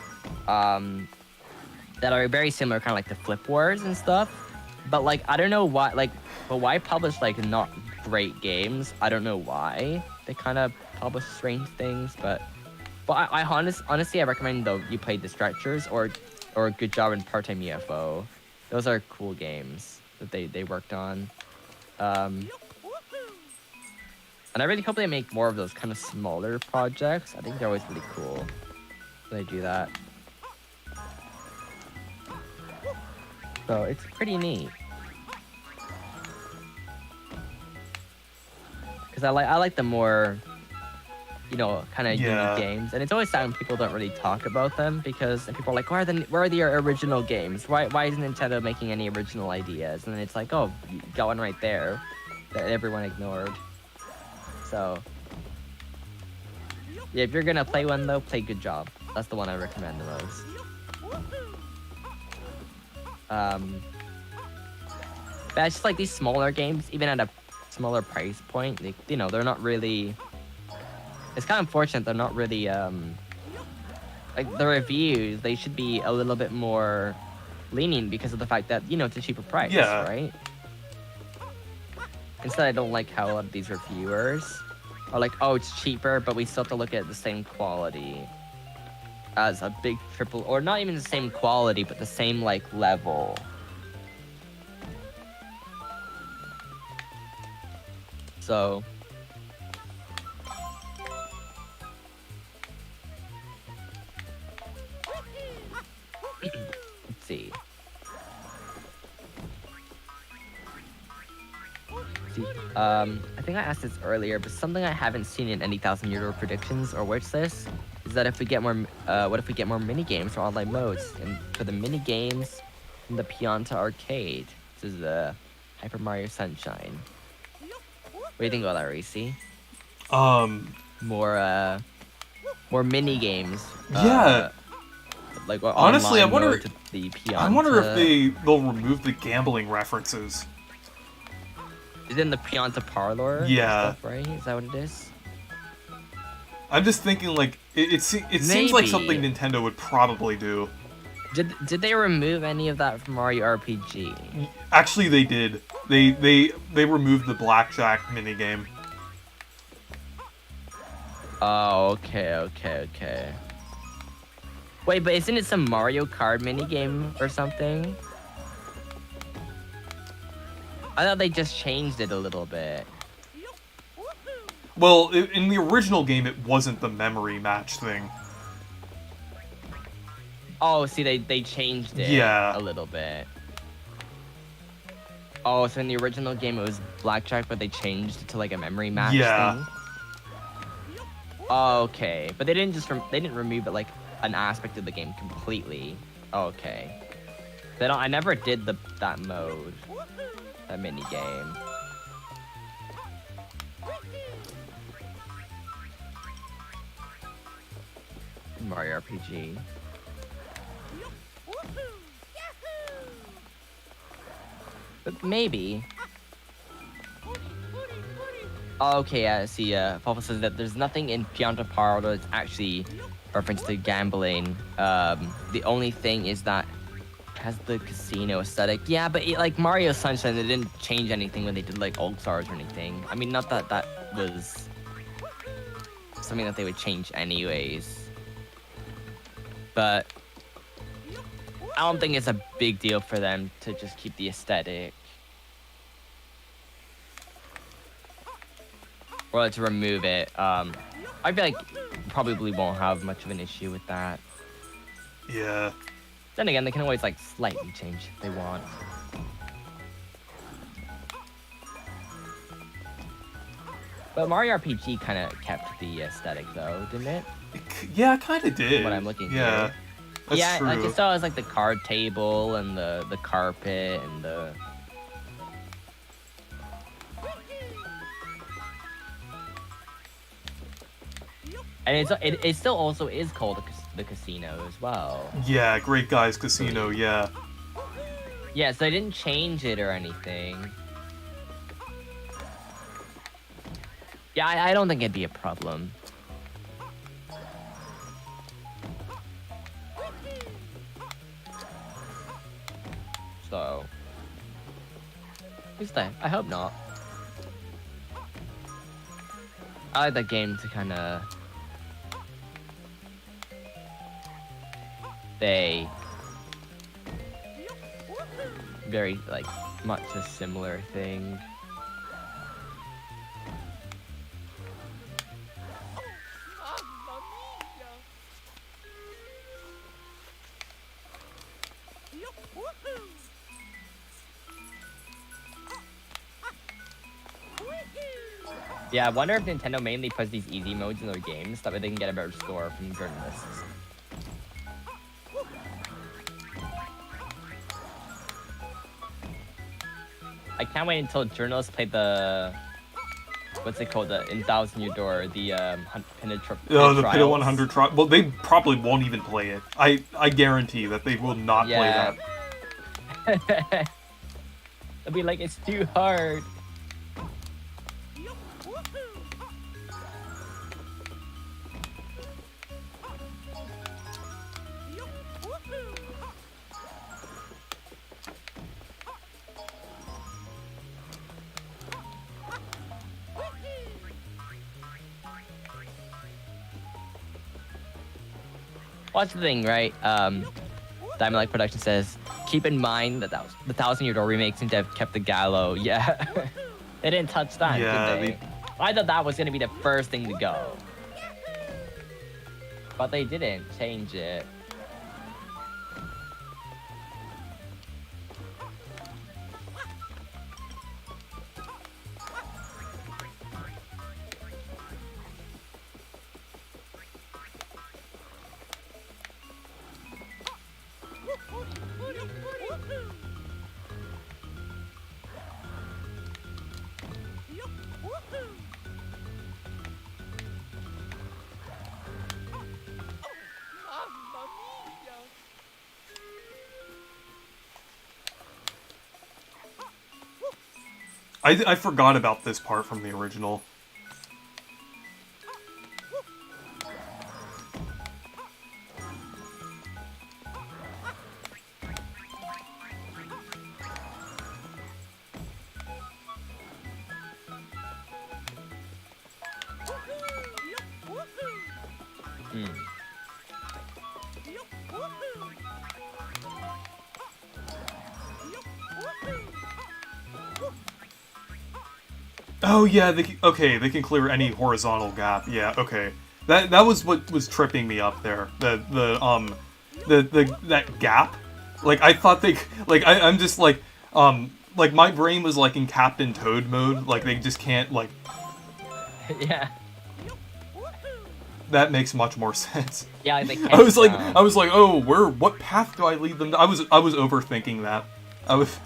that are very similar, kind of like the Flip Wars and stuff. But like I don't know why, like, but why publish like not great games? I don't know why they kind of publish strange things. But I honestly I recommend though you play The Stretchers or Good Job in Part-Time UFO. Those are cool games that they worked on. And I really hope they make more of those kind of smaller projects. I think they're always really cool when they do that. So it's pretty neat. Because I like the more, you know, kind of unique games. And it's always sad when people don't really talk about them because people are like, where are the original games? Why isn't Nintendo making any original ideas? And then it's like, oh, you got one right there that everyone ignored. So, yeah, if you're gonna play one though, play Good Job. That's the one I recommend the most. But it's just like these smaller games, even at a smaller price point, they, you know, they're not really. It's kind of unfortunate they're not really like the reviews. They should be a little bit more lenient because of the fact that, you know, it's a cheaper price, right? Instead, I don't like how a lot of these reviewers are like, oh, it's cheaper, but we still have to look at the same quality as a big triple, or not even the same quality, but the same, like, level. So... let's see. I think I asked this earlier, but something I haven't seen in any 1,000 € predictions or wish lists is that if we get more, what if we get more mini games or online modes? And for the mini games in the Pianta Arcade, this is the Hyper Mario Sunshine. What do you think about that, Racy? More mini games. Yeah. Like honestly, I wonder. The Pianta. I wonder if they'll remove the gambling references. Is it in the Pianta Parlor? Yeah. Stuff, right? Is that what it is? I'm just thinking, like, it seems like something Nintendo would probably do. Did they remove any of that from Mario RPG? Actually, they did. They removed the blackjack minigame. Oh, okay. Wait, but isn't it some Mario Kart minigame or something? I thought they just changed it a little bit. Well, in the original game, it wasn't the memory match thing. Oh, see, they changed it a little bit. Oh, so in the original game, it was blackjack, but they changed it to, like, a memory match thing? Oh, okay. But they didn't they didn't remove it, like, an aspect of the game completely. Oh, okay. I never did that mode. That mini game. Mario RPG. But maybe. Oh, okay, I see. Papa says that there's nothing in Pianta Pardo that's actually reference to gambling. The only thing is that it has the casino aesthetic. Yeah, but like Mario Sunshine, they didn't change anything when they did like All Stars or anything. I mean, not that that was something that they would change anyways. But I don't think it's a big deal for them to just keep the aesthetic. Or to remove it. I feel like probably won't have much of an issue with that. Yeah. Then again, they can always like slightly change if they want. But Mario RPG kind of kept the aesthetic though, didn't it? Yeah, it kind of did. What I'm looking yeah. here. That's Yeah, true. like it still has like the card table and the carpet and the. And it still also is called the casino as well. Yeah, Great Guys Casino, yeah. Yeah, so they didn't change it or anything. Yeah, I don't think it'd be a problem. So, at least I hope not. I like that game to kind of they very like much a similar thing. Yeah, I wonder if Nintendo mainly puts these easy modes in their games, that way they can get a better score from journalists. I can't wait until journalists play the... What's it called? The In Thousand Year Door, the Oh, the Pit 100 trial. Well, they probably won't even play it. I guarantee that they will not play that. They'll be like, it's too hard. Watch the thing, right? Diamond Light Production says, keep in mind that the 1,000 Year Door remake seemed to have kept the Gallo. Yeah. They didn't touch that, did they? I thought that was going to be the first thing to go. But they didn't change it. I forgot about this part from the original. Oh yeah, they can clear any horizontal gap. Yeah, okay. That was what was tripping me up there. That gap. Like I thought I'm just like my brain was like in Captain Toad mode. Like they just can't like. Yeah. That makes much more sense. Yeah, they can't. I was like, oh, what path do I lead them to? I was overthinking that. I was.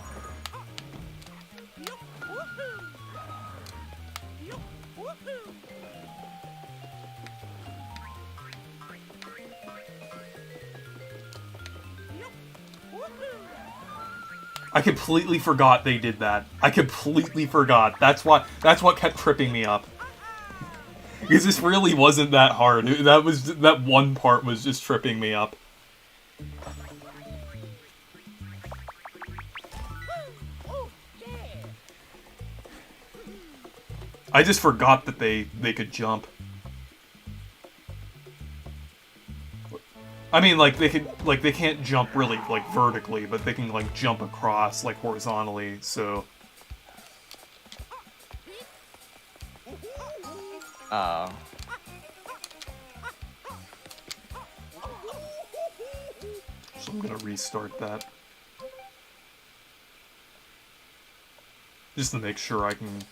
I completely forgot they did that. I completely forgot. That's what kept tripping me up. Because this really wasn't that hard. That one part was just tripping me up. I just forgot that they could jump. I mean, like, they can't jump really, like, vertically, but they can, like, jump across, like, horizontally, so... Oh. So I'm gonna restart that. Just to make sure I can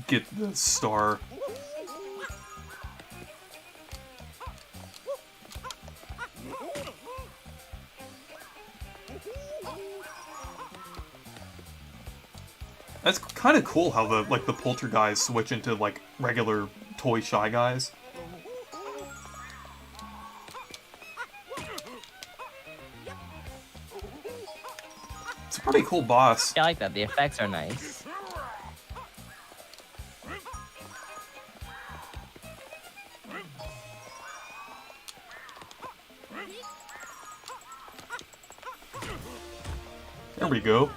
get the star. That's kind of cool how the poltergeists switch into like regular toy Shy Guys. It's a pretty cool boss. Yeah, I like that. The effects are nice. There we go.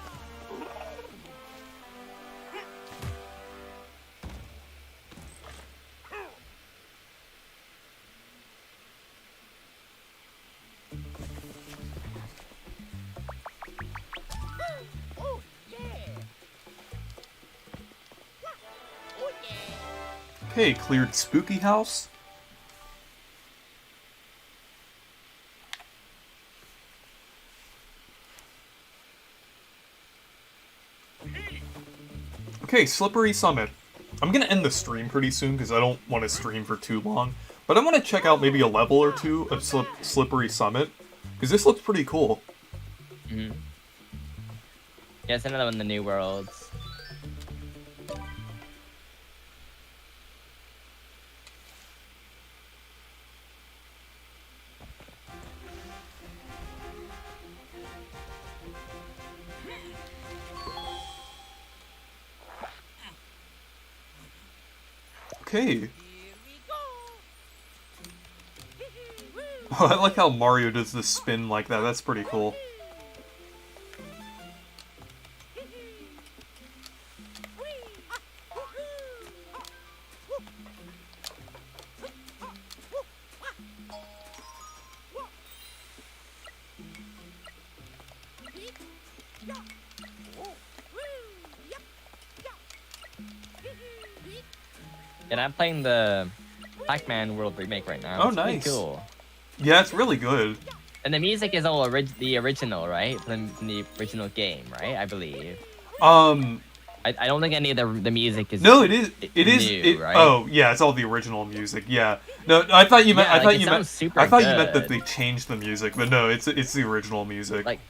Okay, cleared Spooky House. Okay, Slippery Summit. I'm gonna end the stream pretty soon because I don't want to stream for too long. But I want to check out maybe a level or two of Slippery Summit because this looks pretty cool. Mm-hmm. Yeah, it's another one of the new worlds. Okay. Oh, I like how Mario does the spin like that. That's pretty cool. And I'm playing the Pac-Man World Remake right now. Oh, it's nice. Pretty cool. Yeah, it's really good. And the music is all the original, right? From the original game, right? I believe. I don't think any of the music is. No, it is. It is. New, right? Oh, yeah, it's all the original music. Yeah. No, I thought you meant. Yeah, I thought you meant. super I thought you good. meant that they changed the music, but no, it's the original music. Like,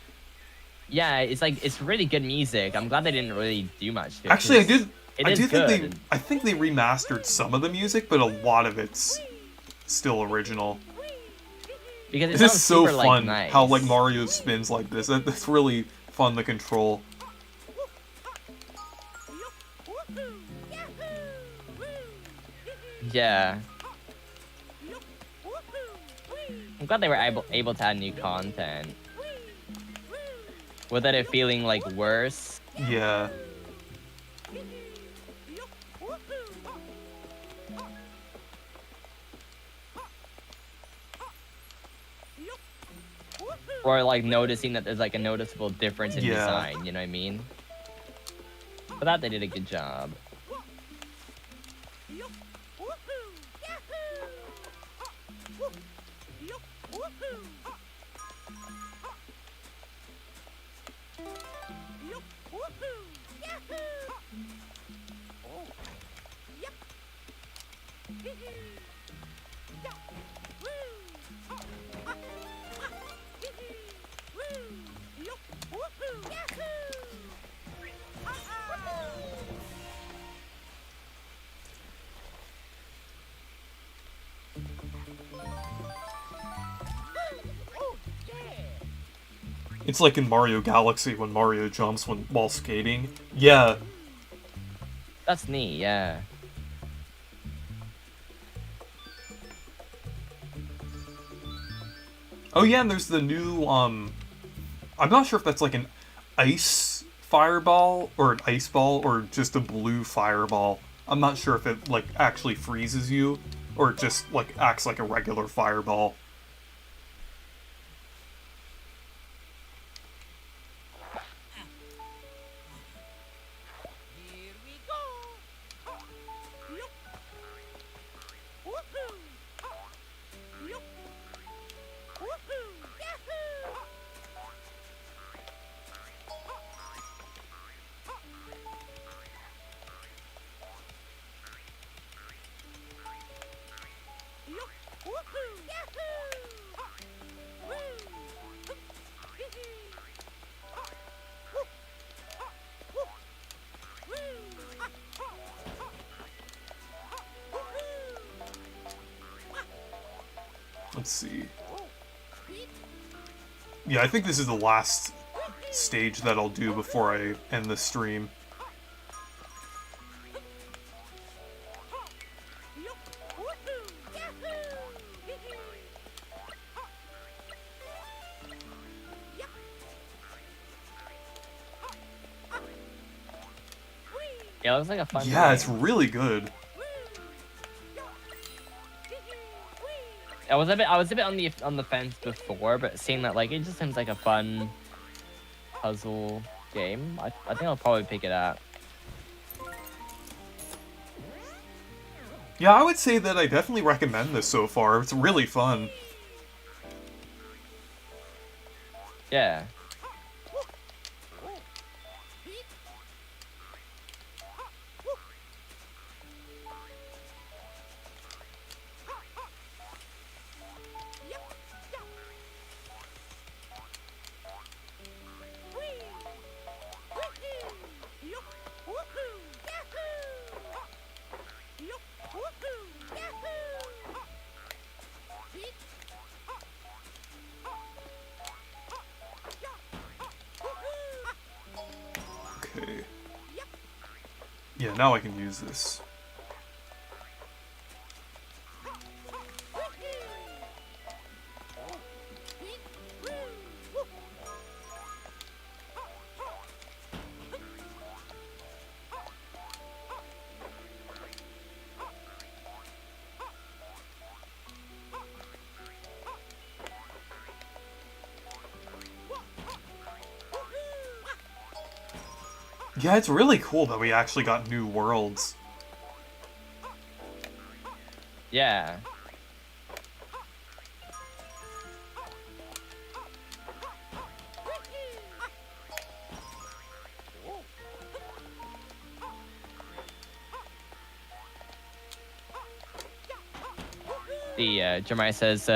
yeah, it's really good music. I'm glad they didn't really do much to it. Actually, I do good. think they remastered some of the music, but a lot of it's still original. Because it This sounds is so super, fun like, nice. how like Mario spins like this. That's really fun to control. Yeah. I'm glad they were able to add new content. Without it feeling like worse. Yeah. Or like noticing that there's like a noticeable difference in Yeah. design, you know what I mean? For that they did a good job. It's like in Mario Galaxy when Mario jumps while skating. Yeah. That's neat, yeah. Oh yeah, and there's the new, I'm not sure if that's like an ice fireball, or an ice ball, or just a blue fireball. I'm not sure if it, like, actually freezes you, or just, like, acts like a regular fireball. Let's see. Yeah, I think this is the last stage that I'll do before I end the stream. Yeah, it looks like a fun Yeah, game. it's really good. I was a bit on the fence before, but seeing that, like, it just seems like a fun puzzle game, I think I'll probably pick it up. Yeah, I would say that I definitely recommend this so far. It's really fun. Yeah. Okay. Yeah, now I can use this. Yeah, it's really cool that we actually got new worlds. Yeah. Jeremiah says,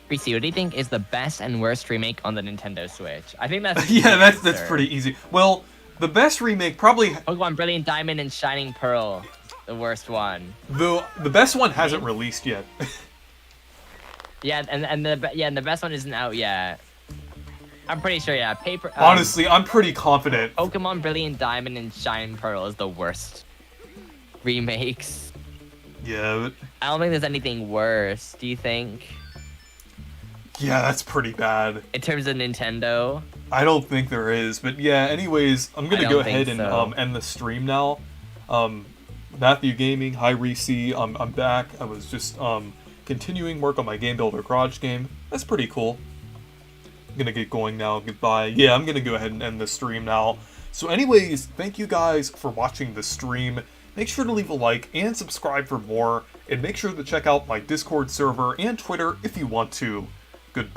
Greasy, what do you think is the best and worst remake on the Nintendo Switch? I think that's Yeah, that's pretty easy. Well, the best remake probably Pokemon Brilliant Diamond and Shining Pearl, the worst one. the best one hasn't released yet. Yeah, and the best one isn't out yet. I'm pretty sure. Yeah, Honestly, I'm pretty confident. Pokemon Brilliant Diamond and Shining Pearl is the worst remakes. Yeah, but I don't think there's anything worse. Do you think? yeah, that's pretty bad. In terms of Nintendo? I don't think there is, but yeah, anyways, I'm gonna go ahead and so. End the stream now. Matthew Gaming, hi Reese, I'm back. I was just continuing work on my Game Builder Garage game. That's pretty cool. I'm gonna get going now, goodbye. Yeah, I'm gonna go ahead and end the stream now. So anyways, thank you guys for watching the stream. Make sure to leave a like and subscribe for more, and make sure to check out my Discord server and Twitter if you want to. Goodbye.